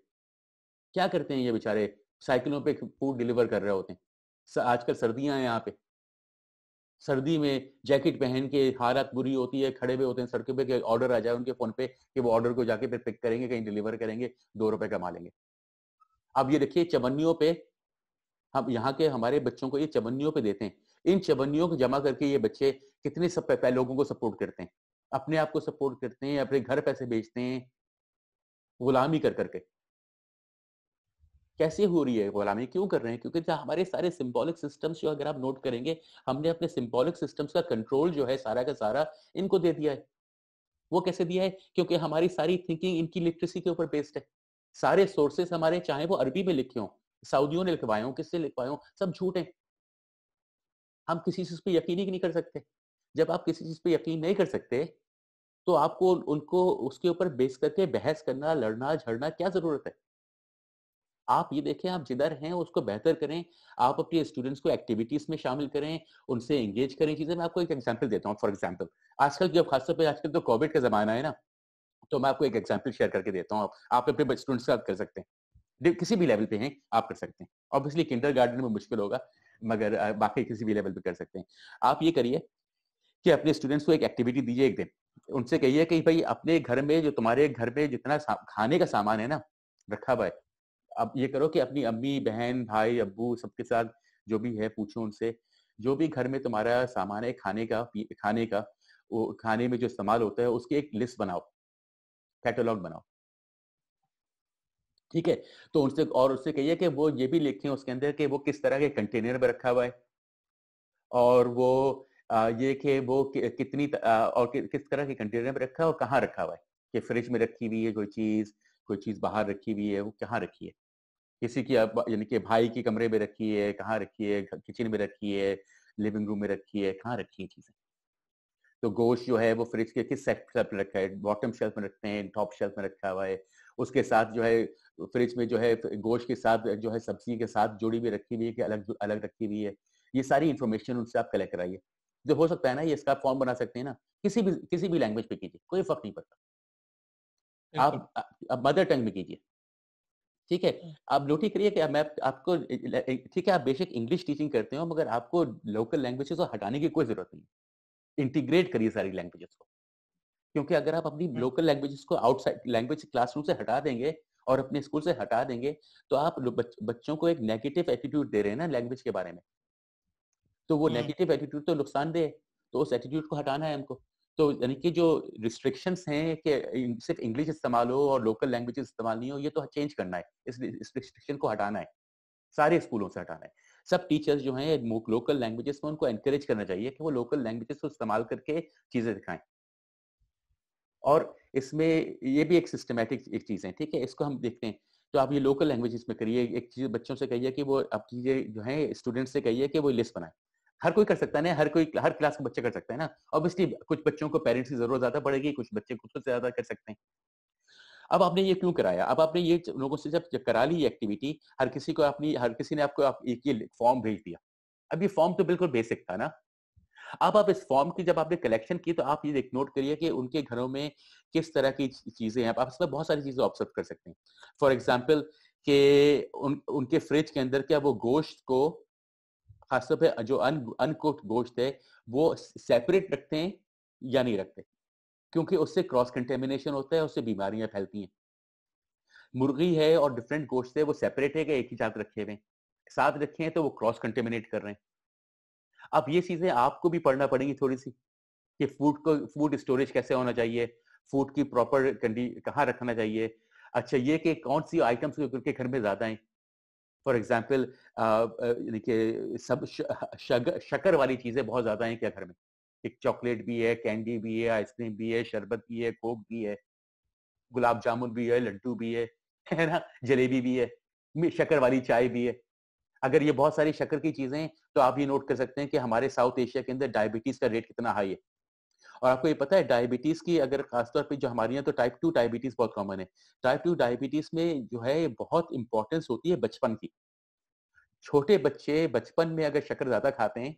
क्या करते हैं ये बेचारे? साइकिलों पे फूड डिलीवर कर रहे होते हैं। आजकल सर्दियां हैं यहाँ पे, सर्दी में जैकेट पहन के हालत बुरी होती है, खड़े हुए होते हैं सड़कों पे कि ऑर्डर आ जाए उनके फोन पे कि वो ऑर्डर को जाके फिर पिक करेंगे, कहीं डिलीवर करेंगे, 2 रुपए कमा लेंगे। अब ये देखिए चवन्नियों पे, हम यहाँ के हमारे बच्चों को ये चवन्नियों पे देते हैं। इन चवन्नियों को जमा करके ये बच्चे कितने सब लोगों को सपोर्ट करते हैं, अपने आप को सपोर्ट करते हैं, अपने घर पैसे बेचते हैं, गुलामी कर करके। कैसे हो रही है गुलामी? क्यों कर रहे हैं? क्योंकि हमारे सारे सिंबॉलिक सिस्टम्स जो अगर आप नोट करेंगे, हमने अपने सिंबॉलिक सिस्टम्स का कंट्रोल जो है सारा का सारा इनको दे दिया है। वो कैसे दिया है? क्योंकि हमारी सारी थिंकिंग इनकी लिटरेसी के ऊपर बेस्ड है। सारे सोर्सेस हमारे, चाहे वो अरबी में लिखे हों, सऊदियों ने लिखवाए हों, किससे लिखवाए हों, सब झूठ है। हम किसी चीज पे यकीन ही नहीं कर सकते। जब आप किसी चीज पे यकीन नहीं कर सकते तो आपको उनको उसके ऊपर बेस करके बहस करना, लड़ना झगड़ना क्या जरूरत है? आप ये देखें आप जिधर हैं उसको बेहतर करें, आप अपने स्टूडेंट्स को एक्टिविटीज में शामिल करें, उनसे एंगेज करें चीजें। मैं आपको एक एग्जांपल देता हूँ। फॉर एग्जांपल आजकल जब खासतौर पे आजकल तो कोविड का जमाना है ना, तो मैं आपको एक एग्जांपल शेयर करके देता हूँ। आप अपने स्टूडेंट्स के साथ कर सकते हैं, किसी भी लेवल पे हैं आप कर सकते हैं। ऑब्वियसली किंडरगार्टन में मुश्किल होगा, मगर बाकी किसी भी लेवल पे कर सकते हैं। आप ये करिए कि अपने स्टूडेंट्स को एक एक्टिविटी दीजिए एक दिन, उनसे कहिए कि भाई अपने घर में जो तुम्हारे घर में जितना खाने का सामान है ना रखा हुआ है, अब ये करो कि अपनी अम्मी, बहन, भाई, अब्बू सबके साथ जो भी है पूछो उनसे, जो भी घर में तुम्हारा सामान है खाने का, वो खाने में जो इस्तेमाल होता है उसकी एक लिस्ट बनाओ, कैटलॉग बनाओ। ठीक है? तो उनसे और उससे कहिए कि वो ये भी लिखें उसके अंदर कि वो किस तरह के कंटेनर में रखा हुआ है, और वो ये कि वो कितनी और किस तरह के कंटेनर में रखा है और कहाँ रखा हुआ है, कि फ्रिज में रखी हुई है कोई चीज बाहर रखी हुई है, वो कहाँ रखी है, किसी की यानी कि भाई के कमरे में रखी है, कहाँ रखी है, किचन में रखी है, लिविंग रूम में रखी है, कहाँ रखी है चीजें। तो गोश्त जो है वो फ्रिज के किस शेल्फ में रखा है, बॉटम शेल्फ में रखते हैं, टॉप शेल्फ में रखा हुआ है। उसके साथ जो है फ्रिज में जो है गोश्त के साथ जो है सब्जी के साथ जोड़ी भी रखी हुई है कि अलग अलग रखी हुई है। ये सारी इंफॉर्मेशन उनसे आप कलेक्ट कराइए। जो हो सकता है ना, ये इसका फॉर्म बना सकते हैं ना, किसी भी लैंग्वेज पे कीजिए, कोई फर्क नहीं पड़ता। आप मदर टंग में कीजिए। ठीक है? आप नोटिस करिए कि मैं आपको ठीक है, आप बेशक इंग्लिश टीचिंग करते हो, मगर आपको लोकल लैंग्वेजेस को हटाने की कोई जरूरत नहीं है। इंटीग्रेट करिए सारी लैंग्वेजेस को, क्योंकि अगर आप अपनी लोकल लैंग्वेजेस को आउटसाइड लैंग्वेज क्लासरूम से हटा देंगे और अपने स्कूल से हटा देंगे, तो आप बच्चों को एक नेगेटिव एटीट्यूड दे रहे हैं ना लैंग्वेज के बारे में। तो वो नेगेटिव एटीट्यूड तो नुकसानदेह है, तो उस एटीट्यूड को हटाना है हमको। तो यानी कि जो रिस्ट्रिक्शंस हैं कि सिर्फ इंग्लिश इस्तेमाल हो और लोकल लैंग्वेजेस इस्तेमाल नहीं हो, ये तो चेंज करना है। इस रिस्ट्रिक्शन को हटाना है, सारे स्कूलों से हटाना है। सब टीचर्स जो हैं लोकल लैंग्वेजेस में, उनको एनकरेज करना चाहिए कि वो लोकल लैंग्वेजेस को इस्तेमाल करके चीजें दिखाएं। और इसमें ये भी एक सिस्टमैटिक एक चीज है, ठीक है? इसको हम देखते हैं। तो आप ये लोकल लैंग्वेजेस में करिए। एक चीज बच्चों से कहिए कि वो अब चीजें जो है स्टूडेंट से कहिए कि वो लिस्ट बनाए। हर कोई कर सकता है ना, हर क्लास के बच्चे कर सकते हैं ना। ऑब्वियसली कुछ बच्चों को पेरेंट्स की जरूरत ज्यादा पड़ेगी, कुछ बच्चे खुद से ज्यादा कर सकते हैं। अब आपने ये क्यों कराया? अब आपने ये लोगों से जब करा ली एक्टिविटी, हर किसी ने आपको एक ये फॉर्म भेज दिया। अब ये फॉर्म तो बिल्कुल बेसिक था ना। अब आप इस फॉर्म की जब आपने कलेक्शन की, तो आप ये नोट करिए कि उनके घरों में किस तरह की चीजें हैं। आप इसमें बहुत सारी चीजें ऑब्जर्व कर सकते हैं। फॉर एग्जाम्पल कि उनके फ्रिज के अंदर क्या वो गोश्त को, खासतौर पे जो अनकुक्ड गोश्त है, वो सेपरेट रखते हैं या नहीं रखते, क्योंकि उससे क्रॉस कंटेमिनेशन होता है, उससे बीमारियां फैलती हैं। मुर्गी है और डिफरेंट गोश्त है, वो सेपरेट है कि एक ही साथ रखे हुए हैं? साथ रखे हैं तो वो क्रॉस कंटेमिनेट कर रहे हैं। अब ये चीजें आपको भी पढ़ना पड़ेंगी थोड़ी सी, कि फूड स्टोरेज कैसे होना चाहिए, फूड की प्रॉपर कहाँ रखना चाहिए। अच्छा, ये कि कौन सी आइटम्स के घर में ज्यादा हैं। फॉर एग्जाम्पल देखिए, सब शक्कर वाली चीजें बहुत ज्यादा हैं क्या घर में? एक चॉकलेट भी है, कैंडी भी है, आइसक्रीम भी है, शरबत भी है, कोक भी है, गुलाब जामुन भी है, लड्डू भी है ना, जलेबी भी है, शक्कर वाली चाय भी है। अगर ये बहुत सारी शक्कर की चीजें हैं, तो आप ये नोट कर सकते हैं कि हमारे साउथ एशिया के अंदर डायबिटीज का रेट कितना हाई है। और आपको ये पता है डायबिटीज की, अगर खासतौर पे जो हमारे यहाँ तो टाइप 2 डायबिटीज बहुत कॉमन है। टाइप 2 डायबिटीज में जो है बहुत इंपॉर्टेंस होती है बचपन की। छोटे बच्चे बचपन में अगर शक्कर ज्यादा खाते हैं,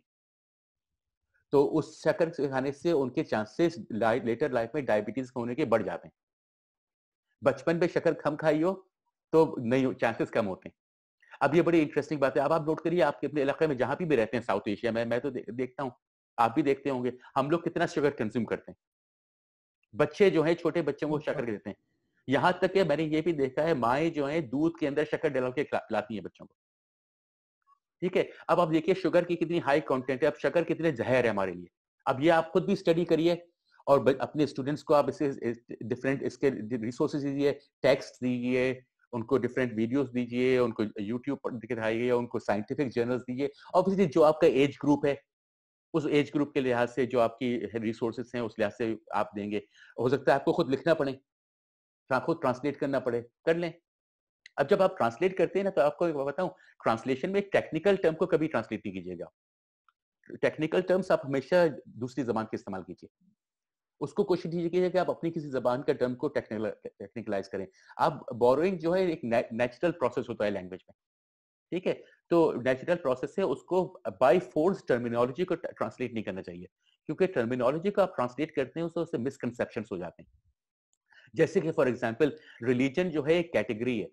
तो उस शक्कर खाने से उनके चांसेस लेटर लाइफ में डायबिटीज होने के बढ़ जाते हैं। बचपन में शक्कर कम खाई हो तो नहीं, चांसेस कम होते हैं। अब ये बड़ी इंटरेस्टिंग बात है। अब आप नोट करिए, आपके अपने इलाके में जहां भी रहते हैं साउथ एशिया में, मैं तो देखता हूँ, आप भी देखते होंगे, हम लोग कितना शुगर कंज्यूम करते हैं। बच्चे जो है, छोटे बच्चों को शक्कर देते हैं। यहाँ तक कि मैंने ये भी देखा है, माएँ जो है दूध के अंदर शक्कर डाल के खिलाती हैं बच्चों को। ठीक है? अब आप देखिए शुगर की कितनी हाई कंटेंट है, अब शक्कर कितने जहर है हमारे लिए। अब ये आप खुद भी स्टडी करिए और अपने स्टूडेंट्स को आप इसे डिफरेंट इसके रिसोर्सेज दीजिए, टेक्स्ट दीजिए, उनको डिफरेंट वीडियोस दीजिए, उनको यूट्यूब पर दिखाइए, उनको साइंटिफिक जर्नल्स दीजिए। ऑब्वियसली जो आपका एज ग्रुप है, उस एज ग्रुप के लिहाज से जो आपकी रिसोर्सेज हैं, उस लिहाज से आप देंगे। हो सकता है आपको खुद लिखना पड़े, खुद ट्रांसलेट करना पड़े, कर लें। अब जब आप ट्रांसलेट करते हैं ना, तो आपको एक बताऊं, ट्रांसलेशन में एक टेक्निकल टर्म को कभी ट्रांसलेट नहीं कीजिएगा। टेक्निकल टर्म्स आप हमेशा दूसरी जबान के इस्तेमाल कीजिए। उसको कोशिश कीजिए कि आप अपनी किसी जबान का टर्म को टेक्निकलाइज करें। आप बोरोइंग जो है एक नेचुरल प्रोसेस होता है लैंग्वेज में, ठीक है? तो नेचुरल प्रोसेस है, उसको बाय फोर्स टर्मिनोलॉजी को ट्रांसलेट नहीं करना चाहिए, क्योंकि टर्मिनोलॉजी को आप ट्रांसलेट करते हैं उससे मिसकंसेप्शंस हो जाते हैं। जैसे कि फॉर एग्जांपल रिलीजन जो है एक कैटेगरी है,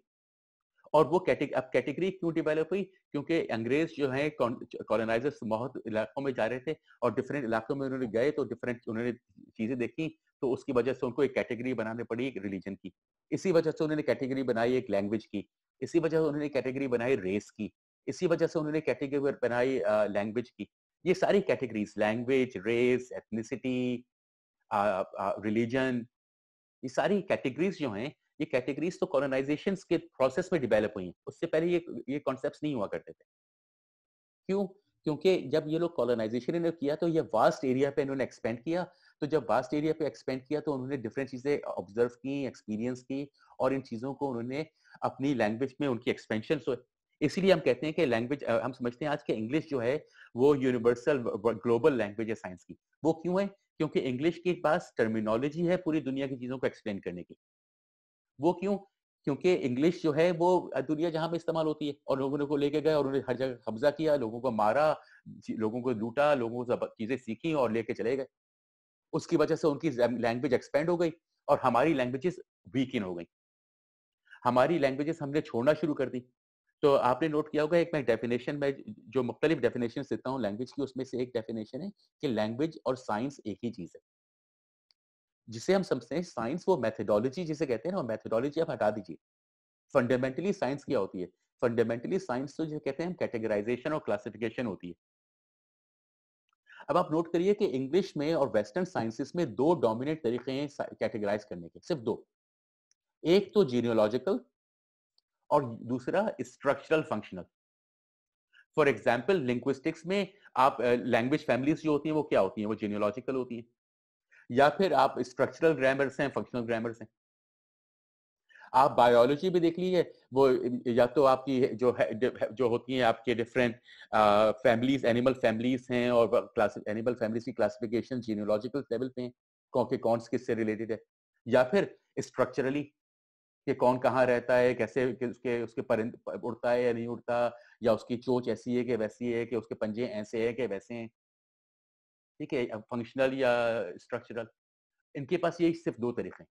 और वो कैटेगरी क्यों डेवलप हुई? क्योंकि अंग्रेज जो है कॉलोनाइजर्स बहुत इलाकों में जा रहे थे और डिफरेंट इलाकों में उन्होंने गए तो डिफरेंट उन्होंने चीजें देखी, तो उसकी वजह से उनको एक कैटेगरी बनाने पड़ी एक रिलीजन की। इसी वजह से उन्होंने कैटेगरी बनाई एक लैंग्वेज की, इसी वजह से उन्होंने कैटेगरी बनाई रेस की, इसी वजह से उन्होंने कैटेगरी बनाई लैंग्वेज की। ये सारी categories language, race, ethnicity, religion, ये सारी कैटेगरीज जो हैं, ये कैटेगरीज तो कॉलोनाइजेशन के प्रोसेस में डेवलप हुई हैं। उससे पहले ये कॉन्सेप्ट्स नहीं हुआ करते थे। क्यों? क्योंकि जब ये लोग कॉलोनाइजेशन इन्होंने किया तो ये वास्ट एरिया पे इन्होंने एक्सपेंड किया। तो जब वास्ट एरिया पे एक्सपेंड किया तो उन्होंने डिफरेंट चीजें ऑब्जर्व की, एक्सपीरियंस की, और इन चीजों को उन्होंने अपनी लैंग्वेज में उनकी एक्सपेंशन हुए। इसीलिए हम कहते हैं कि लैंग्वेज, हम समझते हैं आज के इंग्लिश जो है वो यूनिवर्सल ग्लोबल लैंग्वेज है साइंस की। वो क्यों है? क्योंकि इंग्लिश के पास टर्मिनोलॉजी है पूरी दुनिया की चीजों को एक्सप्लेन करने की। वो क्यों? क्योंकि इंग्लिश जो है वो दुनिया जहां में इस्तेमाल होती है, और लोगों ने को लेके गए और उन्होंने हर जगह कब्जा किया, लोगों को मारा, लोगों को लूटा, लोगों को सब चीजें सीखी और लेके चले गए। उसकी वजह से उनकी लैंग्वेज एक्सपेंड हो गई और हमारी लैंग्वेजेस वीकन हो गई। हमारी लैंग्वेजेस हमने छोड़ना शुरू कर दी। तो आपने नोट किया होगा, एक मैं डेफिनेशन में जो मुख्तलिफ डेफिनेशन देता हूँ लैंग्वेज की, उसमें से एक डेफिनेशन है कि लैंग्वेज और साइंस एक ही चीज है। जिसे हम समझते हैं साइंस, वो मेथोडोलॉजी जिसे कहते हैं ना, वो मेथोडोलॉजी आप हटा दीजिए। फंडामेंटली साइंस क्या होती है? फंडामेंटली साइंस तो जो कहते हैं हम कैटेगराइजेशन और क्लासिफिकेशन होती है। अब आप नोट करिए कि इंग्लिश में और वेस्टर्न साइंसेस में दो डोमिनेंट तरीके हैं कैटेगराइज करने के, सिर्फ दो। एक तो जीनियोलॉजिकल और दूसरा structural functional. For example linguistics में आप लैंग्वेज फैमिलीज जो होती हैं वो क्या होती हैं? वो जीनियोलॉजिकल होती हैं। या फिर आप स्ट्रक्चरल ग्रामर्स हैं, फंक्शनल ग्रामर्स हैं। आप बायोलॉजी भी देख लीजिए, वो या तो आपकी जो होती हैं आपके डिफरेंट फैमिलीज, एनिमल फैमिलीज हैं, और क्लास एनिमल फैमिलीज की क्लासिफिकेशन जीनियोलॉजिकल लेवल पे हैं, कौन किससे रिलेटेड है। या फिर स्ट्रक्चरली कि कौन कहाँ रहता है, कैसे कि उसके उसके परिंद उड़ता है या नहीं उड़ता, या उसकी चोंच ऐसी है कि वैसी है, कि उसके पंजे ऐसे हैं कि वैसे हैं। ठीक है, फंक्शनल या स्ट्रक्चरल, इनके पास ये सिर्फ दो तरीके हैं।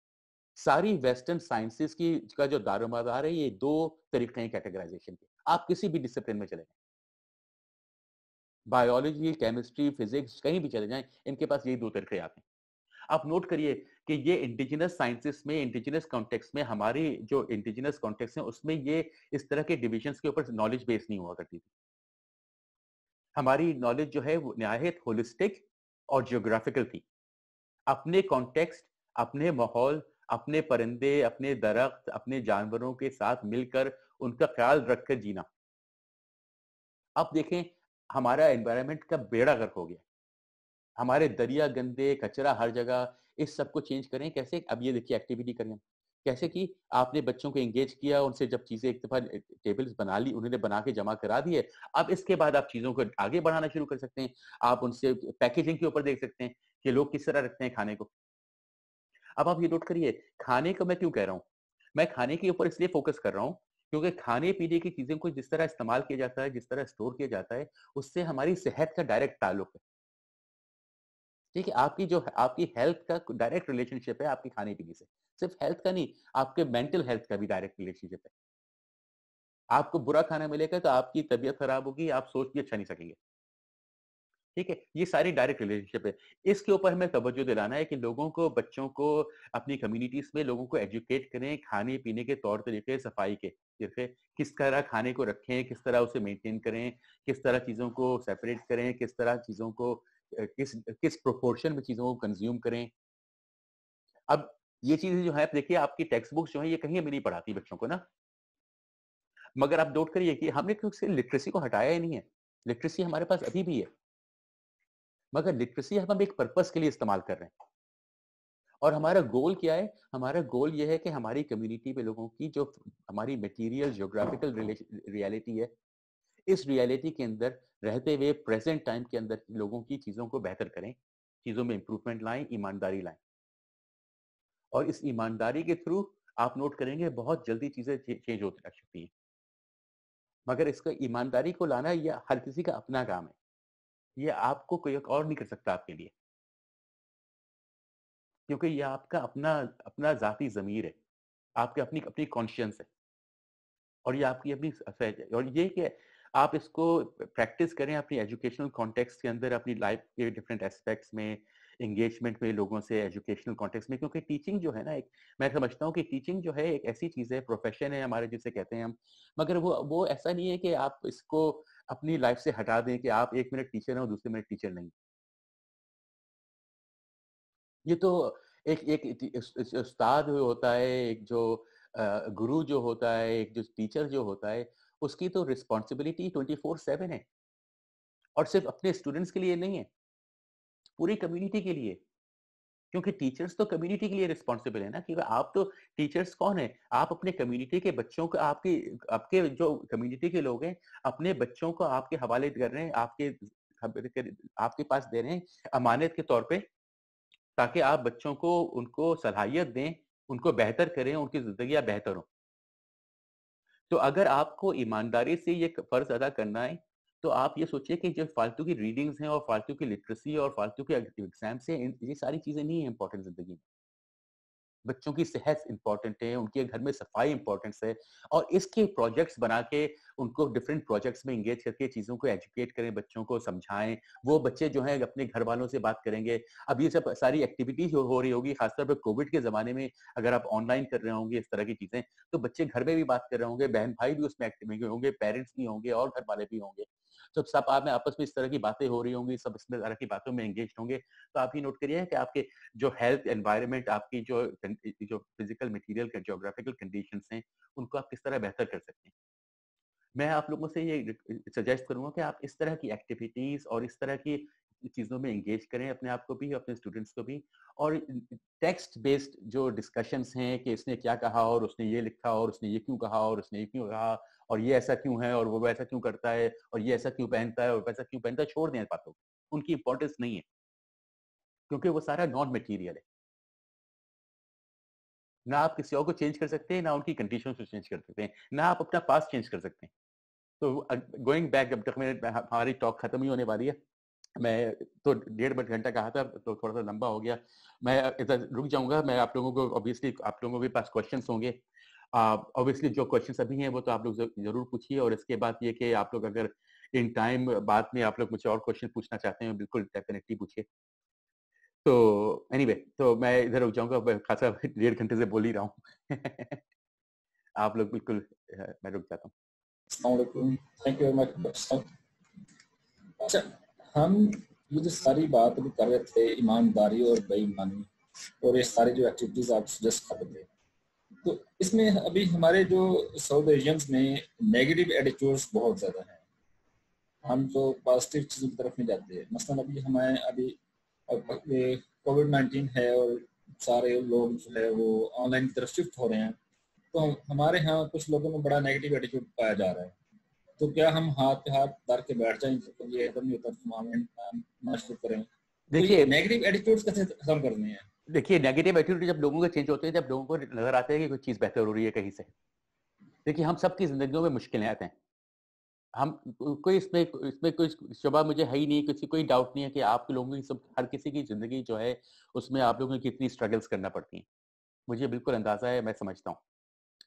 सारी वेस्टर्न साइंसेस की का जो दारोमदार है ये दो तरीके हैं कैटेगराइजेशन के। आप किसी भी डिसिप्लिन में चले जाएं, बायोलॉजी, केमिस्ट्री, फिजिक्स, कहीं भी चले जाएं, इनके पास यही दो तरीके आते हैं। आप नोट करिए कि ये इंडिजिनस साइंसेस में, इंडिजिनस कॉन्टेक्स्ट में, हमारी जो इंडिजिनस कॉन्टेक्स्ट है उसमें ये इस तरह के डिविजन्स के ऊपर नॉलेज बेस नहीं हुआ करती थी। हमारी नॉलेज जो है वो निहायत होलिस्टिक और जियोग्राफिकल थी। अपने कॉन्टेक्स्ट, अपने माहौल, अपने परिंदे, अपने दरख्त, अपने जानवरों के साथ मिलकर उनका ख्याल रखकर जीना। अब देखें हमारा एनवायरनमेंट का बेड़ा गर्क हो गया, हमारे दरिया गंदे, कचरा हर जगह, इस सब को चेंज करें कैसे? अब ये देखिए एक्टिविटी करें कैसे की, आपने बच्चों को एंगेज किया, उनसे जब चीजें एक दफा टेबल्स बना ली, उन्होंने बना के जमा करा दिए, अब इसके बाद आप चीजों को आगे बढ़ाना शुरू कर सकते हैं। आप उनसे पैकेजिंग के ऊपर देख सकते हैं कि लोग किस तरह रखते हैं खाने को। अब आप ये नोट करिए, खाने को मैं क्यों कह रहा हूँ? मैं खाने के ऊपर इसलिए फोकस कर रहा हूँ क्योंकि खाने पीने की चीजों को जिस तरह इस्तेमाल किया जाता है, जिस तरह स्टोर किया जाता है, उससे हमारी सेहत का डायरेक्ट ताल्लुक है। ठीक है, आपकी हेल्थ का डायरेक्ट रिलेशनशिप है आपके खाने पीने से। सिर्फ हेल्थ का नहीं, आपके मेंटल हेल्थ का भी डायरेक्ट रिलेशनशिप है। आपको बुरा खाना मिलेगा तो आपकी तबीयत खराब होगी, आप सोच भी अच्छा नहीं सकेंगे। ठीक है, ये सारी डायरेक्ट रिलेशनशिप है। इसके ऊपर हमें तवज्जो दिलाना है कि लोगों को, बच्चों को, अपनी कम्युनिटीज में लोगों को एजुकेट करें खाने पीने के तौर तरीके, सफाई के, जैसे किस तरह खाने को रखें, किस तरह उसे मेंटेन करें, किस तरह चीजों को सेपरेट करें, किस तरह चीजों को किस किस प्रोपोर्शन में चीजों को कंज्यूम करें। अब ये चीजें जो है, आप देखिए आपकी टेक्स्ट बुक्स जो है ये कहीं हमें नहीं पढ़ाती बच्चों को ना, मगर आप नोट करिए कि हमने क्योंकि लिटरेसी को हटाया ही नहीं है। लिटरेसी हमारे पास अभी भी है, मगर लिटरेसी हम एक पर्पस के लिए इस्तेमाल कर रहे हैं। और हमारा गोल क्या है? हमारा गोल ये है कि हमारी कम्युनिटी में लोगों की जो हमारी मटेरियल ज्योग्राफिकल रियलिटी है, इस रियलिटी के अंदर रहते हुए प्रेजेंट टाइम के अंदर लोगों की चीजों को बेहतर करें, चीजों में इंप्रूवमेंट लाएं, ईमानदारी लाएं। और इस ईमानदारी के थ्रू आप नोट करेंगे बहुत जल्दी चीजें चेंज होती रह सकती हैं। मगर इसका ईमानदारी को लाना ये हर किसी का अपना काम है, ये आपको कोई और नहीं कर सकता आपके लिए, क्योंकि ये आपका अपना अपना जाती ज़मीर है, आपकी अपनी अपनी कॉन्शियंस है और ये आपकी अपनी सहज है। और ये कि आप इसको प्रैक्टिस करें अपनी एजुकेशनल कॉन्टेक्स्ट के अंदर, अपनी लाइफ के डिफरेंट एस्पेक्ट्स में, एंगेजमेंट में लोगों से, एजुकेशनल कॉन्टेक्स्ट में, क्योंकि टीचिंग जो है ना, एक मैं समझता हूँ कि टीचिंग जो है एक ऐसी चीज़ है, प्रोफेशन है हमारे जिसे कहते हैं हम, मगर वो ऐसा नहीं है कि आप इसको अपनी लाइफ से हटा दें कि आप एक मिनट टीचर हैं और दूसरे मिनट टीचर नहीं। ये तो एक एक उस्ताद जो होता है, एक जो गुरु जो होता है, एक जो टीचर जो होता है, उसकी तो रिस्पॉन्सिबिलिटी 24/7 है और सिर्फ अपने स्टूडेंट्स के लिए नहीं है, पूरी कम्युनिटी के लिए। क्योंकि टीचर्स तो कम्युनिटी के लिए रिस्पॉन्सिबल है ना, कि आप तो टीचर्स कौन है, आप अपने कम्युनिटी के बच्चों को, आपके आपके जो कम्युनिटी के लोग हैं, अपने बच्चों को आपके हवाले कर रहे हैं, आपके पास दे रहे हैं अमानत के तौर पे, ताकि आप बच्चों को उनको सलाहियत दें, उनको बेहतर करें, उनकी ज़िंदगियाँ बेहतर हों। तो अगर आपको ईमानदारी से ये फ़र्ज़ अदा करना है, तो आप ये सोचिए कि जो फालतू की रीडिंग्स हैं और फालतू की लिटरेसी और फालतू के एग्ज़ाम्स हैं, ये सारी चीज़ें नहीं है इम्पोर्टेंट ज़िंदगी में। बच्चों की सेहत इम्पोर्टेंट है, उनके घर में सफाई इम्पोर्टेंस है और इसके प्रोजेक्ट्स बना के उनको डिफरेंट प्रोजेक्ट्स में एंगेज करके चीज़ों को एजुकेट करें, बच्चों को समझाएं। वो बच्चे जो हैं अपने घर वालों से बात करेंगे। अब ये सब सारी एक्टिविटीज हो रही होगी, खासतौर पर कोविड के ज़माने में अगर आप ऑनलाइन कर रहे होंगे इस तरह की चीज़ें, तो बच्चे घर में भी बात कर रहे होंगे, बहन-भाई भी उसमें एक्टिव होंगे, पेरेंट्स भी होंगे और घर वाले भी होंगे। तो सब आप में आपस में इस तरह की बातें हो रही होंगी, सब इस तरह की बातों में एंगेज्ड होंगे। तो आप ये नोट करिए कि आपके जो हेल्थ एनवायरनमेंट, आपकी जो फिजिकल मटेरियल के ज्योग्राफिकल कंडीशंस हैं, उनको आप किस तरह बेहतर कर सकते हैं। मैं आप लोगों से ये सजेस्ट करूंगा कि आप इस तरह की एक्टिविटीज और इस तरह की चीज़ों में एंगेज करें अपने आप को भी, अपने स्टूडेंट्स को भी। और टेक्स्ट बेस्ड जो डिस्कशंस हैं कि इसने क्या कहा और उसने ये लिखा और उसने ये क्यों कहा और उसने ये क्यों कहा और ये ऐसा क्यों है और वो वैसा क्यों करता है और ये ऐसा क्यों पहनता है और वैसा क्यों पहनता है, छोड़ दें बातों को, उनकी इंपॉर्टेंस नहीं है, क्योंकि वो सारा नॉन मटीरियल है। ना आप किसी और को चेंज कर सकते हैं, ना उनकी कंडीशंस को चेंज कर सकते हैं, ना आप अपना पास्ट चेंज कर सकते हैं। तो गोइंग बैक, जब तक हमारी टॉक खत्म ही होने वाली है, मैं तो 1.5 घंटा कहा था तो थोड़ा सा लंबा हो गया, मैं इधर रुक जाऊंगा। मैं आप लोगों को ऑब्वियसली, आप लोगों के पास क्वेश्चंस होंगे, ऑब्वियसली जो क्वेश्चंस अभी हैं वो तो आप लोग जरूर पूछिए, और इसके बाद ये कि आप लोग अगर इन टाइम बाद में आप लोग मुझे और क्वेश्चन पूछना चाहते हैं, बिल्कुल डेफिनेटली पूछिए। तो एनीवे, तो मैं इधर रुक जाऊंगा, मैं खासा 1.5 घंटे से बोल ही रहा हूँ। आप लोग बिल्कुल, मैं रुक जाता हूँ। Thank you very much. अच्छा, हम ये जो सारी बात अभी कर रहे थे, ईमानदारी और बेईमानी और ये सारी जो एक्टिविटीज आप सजेस्ट कर रहे थे, तो इसमें अभी हमारे जो साउथ एशियंस में नेगेटिव एटीट्यूड्स बहुत ज़्यादा हैं। हम तो पॉजिटिव चीज़ों की तरफ नहीं जाते हैं। मसलन अभी हमें अभी कोविड-19 है और सारे लोग जो है वो ऑनलाइन की तरफ शिफ्ट हो रहे हैं, तो हमारे यहाँ कुछ लोगों में बड़ा नेगेटिव एटीट्यूड पाया जा रहा है। तो क्या हम हाथ पे हाथ डाल के बैठ जाएं तो ये एकदम नहीं होता, शुरू करें? देखिए, नेगेटिव एटीट्यूड्स कैसे खत्म करने हैं? देखिए, नेगेटिव एटीट्यूड जब लोगों के चेंज होते हैं, जब लोगों को नजर आता है कि कोई चीज बेहतर हो रही है कहीं से। देखिए, हम सबकी जिंदगियों में मुश्किलें आते हैं, हम कोई इसमें कोई शुबा मुझे है ही नहीं, किसी कोई डाउट नहीं है कि आप लोगों की सब, हर किसी की जिंदगी जो है उसमें आप लोगों की कितनी स्ट्रगल्स करना पड़ती हैं, मुझे बिल्कुल अंदाजा है, मैं समझता हूँ।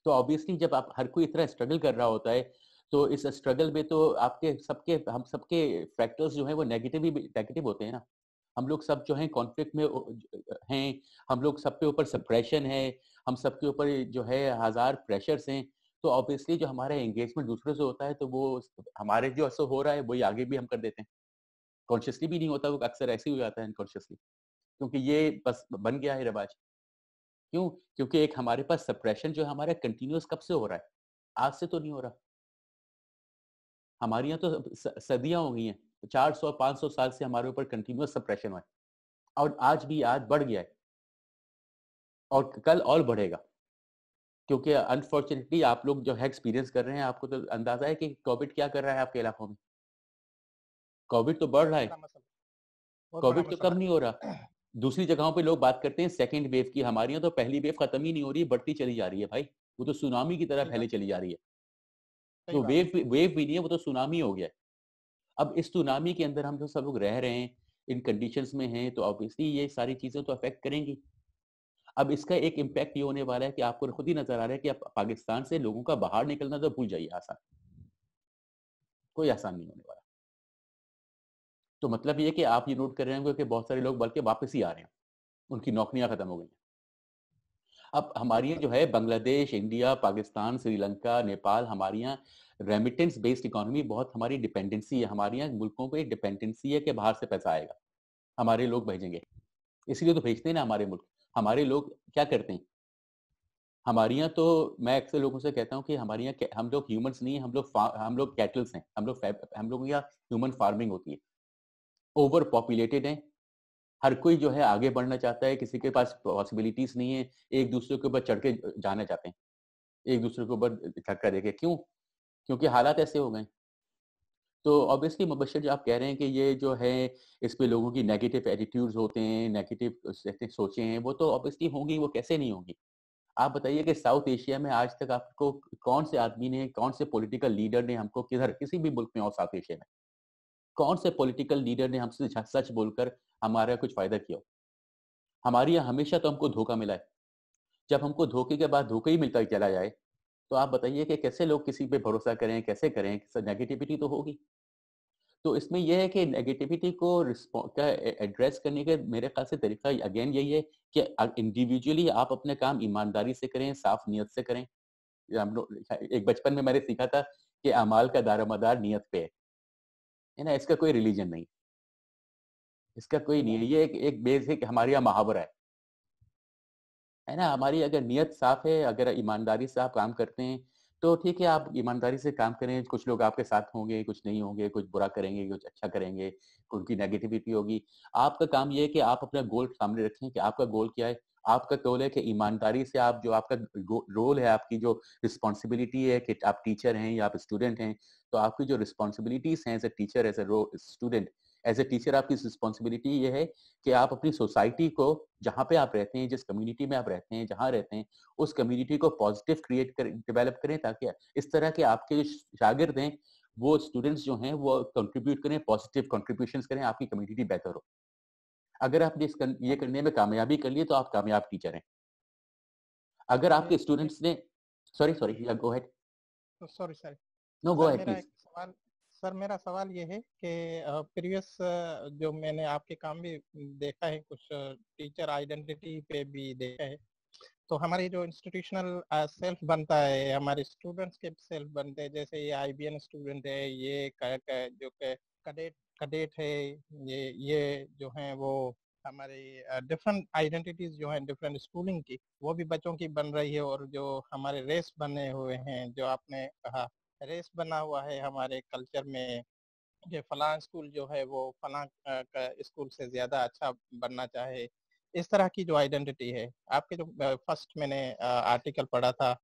तो ऑब्वियसली जब आप हर कोई इतना स्ट्रगल कर रहा होता है, तो इस स्ट्रगल में तो आपके सबके, हम सबके फैक्टर्स जो हैं वो नेगेटिव होते हैं ना। हम लोग सब जो हैं कॉन्फ्लिक्ट में हैं, हम लोग सब पे ऊपर सप्रेशन है, हम सबके ऊपर जो है हजार प्रेशर्स हैं। तो ऑब्वियसली जो हमारा एंगेजमेंट दूसरों से होता है, तो वो हमारे जो असर हो रहा है वही आगे भी हम कर देते हैं, कॉन्शियसली भी नहीं होता, वो अक्सर ऐसे ही हो जाता है अनकॉन्शियसली, क्योंकि ये बस बन गया है रिवाज। क्यों? क्योंकि एक हमारे पास सप्रेशन जो है हमारा कंटिन्यूअस कब से हो रहा है, आज से तो नहीं हो रहा। हमारे यहाँ तो सदियां हो गई हैं, 400-500 साल से हमारे ऊपर कंटिन्यूअस सप्रेशन है, और आज भी आज बढ़ गया है और कल और बढ़ेगा, क्योंकि अनफॉर्चुनेटली आप लोग जो है एक्सपीरियंस कर रहे हैं, आपको तो अंदाजा है कि कोविड क्या कर रहा है आपके इलाकों में। कोविड तो बढ़ रहा है, कोविड तो कम नहीं हो रहा, दूसरी जगहों पे लोग बात करते हैं सेकंड वेव की, हमारे यहाँ तो पहली वेव खत्म ही नहीं हो रही, बढ़ती चली जा रही है भाई, वो तो सुनामी की तरह सही फैले बात चली जा रही है। सही तो बात वेव भी नहीं है, वो तो सुनामी हो गया है। अब इस सुनामी के अंदर हम जो सब लोग रह रहे हैं, इन कंडीशंस में हैं, तो ऑब्वियसली ये सारी चीजें तो अफेक्ट करेंगी। अब इसका एक इम्पैक्ट ये होने वाला है कि आपको खुद ही नजर आ रहा है कि अब पाकिस्तान से लोगों का बाहर निकलना तो भूल जाइए, आसान, कोई आसान नहीं होने वाला। तो मतलब ये कि आप ये नोट कर रहे होंगे कि बहुत सारे लोग बल्कि वापस ही आ रहे हैं, उनकी नौकरियां खत्म हो गई हैं। अब हमारी जो है बांग्लादेश, इंडिया, पाकिस्तान, श्रीलंका, नेपाल, हमारी यहाँ रेमिटेंस बेस्ड इकोनॉमी, बहुत हमारी डिपेंडेंसी है, हमारे यहाँ मुल्कों को एक डिपेंडेंसी है कि बाहर से पैसा आएगा, हमारे लोग भेजेंगे, इसलिए तो भेजते हैं ना हमारे मुल्क। हमारे लोग क्या करते हैं, हमारे यहाँ तो मैं अक्सर लोगों से कहता हूँ कि हमारे यहाँ हम लोग ह्यूमंस नहीं है, हम लोग कैटल्स हैं, हम लोग यहाँ ह्यूमन फार्मिंग होती है, ओवर पॉपुलेटेड है, हर कोई जो है आगे बढ़ना चाहता है, किसी के पास पॉसिबिलिटीज नहीं है, एक दूसरे के ऊपर चढ़ के जाना चाहते हैं, एक दूसरे के ऊपर धक्का देके, क्यों? क्योंकि हालात ऐसे हो गए। तो ऑब्वियसली मुबश्शिर जो आप कह रहे हैं कि ये जो है इस पे लोगों की नेगेटिव एटीट्यूड्स होते हैं, नेगेटिव सोचें हैं, वो तो ऑब्वियसली होंगी, वो कैसे नहीं होंगी। आप बताइए कि साउथ एशिया में आज तक आपको कौन से आदमी ने, कौन से पॉलिटिकल लीडर ने हमको किधर, किसी भी मुल्क में और साउथ एशिया में, कौन से पॉलिटिकल लीडर ने हमसे सच बोलकर हमारा कुछ फायदा किया? हमारे यहाँ हमेशा तो हमको धोखा मिला है। जब हमको धोखे के बाद धोखा ही मिलता चला जाए, तो आप बताइए कि कैसे लोग किसी पे भरोसा करें, कैसे करें? नेगेटिविटी तो होगी। तो इसमें यह है कि नेगेटिविटी को एड्रेस करने के मेरे ख्याल से तरीका अगेन यही है कि इंडिविजुअली आप अपने काम ईमानदारी से करें, साफ नीयत से करें। हम लोग एक बचपन में मैंने सीखा था कि अमाल का दारोमदार नीयत पे है ना, इसका कोई रिलीजन नहीं, इसका कोई नहीं है, ये एक बेसिक हमारे यहाँ मुहावरा है ना। हमारी अगर नीयत साफ है, अगर ईमानदारी से आप काम करते हैं, तो ठीक है, आप ईमानदारी से काम करें। कुछ लोग आपके साथ होंगे, कुछ नहीं होंगे, कुछ बुरा करेंगे, कुछ अच्छा करेंगे, उनकी नेगेटिविटी होगी। आपका काम ये है कि आप अपना गोल सामने रखें कि आपका गोल क्या है। आपका गोल है कि ईमानदारी से आप जो आपका रोल है, आपकी जो रिस्पॉन्सिबिलिटी है कि आप टीचर हैं या आप स्टूडेंट हैं, तो आपकी जो रिस्पॉन्सिबिलिटीज हैं as a teacher, as a student, as a teacher आपकी रिस्पॉन्सिबिलिटी ये है कि आप अपनी सोसाइटी को, जहाँ पे आप रहते हैं, जिस कम्युनिटी में आप रहते हैं, जहाँ रहते हैं, उस कम्युनिटी को पॉजिटिव डेवलप करें, ताकि इस तरह के आपके जो शागिर्द हैं, वो स्टूडेंट्स जो हैं, वो कंट्रीब्यूट करें, पॉजिटिव कंट्रीब्यूशंस करें, आपकी कम्युनिटी बेहतर हो। अगर आपने ये करने में कामयाबी कर ली, तो आप कामयाब टीचर हैं। अगर आपके स्टूडेंट्स ने sorry go ahead. Sorry sir no go ahead मेरा प्लीज। एक सवाल सर, मेरा सवाल ये है कि प्रीवियस जो मैंने आपके काम भी देखा है, कुछ टीचर आइडेंटिटी पे भी देखा है, तो हमारी जो इंस्टीट्यूशनल सेल्फ बनता है, हमारे स्टूडेंट्स के सेल्फ बनते हैं, जैसे ये IBN स्टूडेंट है, ये जो कैडेट है, ये जो हैं वो हमारे डिफरेंट आइडेंटिटीज जो हैं डिफरेंट स्कूलिंग की, वो भी बच्चों की बन रही है। और जो हमारे रेस बने हुए हैं, जो आपने कहा रेस बना हुआ है हमारे कल्चर में, जो फलां स्कूल जो है वो फलां स्कूल से ज्यादा अच्छा बनना चाहे, इस तरह की जो आइडेंटिटी है। आपके जो फर्स्ट मैंने आर्टिकल पढ़ा था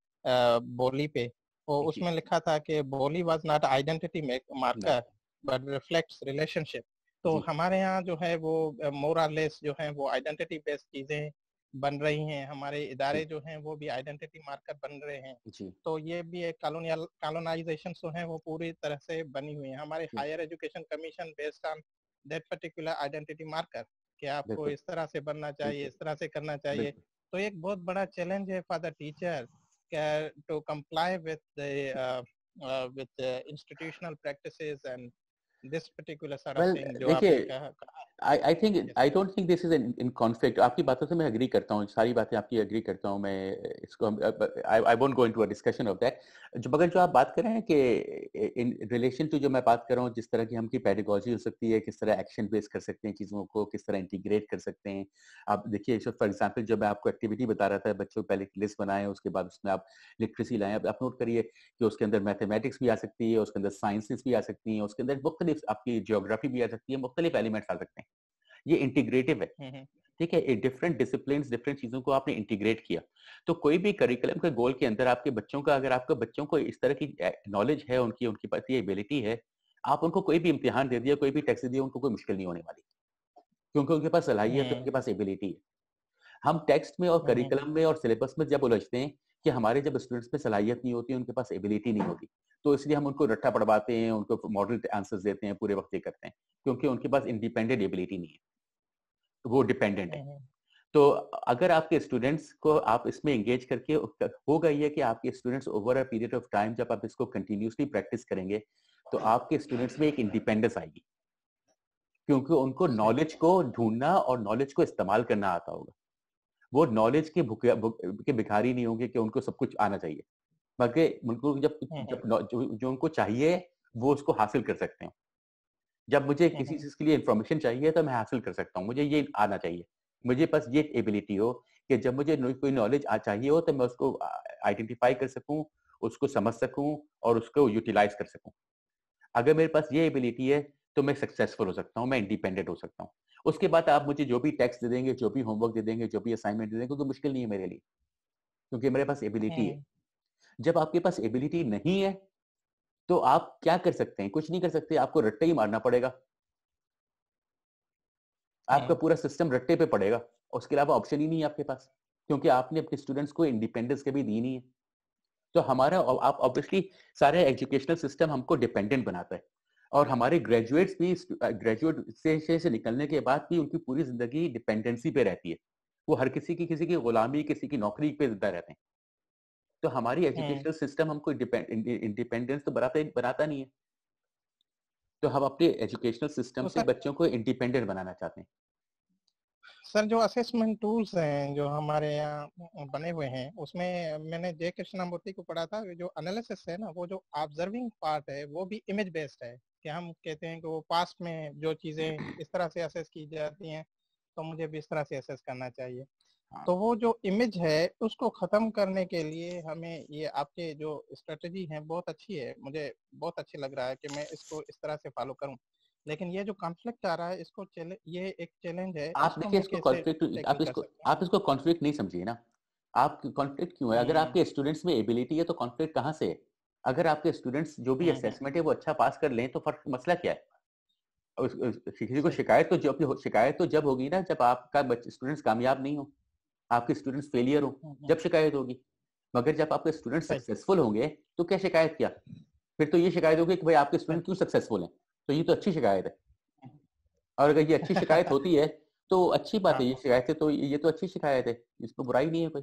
बोली पे, वो उसमें लिखा था कि बोली was not identity marker but reflects relationship. तो हमारे यहाँ जो है वो मोर और लेस जो है वो आइडेंटिटी बेस्ड चीजें बन रही हैं, हमारे इदारे जो हैं वो भी आइडेंटिटी मार्कर बन रहे हैं। तो ये भी एक कॉलोनाइजेशन जो है वो पूरी तरह से बनी हुई है। हमारे higher education commission based on that particular identity marker कि आपको इस तरह से बनना चाहिए, इस तरह से करना चाहिए। तो एक बहुत बड़ा चैलेंज है for the teacher to comply with institutional practices and this particular sort of thing जो आपने कहा। I don't think this is in conflict. आपकी बातों से मैं agree करता हूँ, सारी बातें आपकी agree करता हूँ मैं, इसको I won't go into a discussion of that. मगर जो आप बात कर रहे हैं कि in relation to जो मैं बात कर रहा हूँ, जिस तरह की हमकी pedagogy हो सकती है, किस तरह action based कर सकते हैं चीज़ों को, किस तरह integrate कर सकते हैं। आप देखिए, फॉर एग्जाम्पल जब मैं आपको एक्टिविटी बता रहा था, बच्चों पहले लिस्ट बनाएं, उसके बाद उसमें आप लिटरेसी लाएं। आप नोट करिए कि उसके अंदर मैथमेटिक्स भी आ सकती है, उसके अंदर साइंसेस भी आ सकती हैं, उसके अंदर मुख्तलिफ आपकी ज्योग्राफी भी आ सकती है, मुख्तलिफ एलिमेंट्स आ सकते हैं। ये इंटीग्रेटिव है, ठीक है। डिफरेंट डिसिप्लिन्स, डिफरेंट चीजों को आपने इंटीग्रेट किया। तो कोई भी करिकुलम के गोल के अंदर आपके बच्चों का, अगर आपके बच्चों को इस तरह की नॉलेज है, उनके पास ये एबिलिटी है, आप उनको कोई भी इम्तिहान दे दिया, कोई भी टेस्ट दे दिया, उनको कोई मुश्किल नहीं होने वाली। क्योंकि उनके पास सलाहियत है, उनके पास एबिलिटी है। हम टेक्स्ट में और करिकुलम में और सिलेबस में जब उलझते हैं कि हमारे जब स्टूडेंट्स में सलाहियत नहीं होती, उनके पास एबिलिटी नहीं होती, तो इसलिए हम उनको रट्टा पढ़वाते हैं, उनको मॉडल आंसर्स देते हैं, पूरे वक्त ये करते हैं, क्योंकि उनके पास इंडिपेंडेंट एबिलिटी नहीं है, वो डिपेंडेंट है। तो अगर आपके स्टूडेंट्स को आप इसमें एंगेज करके, होगा ये कि आपके students over a period of time जब आप इसको कंटिन्यूसली प्रैक्टिस करेंगे तो आपके स्टूडेंट्स में एक इंडिपेंडेंस आएगी, क्योंकि उनको नॉलेज को ढूंढना और नॉलेज को इस्तेमाल करना आता होगा। वो नॉलेज के के भिखारी नहीं होंगे कि उनको सब कुछ आना चाहिए, बल्कि उनको जो उनको चाहिए वो उसको हासिल कर सकते हैं। जब मुझे किसी चीज के लिए इंफॉर्मेशन चाहिए तो मैं हासिल कर सकता हूँ, मुझे ये आना चाहिए, मुझे बस ये एबिलिटी हो कि जब मुझे कोई नॉलेज चाहिए हो तो मैं उसको आइडेंटिफाई कर सकूं, उसको समझ सकूं और उसको यूटिलाइज कर सकूं। अगर मेरे पास ये एबिलिटी है तो मैं सक्सेसफुल हो सकता हूँ, मैं इंडिपेंडेंट हो सकता हूँ। उसके बाद आप मुझे जो भी टेक्स्ट दे देंगे, जो भी होमवर्क दे देंगे, जो भी असाइनमेंट दे देंगे, तो मुश्किल नहीं है मेरे लिए, क्योंकि मेरे पास एबिलिटी है। जब आपके पास एबिलिटी नहीं है तो आप क्या कर सकते हैं? कुछ नहीं कर सकते, आपको रट्टे ही मारना पड़ेगा। आपका पूरा सिस्टम रट्टे पे पड़ेगा, उसके अलावा ऑप्शन ही नहीं है आपके पास, क्योंकि आपने अपने स्टूडेंट्स को इंडिपेंडेंस कभी दी नहीं है। तो हमारा आप ऑब्वियसली सारे एजुकेशनल सिस्टम हमको डिपेंडेंट बनाता है, और हमारे ग्रेजुएट्स भी ग्रेजुएट से निकलने के बाद भी उनकी पूरी जिंदगी डिपेंडेंसी पे रहती है। वो हर किसी की गुलामी, किसी की नौकरी पे जिंदा रहते हैं। तो हमारी एजुकेशनल सिस्टम हमको इंडिपेंडेंस तो बनाता नहीं है। तो हम अपने एजुकेशनल सिस्टम से बच्चों को इंडिपेंडेंट बनाना चाहते हैं। सर, जो असेसमेंट टूल्स हैं जो हमारे यहाँ बने हुए हैं, उसमें मैंने जे कृष्णमूर्ति को पढ़ा था। जो एनालिसिस है ना, वो जो ऑब्जर्विंग पार्ट है वो भी इमेज बेस्ड है, कि हम कहते हैं कि वो पास्ट में जो चीजें इस तरह से असेस की जाती हैं तो मुझे भी इस तरह से असेस करना चाहिए। तो वो जो इमेज है उसको खत्म करने के लिए हमें ये आपके जो स्ट्रेटजी है बहुत अच्छी है, मुझे बहुत अच्छी लग रहा है कि मैं इसको इस तरह से फॉलो करूं। लेकिन ये जो कॉन्फ्लिक्ट आ रहा है, इसको ये एक चैलेंज है, आप इसको देखिए, मैं इसको कैसे कॉन्फ्लिक्ट टैकल कर सकता आप इसको कॉन्फ्लिक्ट नहीं समझिए ना। आप कॉन्फ्लिक्ट क्यों है? अगर आपके स्टूडेंट्स में एबिलिटी है तो कॉन्फ्लिक्ट कहाँ से है? अगर आपके स्टूडेंट्स जो भी असेसमेंट है वो अच्छा पास कर लें तो फर्क मसला क्या है? किसी को शिकायत तो जब होगी ना जब आपका स्टूडेंट्स कामयाब नहीं हो, आपके स्टूडेंट्स फेलियर हो, जब शिकायत होगी। मगर जब आपके स्टूडेंट सक्सेसफुल होंगे तो क्या शिकायत किया? फिर तो ये शिकायत होगी कि भाई आपके स्टूडेंट क्यों सक्सेसफुल हैं, तो ये तो अच्छी शिकायत है। और अगर ये अच्छी शिकायत होती है तो अच्छी बात है, ये शिकायत है तो ये तो अच्छी शिकायत है, इसमें बुराई नहीं है कोई।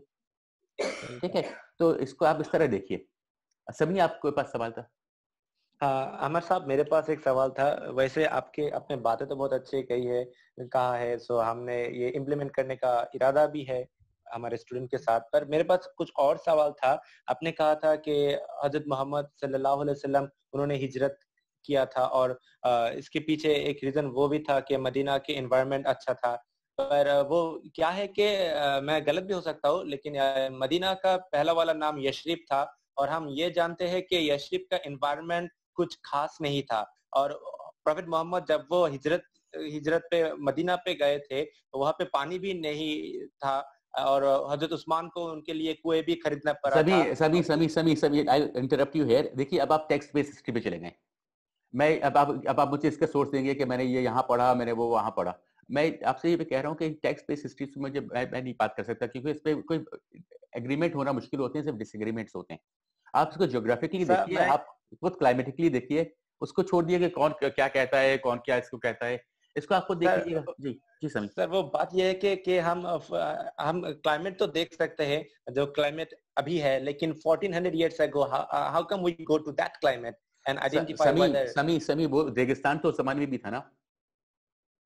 ठीक है, तो इसको आप इस तरह देखिए। समी, आपके पास सवाल था? अमर साहब, मेरे पास एक सवाल था। वैसे आपने बातें तो बहुत अच्छी कहा है, सो हमने ये इम्प्लीमेंट करने का इरादा भी है हमारे स्टूडेंट के साथ। पर मेरे पास कुछ और सवाल था। आपने कहा था कि हजरत मोहम्मद सल्लल्लाहु अलैहि वसल्लम उन्होंने हिजरत किया था, और इसके पीछे एक रीजन वो भी था कि मदीना के एनवायरनमेंट अच्छा था। पर वो क्या है कि मैं गलत भी हो सकता हूँ, लेकिन मदीना का पहला वाला नाम यशरिब था, और हम ये जानते हैं कि यशरिब का एनवायरनमेंट कुछ खास नहीं था। और प्रॉफेट मोहम्मद जब वो हिजरत पे मदीना पे गए थे तो वहाँ पे पानी भी नहीं था, और हजरत उस्मान को उनके लिए कुएं भी खरीदना पड़ा था। सभी आई इंटरप्ट यू हियर। देखिए, अब आप टेक्स्ट बेस्ड हिस्ट्री पे चले गए। मैं अब आप मुझे इसका सोर्स देंगे कि मैंने ये यहाँ पढ़ा, मैंने वो वहाँ पढ़ा। मैं आपसे ये कह रहा हूँ कि टेक्स्ट बेस्ड हिस्ट्री से मुझे मैं नहीं बात कर सकता, क्योंकि इस पे कोई एग्रीमेंट होना मुश्किल होते हैं, सिर्फ डिसएग्रीमेंट्स होते हैं। आप इसको ज्योग्राफिकली देखिए, आप खुद क्लाइमेटिकली देखिए, उसको छोड़ दिए कि कौन क्या कहता है, कौन क्या इसको कहता है, इसको आप खुद देख लीजिएगा। जी जी समी सर, वो बात ये है कि हम क्लाइमेट तो देख सकते हैं, जो क्लाइमेट अभी है, लेकिन 1400 years ago, how come we go to that climate and identify whether... समी वो रेगिस्तान तो उस जमाने में भी था ना?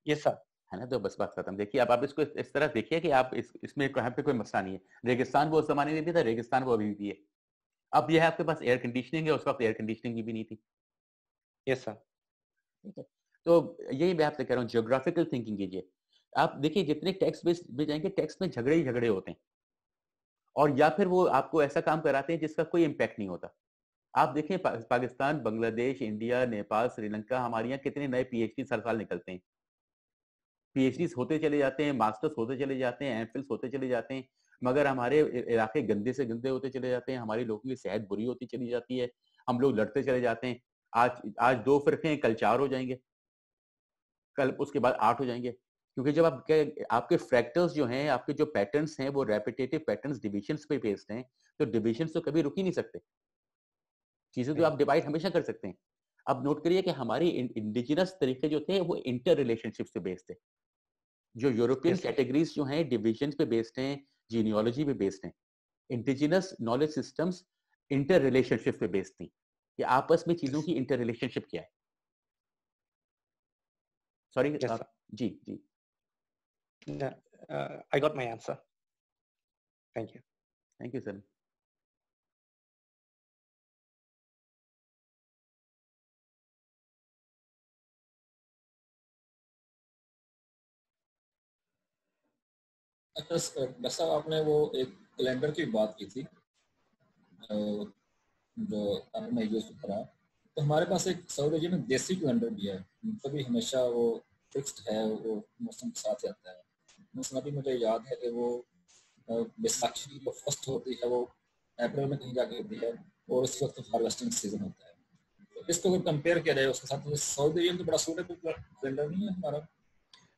Yes sir. है ना, तो बस बात खत्म। देखिए, अब आप इसको इस तरह देखिए कि आप इसमें यहाँ पे कोई मसला नहीं है। रेगिस्तान वो उस जमाने में भी था, रेगिस्तान वो अभी भी है। अब यह आपके पास एयर कंडीशनिंग है, उस वक्त एयर कंडीशनिंग भी नहीं थी। Yes sir. ठीक है, तो यही मैं आपसे कह रहा हूँ, ज्योग्राफिकल थिंकिंग कीजिए। आप देखिए, जितने टेक्स्ट बेस्ड में जाएंगे, टेक्स्ट में झगड़े ही झगड़े होते हैं, और या फिर वो आपको ऐसा काम कराते हैं जिसका कोई इम्पैक्ट नहीं होता। आप देखें, पाकिस्तान, बांग्लादेश, इंडिया, नेपाल, श्रीलंका, हमारे यहाँ कितने नए पीएचडी हर साल निकलते हैं। पीएचडी होते चले जाते हैं, मास्टर्स होते चले जाते हैं, एमफिल्स होते चले जाते हैं, मगर हमारे इलाके गंदे से गंदे होते चले जाते हैं, हमारी लोगों की सेहत बुरी होती चली जाती है, हम लोग लड़ते चले जाते हैं। आज 2 फिरके हैं, कल 4 हो जाएंगे, कल उसके बाद 8 हो जाएंगे। क्योंकि जब आपके फ्रैक्टल्स जो हैं, आपके जो पैटर्न्स हैं वो रेपिटेटिव पैटर्न्स डिविजन्स पे बेस्ड हैं, तो डिविजन्स तो कभी रुक ही नहीं सकते, चीजें तो आप डिवाइड हमेशा कर सकते हैं। अब नोट करिए कि हमारी इंडिजिनस तरीके जो थे वो इंटर रिलेशनशिप से बेस्ड थे। जो यूरोपियन कैटेगरीज जो हैं डिविजन पे बेस्ड हैं, जीनियोलॉजी पे बेस्ड हैं। Indigenous knowledge systems inter relationship पे बेस्ड थी, कि आपस में चीजों की इंटर रिलेशनशिप क्या है। Sorry ji ji I got my answer. Thank you. Thank you sir. अच्छा डॉक्टर साहब, आपने वो एक कैलेंडर की बात की थी जो आपने यूज करा, तो हमारे पास एक सऊदी अरब में देसी कैलेंडर भी है, कभी हमेशा वो फिक्स्ड है, वो मौसम के साथ आता है। मौसम अभी मुझे याद है कि वो बैसाखी की जो फर्स्ट होती है वो अप्रैल में कहीं जाके होती है, और उस वक्त हार्वेस्टिंग सीजन होता है। तो इसको अगर कंपेयर किया जाए उसके साथ, तो सऊदी अरब तो बड़ा सूटेबल कैलेंडर नहीं है हमारा।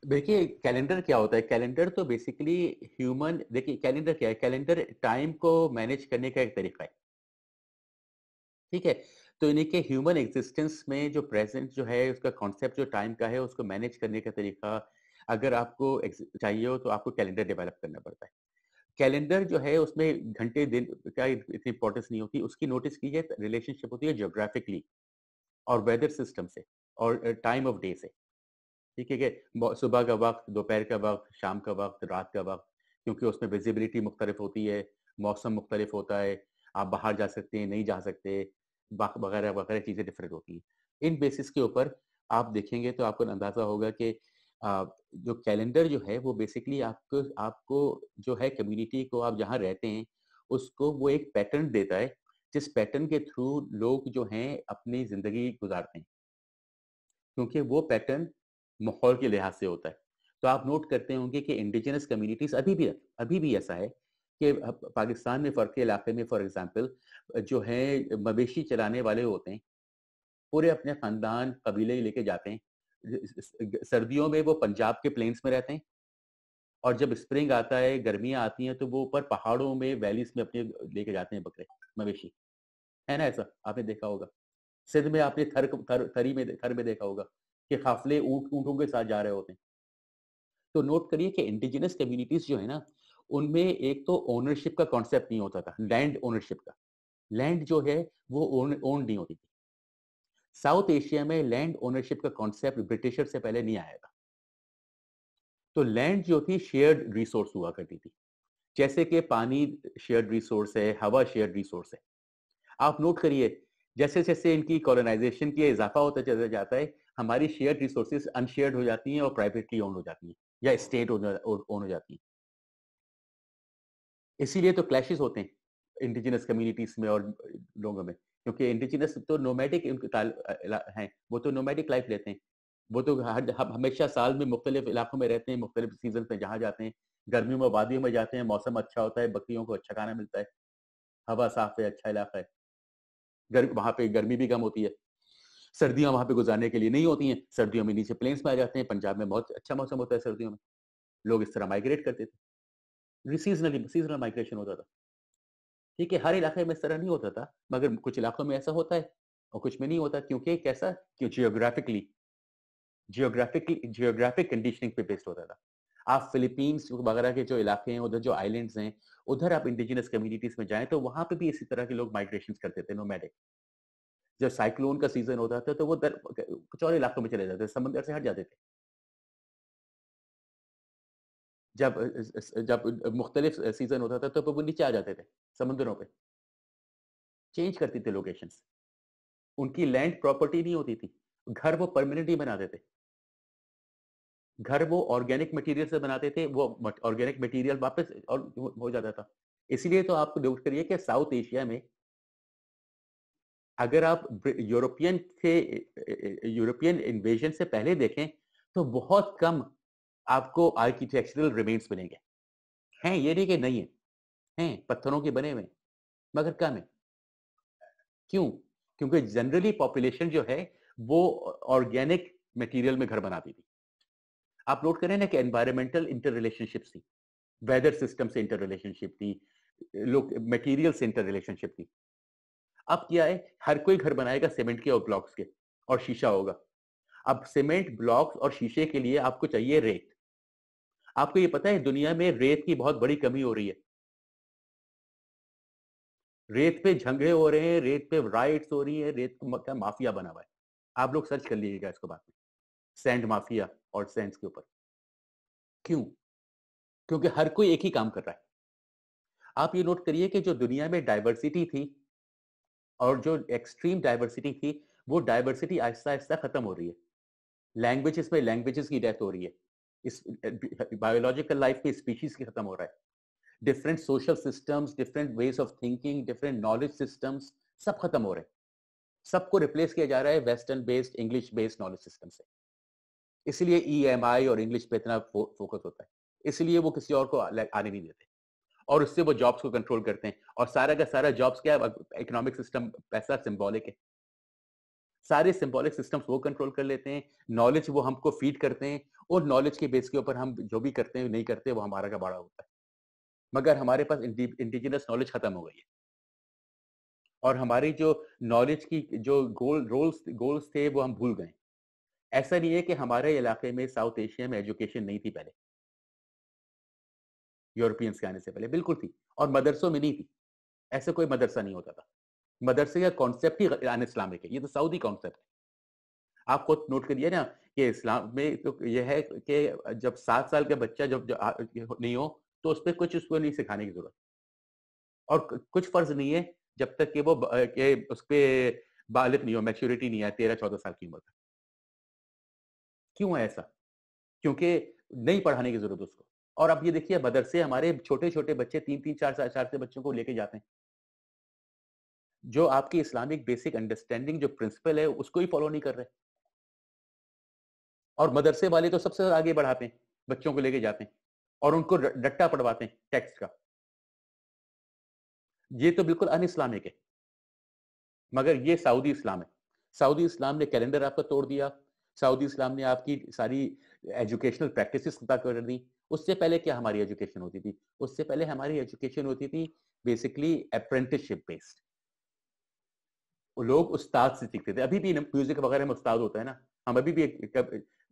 देखिए कैलेंडर क्या होता है, कैलेंडर तो बेसिकली ह्यूमन, देखिए कैलेंडर क्या है, कैलेंडर टाइम को मैनेज करने का एक तरीका है, ठीक है। तो इन्हीं के ह्यूमन एग्जिस्टेंस में जो प्रेजेंट जो है उसका कॉन्सेप्ट जो टाइम का है उसको मैनेज करने का तरीका अगर आपको चाहिए हो तो आपको कैलेंडर डेवलप करना पड़ता है। कैलेंडर जो है उसमें घंटे दिन का इतनी इंपॉर्टेंस नहीं होती, उसकी नोटिस कीजिए रिलेशनशिप होती है जियोग्राफिकली और वेदर सिस्टम से और टाइम ऑफ डे से, ठीक है कि सुबह का वक्त, दोपहर का वक्त, शाम का वक्त, रात का वक्त, क्योंकि उसमें विजिबिलिटी मुख्तलिफ होती है, मौसम मुख्तलिफ होता है, आप बाहर जा सकते हैं नहीं जा सकते, वगैरह वगैरह चीज़ें डिफरेंट होती हैं। इन बेसिस के ऊपर आप देखेंगे तो आपको अंदाज़ा होगा कि जो कैलेंडर जो है वो बेसिकली आपको आपको जो है कम्युनिटी को आप जहाँ रहते हैं उसको वो एक पैटर्न देता है, जिस पैटर्न के थ्रू लोग जो हैं अपनी ज़िंदगी गुजारते हैं, क्योंकि वो पैटर्न माहौल के लिहाज से होता है। तो आप नोट करते होंगे कि इंडिजिनस कम्युनिटीज अभी भी ऐसा है कि पाकिस्तान में फ़र्क के इलाके में फॉर एग्जांपल जो है मवेशी चलाने वाले होते हैं, पूरे अपने खानदान कबीले लेके जाते हैं। सर्दियों में वो पंजाब के प्लेन्स में रहते हैं, और जब स्प्रिंग आता है, गर्मियाँ आती हैं, तो वो ऊपर पहाड़ों में, वैलीज़ में अपने लेके जाते हैं बकरे, मवेशी। है ना ऐसा? आपने देखा होगा। सिंध में आपने थर में देखा होगा कि काफ़िले ऊँटों के साथ जा रहे होते हैं। तो नोट करिए कि इंडिजिनस कम्युनिटीज़ जो है ना, उनमें एक तो ओनरशिप का कॉन्सेप्ट नहीं होता था, लैंड ओनरशिप का। लैंड जो है वो ओन नहीं होती थी। साउथ एशिया में लैंड ओनरशिप का कॉन्सेप्ट ब्रिटिशर से पहले नहीं आया था। तो लैंड जो थी शेयर्ड रिसोर्स हुआ करती थी, जैसे कि पानी शेयर्ड रिसोर्स है, हवा शेयर्ड रिसोर्स है। आप नोट करिए जैसे जैसे इनकी कॉलोनाइजेशन की इजाफा होता चला जाता है, हमारी शेयर्ड रिसोर्सेज अनशेयर्ड हो जाती हैं और प्राइवेटली ओन हो जाती हैं या स्टेट ओन हो जाती हैं। इसीलिए तो क्लैशेस होते हैं इंडिजिनस कम्युनिटीज में और लोगों में, क्योंकि इंडिजिनस तो नोमैडिक हैं, वो तो नोमैडिक लाइफ लेते हैं, वो तो हमेशा साल में मुख्तलिफ इलाकों में रहते हैं, मुख्तलिफ सीजन में जहाँ जाते हैं। गर्मियों में वादियों में जाते हैं, मौसम अच्छा होता है, बकरियों को अच्छा खाना मिलता है, हवा साफ है, अच्छा इलाका है, वहाँ पे गर्मी भी कम होती है। सर्दियाँ वहाँ पे गुजारने के लिए नहीं होती हैं, सर्दियों में नीचे प्लेन्स में आ जाते हैं, पंजाब में बहुत अच्छा मौसम होता है सर्दियों में, लोग इस तरह माइग्रेट करते थे, सीजनल माइग्रेशन होता था। ठीक है, हर इलाके में इस तरह नहीं होता था, मगर कुछ इलाकों में ऐसा होता है और कुछ में नहीं होता। क्योंकि कैसा, कि जियोग्राफिक कंडीशनिंग पे बेस्ड होता था। आप फिलीपींस वगैरह के जो इलाके हैं, उधर जो आइलैंड्स हैं, उधर आप इंडिजिनस कम्युनिटीज में जाएं तो वहां पे भी इसी तरह के लोग माइग्रेशन करते थे, नोमैडिक। जब साइक्लोन का सीजन होता था तो वो कुछ और इलाकों में चले जाते थे, समंदर से हट जाते थे। जब जब मुख्तलिफ सीजन होता था तो वो नीचे आ जाते थे समुद्रों पे, चेंज करती थी लोकेशंस। उनकी लैंड प्रॉपर्टी नहीं होती थी, घर वो परमानेंटली बनाते थे, घर वो ऑर्गेनिक मटेरियल से बनाते थे, वो ऑर्गेनिक मटेरियल वापस और हो जाता था। इसीलिए तो आप नोट करिए कि साउथ एशिया में अगर आप यूरोपियन इन्वेजन से पहले देखें तो बहुत कम आपको आर्किटेक्चरल रिमेन्स मिलेंगे। हैं, ये नहीं कि नहीं है, हैं पत्थरों के बने हुए, मगर कम है। क्यों? क्योंकि जनरली पॉपुलेशन जो है वो ऑर्गेनिक मटेरियल में घर बनाती थी। आप नोट करें ना कि एनवायरमेंटल इंटर रिलेशनशिप्स थी, वेदर सिस्टम से इंटर रिलेशनशिप थी, लोग मटेरियल से इंटर रिलेशनशिप थी। अब क्या है, हर कोई घर बनाएगा सीमेंट के और ब्लॉक्स के, और शीशा होगा। अब सीमेंट, ब्लॉक्स और शीशे के लिए आपको चाहिए रेत। आपको ये पता है दुनिया में रेत की बहुत बड़ी कमी हो रही है। रेत पे झंगे हो रहे हैं, रेत पे राइट्स हो रही है, रेत का माफिया बना हुआ है। आप लोग सर्च कर लीजिएगा इसको बाद में, सैंड माफिया और सैंड्स के ऊपर। क्यों? क्योंकि हर कोई एक ही काम कर रहा है। आप ये नोट करिए कि जो दुनिया में डाइवर्सिटी थी और जो एक्सट्रीम डाइवर्सिटी थी, वो डाइवर्सिटी आहिस्ता आहिस्ता खत्म हो रही है। लैंग्वेजेस में लैंग्वेजेस की डेथ हो रही है, इस बायोलॉजिकल लाइफ के स्पीशीज की खत्म हो रहा है। Different social systems, different ways of thinking, different knowledge systems सब खत्म हो रहे हैं। सबको रिप्लेस किया जा रहा है western based, English based knowledge system से। इसलिए EMI और इंग्लिश पे इतना फोकस होता है, इसलिए वो किसी और को आने नहीं देते, और उससे वो जॉब्स को कंट्रोल करते हैं। और सारा का सारा जॉब्स क्या है, इकोनॉमिक सिस्टम, पैसा सिंबॉलिक है। सारे सिंबॉलिक सिस्टम्स वो कंट्रोल कर लेते हैं, नॉलेज वो हमको फीड करते हैं, और नॉलेज के बेस के ऊपर हम जो भी करते हैं नहीं करते वो हमारा का बाड़ा होता है। मगर हमारे पास इंडिजिनस नॉलेज खत्म हो गई है, और हमारी जो नॉलेज की जो गोल्स थे वो हम भूल गए। ऐसा नहीं है कि हमारे इलाके में, साउथ एशिया में एजुकेशन नहीं थी पहले, यूरोपियंस के आने से पहले बिल्कुल थी, और मदरसों में नहीं थी। ऐसे कोई मदरसा नहीं होता था। मदरसे का कॉन्सेप्ट ही अन इस्लामिक है, ये तो सऊदी कॉन्सेप्ट है। आप खुद नोट करिए ना कि इस्लाम में तो यह है कि जब 7 साल का बच्चा जब नहीं हो तो उस पर कुछ उसको नहीं सिखाने की जरूरत, और कुछ फर्ज नहीं है जब तक कि वो उस पर बालिग नहीं हो, मैच्योरिटी नहीं है 13-14 साल की उम्र तक। क्यों है ऐसा? क्योंकि नहीं पढ़ाने की जरूरत उसको। और अब ये देखिए मदरसे हमारे छोटे छोटे बच्चे 3-3, 4 से बच्चों को लेके जाते हैं, जो आपकी इस्लामिक बेसिक अंडरस्टैंडिंग जो प्रिंसिपल है उसको ही फॉलो नहीं कर रहे। और मदरसे वाले तो सबसे आगे बढ़ाते हैं, बच्चों को लेके जाते हैं और उनको रट्टा पढ़वाते हैं टेक्स्ट का। ये तो बिल्कुल अन इस्लामिक है। मगर ये सऊदी इस्लाम है। सऊदी इस्लाम ने कैलेंडर आपका तोड़ दिया, सऊदी इस्लाम ने आपकी सारी एजुकेशनल प्रैक्टिसेस खत्म कर दी। उससे पहले क्या हमारी एजुकेशन होती थी? उससे पहले हमारी एजुकेशन होती थी बेसिकली अप्रेंटिसशिप बेस्ड। लोग उस्ताद से सीखते थे। अभी भी म्यूजिक वगैरह में उस्ताद होता है ना, हम अभी भी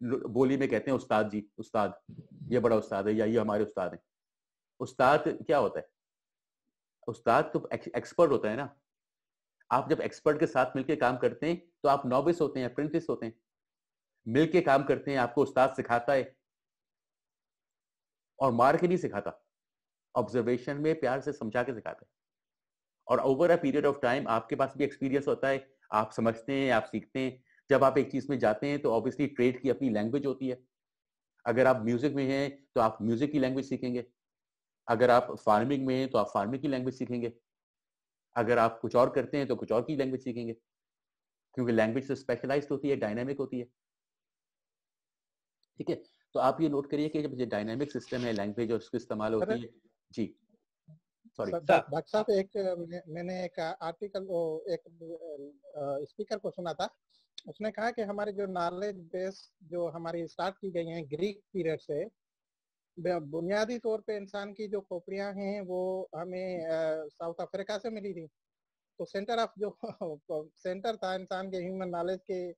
बोली में कहते हैं उस्ताद जी, उस्ताद, ये बड़ा उस्ताद है या ये हमारे उस्ताद हैं। उस्ताद क्या होता है? उस्ताद तो एक्सपर्ट होता है ना। आप जब एक्सपर्ट के साथ मिलकर काम करते हैं तो आप नॉविस होते हैं, अप्रेंटिस होते हैं। मिलके काम करते हैं, आपको उस्ताद सिखाता है और मार के नहीं सिखाता, ऑब्जर्वेशन में प्यार से समझा के सिखाता है। और over a period of time आपके पास भी एक्सपीरियंस होता है, आप समझते हैं, आप सीखते हैं। जब आप एक चीज में जाते हैं तो ऑब्वियसली ट्रेड की अपनी लैंग्वेज होती है। अगर आप म्यूजिक में हैं तो आप म्यूजिक की लैंग्वेज सीखेंगे, अगर आप फार्मिंग में हैं तो आप फार्मिंग की लैंग्वेज सीखेंगे, अगर आप कुछ और करते हैं तो कुछ और की लैंग्वेज सीखेंगे, क्योंकि लैंग्वेज तो स्पेशलाइज्ड होती है, डायनामिक होती है। ठीक है, तो आप ये नोट करिए कि जब ये डायनामिक सिस्टम है लैंग्वेज और उसकी इस्तेमाल होती है। जी सॉरी डॉक्टर साहब, मैंने एक आर्टिकल, एक स्पीकर को सुना था, उसने कहा कि हमारे जो नॉलेज बेस जो हमारी स्टार्ट की गई हैं ग्रीक पीरियड से, बुनियादी तौर पे इंसान की जो खोपड़ियां हैं वो हमें साउथ अफ्रीका से मिली थी। तो सेंटर ऑफ जो सेंटर था इंसान के ह्यूमन नॉलेज के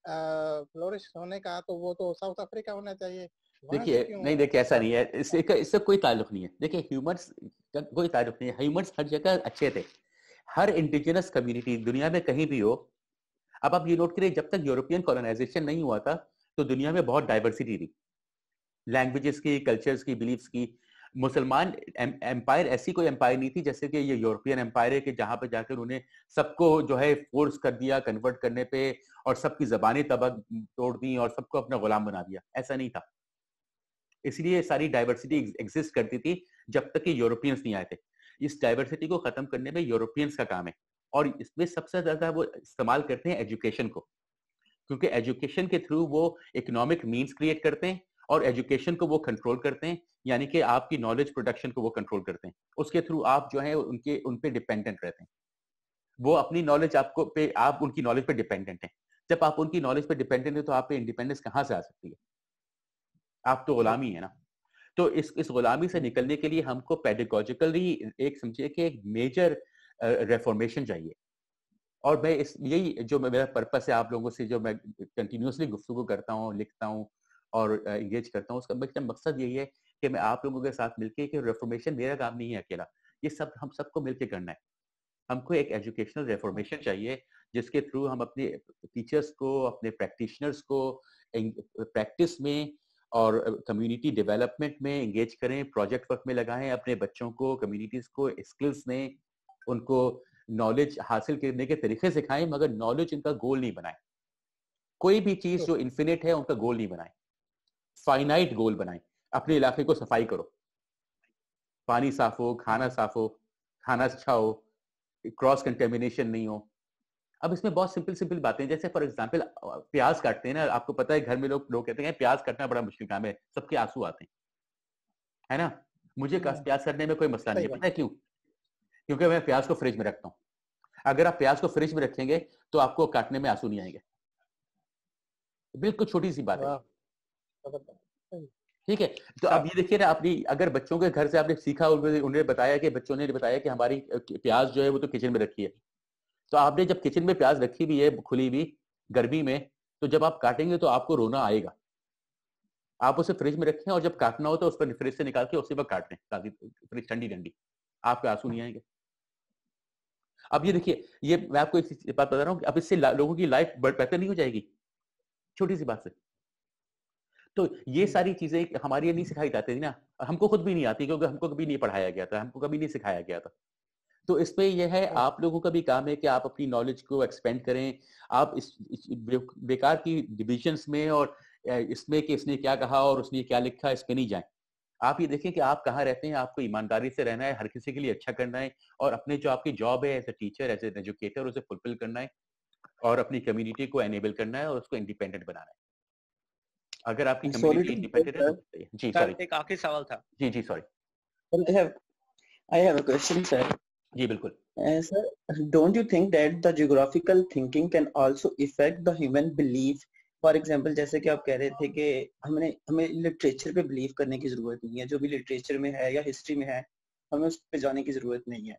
फ्लोरिश होने का, तो वो तो साउथ अफ्रीका होना चाहिए। देखिए नहीं, देखिए ऐसा नहीं है, इससे कोई ताल्लुक नहीं है। देखिए ह्यूमंस का कोई ताल्लुक नहीं है, ह्यूमंस हर जगह अच्छे थे, हर इंडिजिनस कम्युनिटी दुनिया में कहीं भी हो। अब आप ये नोट करिए, जब तक यूरोपियन कॉलोनाइजेशन नहीं हुआ था तो दुनिया में बहुत डाइवर्सिटी थी, लैंग्वेजेस की, कल्चर्स की, बिलीफ्स की। मुसलमान एम्पायर ऐसी कोई एम्पायर नहीं थी जैसे कि ये यूरोपियन एम्पायर है कि जहां पे जाकर उन्हें सबको जो है फोर्स कर दिया कन्वर्ट करने पे, और सबकी जबानी तबक तोड़ दी और सबको अपना गुलाम बना दिया। ऐसा नहीं था। इसलिए सारी डाइवर्सिटी एग्जिस्ट करती थी जब तक कि यूरोपियंस नहीं आए थे। इस डाइवर्सिटी को खत्म करने में यूरोपियंस का काम है, और इसमें सबसे ज्यादा वो इस्तेमाल करते हैं एजुकेशन को, क्योंकि एजुकेशन के थ्रू वो इकोनॉमिक मीन्स क्रिएट करते हैं और एजुकेशन को वो कंट्रोल करते हैं, यानी कि आपकी नॉलेज प्रोडक्शन को वो कंट्रोल करते हैं। उसके थ्रू आप जो है उन पे डिपेंडेंट रहते हैं। वो अपनी नॉलेज आपको पे, आप उनकी नॉलेज पे डिपेंडेंट हैं। जब आप उनकी नॉलेज पे डिपेंडेंट है तो आप पे इंडिपेंडेंस कहाँ से आ सकती है? आप तो गुलामी है ना। तो इस गुलामी से निकलने के लिए हमको पेडागोजिकली एक समझिए कि एक मेजर रेफॉर्मेशन चाहिए। और मैं इस यही जो मेरा पर्पस है आप लोगों से, जो मैं कंटिन्यूसली गुफ्तगू करता हूँ, लिखता हूँ और एंगेज करता हूँ, उसका मकसद यही है कि मैं आप लोगों के साथ मिलके, कि रेफॉर्मेशन मेरा काम नहीं है अकेला, ये सब हम सबको मिलके करना है। हमको एक एजुकेशनल रेफॉर्मेशन चाहिए जिसके थ्रू हम अपने टीचर्स को, अपने प्रैक्टिशनर्स को प्रैक्टिस में और कम्युनिटी डेवलपमेंट में एंगेज करें, प्रोजेक्ट वर्क में लगाएं, अपने बच्चों को, कम्युनिटीज को स्किल्स दें, उनको नॉलेज हासिल करने के तरीके सिखाएं, मगर नॉलेज इनका गोल नहीं बनाएं। कोई भी चीज जो इन्फिनिट है उनका गोल नहीं बनाएं, फाइनाइट गोल बनाएं। अपने इलाके को सफाई करो, पानी साफ हो, खाना अच्छा हो, क्रॉस कंटेमिनेशन नहीं हो। अब इसमें बहुत सिंपल बातें, जैसे फॉर एग्जांपल प्याज काटते हैं ना, आपको पता है घर में लोग कहते हैं प्याज काटना बड़ा मुश्किल काम है, सबके आंसू आते हैं, है ना। मुझे प्याज काटने में कोई मसला नहीं है, पता है क्यों? क्योंकि मैं प्याज को फ्रिज में रखता हूँ। अगर आप प्याज को फ्रिज में रखेंगे तो आपको काटने में आंसू नहीं आएंगे। बिल्कुल छोटी सी बात है, ठीक है। तो अब ये देखिए ना, अपनी अगर बच्चों के घर से आपने सीखा, उन्हें बताया कि बच्चों ने बताया कि हमारी प्याज जो है वो तो किचन में रखी है, तो आपने जब किचन में प्याज रखी भी है खुली हुई गर्मी में, तो जब आप काटेंगे तो आपको रोना आएगा। आप उसे फ्रिज में रखें और जब काटना हो तो उस पर फ्रिज से निकाल के उसी पर काट लें, ताकि फ्रिज ठंडी ठंडी, आपके आंसू नहीं आएंगे। अब ये देखिए, ये मैं आपको एक बात बता रहा हूँ, अब इससे लोगों की लाइफ बेहतर नहीं हो जाएगी, छोटी सी बात से। तो ये सारी चीजें हमारे लिए नहीं सिखाई जाती थी ना, हमको खुद भी नहीं आती, क्योंकि हमको कभी नहीं पढ़ाया गया था, हमको कभी नहीं सिखाया गया था। तो इसमें यह है, आप लोगों का भी काम है कि आप अपनी नॉलेज को एक्सपेंड करें। आप इस बेकार की डिविजन्स में और इसमें कि इसने क्या कहा और उसने क्या लिखा, इस पे नहीं जाएं। आप ये देखें कि आप कहाँ रहते हैं, आपको ईमानदारी से रहना है, हर किसी के लिए अच्छा करना है, और अपने जो आपकी जॉब है as a teacher, as an educator, उसे फुलफिल करना है, और अपनी कम्युनिटी को एनेबल करना है, और उसको इंडिपेंडेंट बनाना है। अगर आपकी कम्युनिटी इंडिपेंडेंट है तो जी सॉरी, एक आखिरी सवाल था। जी sorry, I have a question, sir. जी बिल्कुल। Sir, don't you think that the geographical thinking can also affect the human belief? For example, जैसे कि आप कह रहे थे कि हमें लिटरेचर पे बिलीव करने की जरूरत नहीं है, जो भी लिटरेचर में है या हिस्ट्री में है हमें उस पे जाने की जरूरत नहीं है।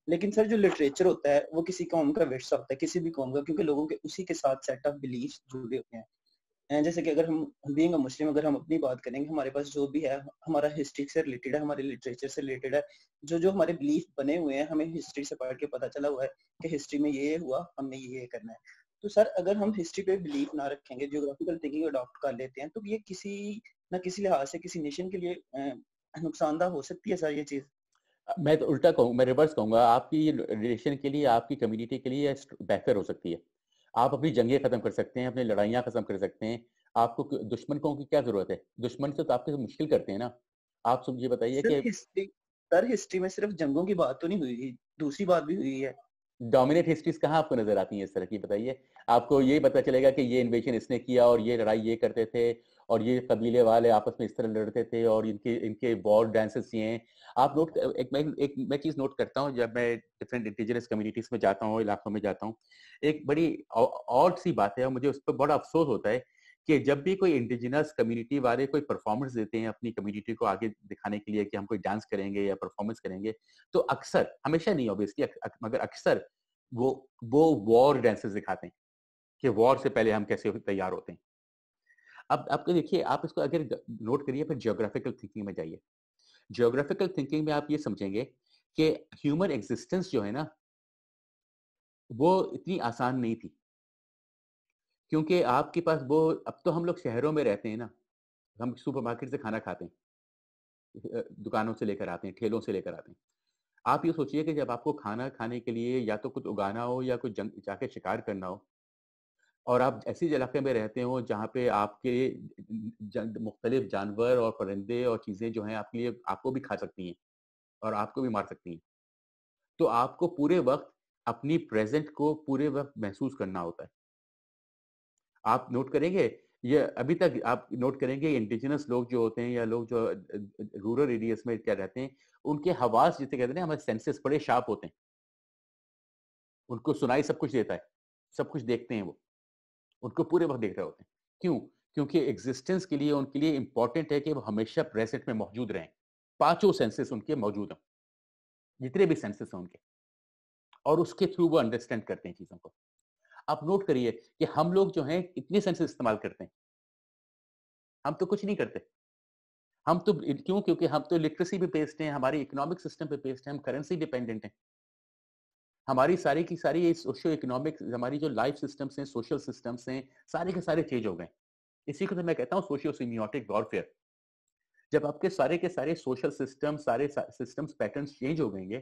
लेकिन सर, जो लिटरेचर होता है वो किसी कौम का विरसा होता है, किसी भी कौम का, क्योंकि लोगों के उसी के साथ सेट ऑफ बिलीफ जुड़े होते हैं। जैसे कि अगर हम बीइंग अ मुस्लिम, अगर हम अपनी बात करेंगे, हमारे पास जो भी है हमारा हिस्ट्री से रिलेटेड है, हमारे लिटरेचर से रिलेटेड है, जो हमारे बिलीफ बने हुए हैं, हमें हिस्ट्री से पढ़ के पता चला हुआ है कि हिस्ट्री में ये हुआ, हमने ये करना है। तो सर, अगर हम हिस्ट्री पे बिलीफ ना रखेंगे, जियोग्राफिकल थिंकिंग अडॉप्ट कर लेते हैं, तो ये किसी ना किसी लिहाज से किसी नेशन के लिए नुकसानदा हो सकती है सर ये चीज। मैं तो उल्टा कहूँ, मैं रिवर्स कहूंगा, आपकी रिलेशन के लिए, आपकी कम्युनिटी के लिए बेहतर हो सकती है। आप अपनी जंगें खत्म कर सकते हैं, अपनी लड़ाइयाँ खत्म कर सकते हैं। आपको दुश्मन को की क्या जरूरत है? दुश्मन से तो आपके मुश्किल करते हैं ना। आप ये बताइए कि हिस्ट्री में सिर्फ जंगों की बात तो नहीं हुई, दूसरी बात भी हुई है। डोमिनेट हिस्ट्रीज कहाँ आपको नजर आती है इस तरह की? बताइए, आपको ये पता चलेगा कि ये इन्वेजन इसने किया और ये लड़ाई ये करते थे और ये कबीले वाले आपस में इस तरह लड़ते थे और इनके वॉर डांसेस ये हैं। आप नोट, एक मैं चीज नोट करता हूँ जब मैं डिफरेंट इंडिजिनस कम्युनिटीज में जाता हूँ, इलाकों में जाता हूँ, एक बड़ी ऑड सी बात है और मुझे उस पर बड़ा अफसोस होता है कि जब भी कोई इंडिजिनस कम्युनिटी वाले कोई परफॉर्मेंस देते हैं अपनी कम्युनिटी को आगे दिखाने के लिए कि हम कोई डांस करेंगे या परफॉर्मेंस करेंगे, तो अक्सर, हमेशा नहीं ऑब्वियसली, मगर अक्सर वो वॉर डांसेस दिखाते हैं कि वॉर से पहले हम कैसे तैयार होते हैं। अब आपको देखिए, आप इसको अगर नोट करिए, फिर जियोग्राफिकल थिंकिंग में जाइए। जियोग्राफिकल थिंकिंग में आप ये समझेंगे कि ह्यूमन एग्जिस्टेंस जो है ना, वो इतनी आसान नहीं थी, क्योंकि आपके पास वो, अब तो हम लोग शहरों में रहते हैं ना, हम सुपरमार्केट से खाना खाते हैं, दुकानों से लेकर आते हैं, ठेलों से लेकर आते हैं। आप ये सोचिए कि जब आपको खाना खाने के लिए या तो कुछ उगाना हो या कुछ जाके शिकार करना हो, और आप ऐसी इलाके में रहते हो जहाँ पे आपके मुख्तलिफ जानवर और परिंदे और चीज़ें जो हैं आपके लिए, आपको भी खा सकती हैं और आपको भी मार सकती हैं, तो आपको पूरे वक्त अपनी प्रेजेंट को पूरे वक्त महसूस करना होता है। आप नोट करेंगे, ये अभी तक आप नोट करेंगे, इंडिजिनस लोग जो होते हैं या लोग जो रूरल एरियाज में क्या रहते हैं, उनके हवास जिसे कहते हैं, हमारे सेंसेस बड़े शार्प होते हैं, उनको सुनाई सब कुछ देता है, सब कुछ देखते हैं वो, उनको पूरे वक्त देख रहे होते हैं। क्यों? क्योंकि एग्जिस्टेंस के लिए उनके लिए इंपॉर्टेंट है कि वो हमेशा प्रेजेंट में मौजूद रहें, पांचों सेंसेस उनके मौजूद हों, जितने भी सेंसेस हैं उनके, और उसके थ्रू वो अंडरस्टैंड करते हैं चीजों को। आप नोट करिए कि हम लोग जो हैं कितने सेंसेस इस्तेमाल करते हैं, हम तो कुछ नहीं करते। हम तो क्यों? क्योंकि हम तो लिटरेसी पे बेस्ड हैं, हमारी इकोनॉमिक सिस्टम पे बेस्ड हैं, हम करेंसी डिपेंडेंट हैं। हमारी सारी की सारी ये सोशियो इकोनॉमिक, हमारी जो लाइफ सिस्टम्स हैं, सोशल सिस्टम्स हैं, सारे के सारे चेंज हो गए। इसी को तो मैं कहता हूँ सोशियो सिम्बियोटिक वॉरफेयर। जब आपके सारे के सारे सोशल सिस्टम, सारे सिस्टम्स पैटर्न्स चेंज हो गएंगे,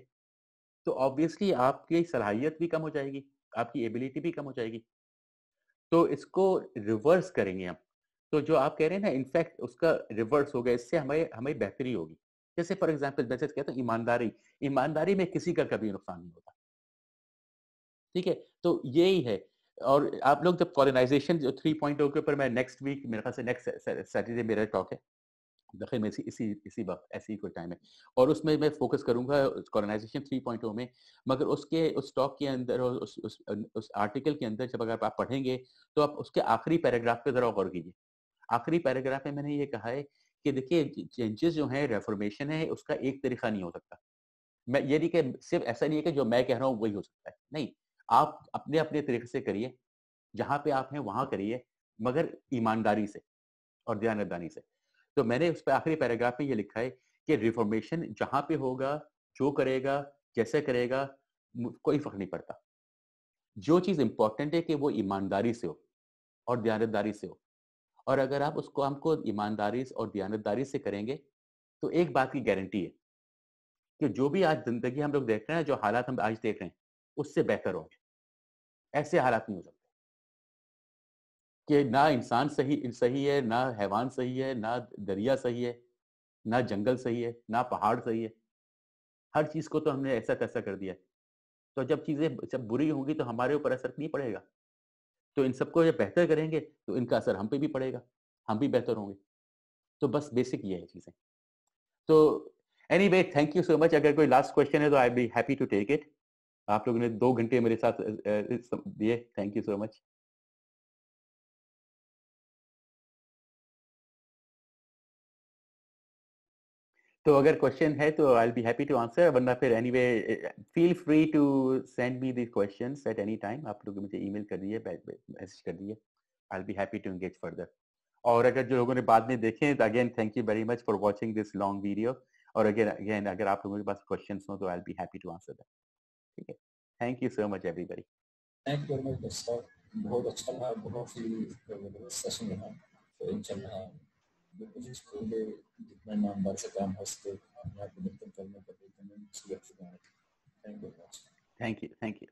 तो ऑब्वियसली आपकी सलाहियत भी कम हो जाएगी, आपकी एबिलिटी भी कम हो जाएगी। तो इसको रिवर्स करेंगे हम। तो जो आप कह रहे हैं ना, इनफैक्ट उसका रिवर्स होगा, इससे हमें हमें बेहतरी होगी। जैसे फॉर एग्जांपल मैं जैसे कहता हूँ ईमानदारी, ईमानदारी में किसी का कभी नुकसान नहीं होता, ठीक है? तो यही है। और आप लोग जब कॉलोनाइजेशन जो 3.0 के ऊपर मैं नेक्स्ट वीक, मेरे ख्याल से नेक्स्ट सैटरडे मेरा टॉक है, दखल में इसी वक्त ऐसी कोई टाइम है, और उसमें मैं फोकस करूंगा कॉलोनाइजेशन 3.0 में। मगर उसके उस टॉक के अंदर और उस आर्टिकल के अंदर जब अगर आप पढ़ेंगे तो आप उसके आखिरी पैराग्राफ पे जरा गौर कीजिए। आखिरी पैराग्राफ में मैंने ये कहा है कि देखिए चेंजेस जो है, रेफॉर्मेशन है, उसका एक तरीका नहीं हो सकता। मैं ये नहीं कि सिर्फ ऐसा नहीं है कि जो मैं कह रहा हूँ वही हो सकता है, नहीं, आप अपने अपने तरीके से करिए, जहां पे आप हैं वहां करिए, मगर ईमानदारी से और दयानतदानी से। तो मैंने उस पे आखिरी पैराग्राफ में ये लिखा है कि रिफॉर्मेशन जहां पे होगा, जो करेगा, कैसे करेगा, कोई फर्क नहीं पड़ता। जो चीज इंपॉर्टेंट है कि वो ईमानदारी से हो और दयानतदारी से हो। और अगर आप उसको हमको ईमानदारी और दयानतदारी से करेंगे, तो एक बात की गारंटी है कि जो भी आज जिंदगी हम लोग देख रहे हैं, जो हालात हम आज देख रहे हैं, उससे बेहतर होंगे। ऐसे हालात नहीं हो सकते कि ना इंसान सही सही है, ना हैवान सही है, ना दरिया सही है, ना जंगल सही है, ना पहाड़ सही है। हर चीज को तो हमने ऐसा तैसा कर दिया है। तो जब चीजें जब बुरी होंगी तो हमारे ऊपर असर नहीं पड़ेगा। तो इन सबको जब बेहतर करेंगे तो इनका असर हम पे भी पड़ेगा, हम भी बेहतर होंगे। तो बस बेसिक ये है चीजें। तो anyway, thank you so much. अगर कोई लास्ट क्वेश्चन है तो I be happy to take it. आप लोगों ने 2 घंटे मेरे साथ दिए, थैंक यू सो मच। तो अगर क्वेश्चन है तो I be happy to answer, वरना फिर anyway feel free to send me the questions at any time. आप लोग मुझे ईमेल कर दिए, मैसेज कर दिए, I be happy to engage further. और अगर जो लोगों ने बाद में देखे तो again thank you very much for watching this long video. और अगेन अगर आप लोगों के पास क्वेश्चंस हो तो I be happy to answer them. ठीक है, thank you so much everybody. Thank you very much sir, बहुत अच्छा रहा, बहुत ही सेशन रहा। तो इंशाल्लाह कोशिश करेंगे जितना ईमानदार से काम हो सके अपने आप को बेहतर करने का। Thank you very much. Thank you, thank you.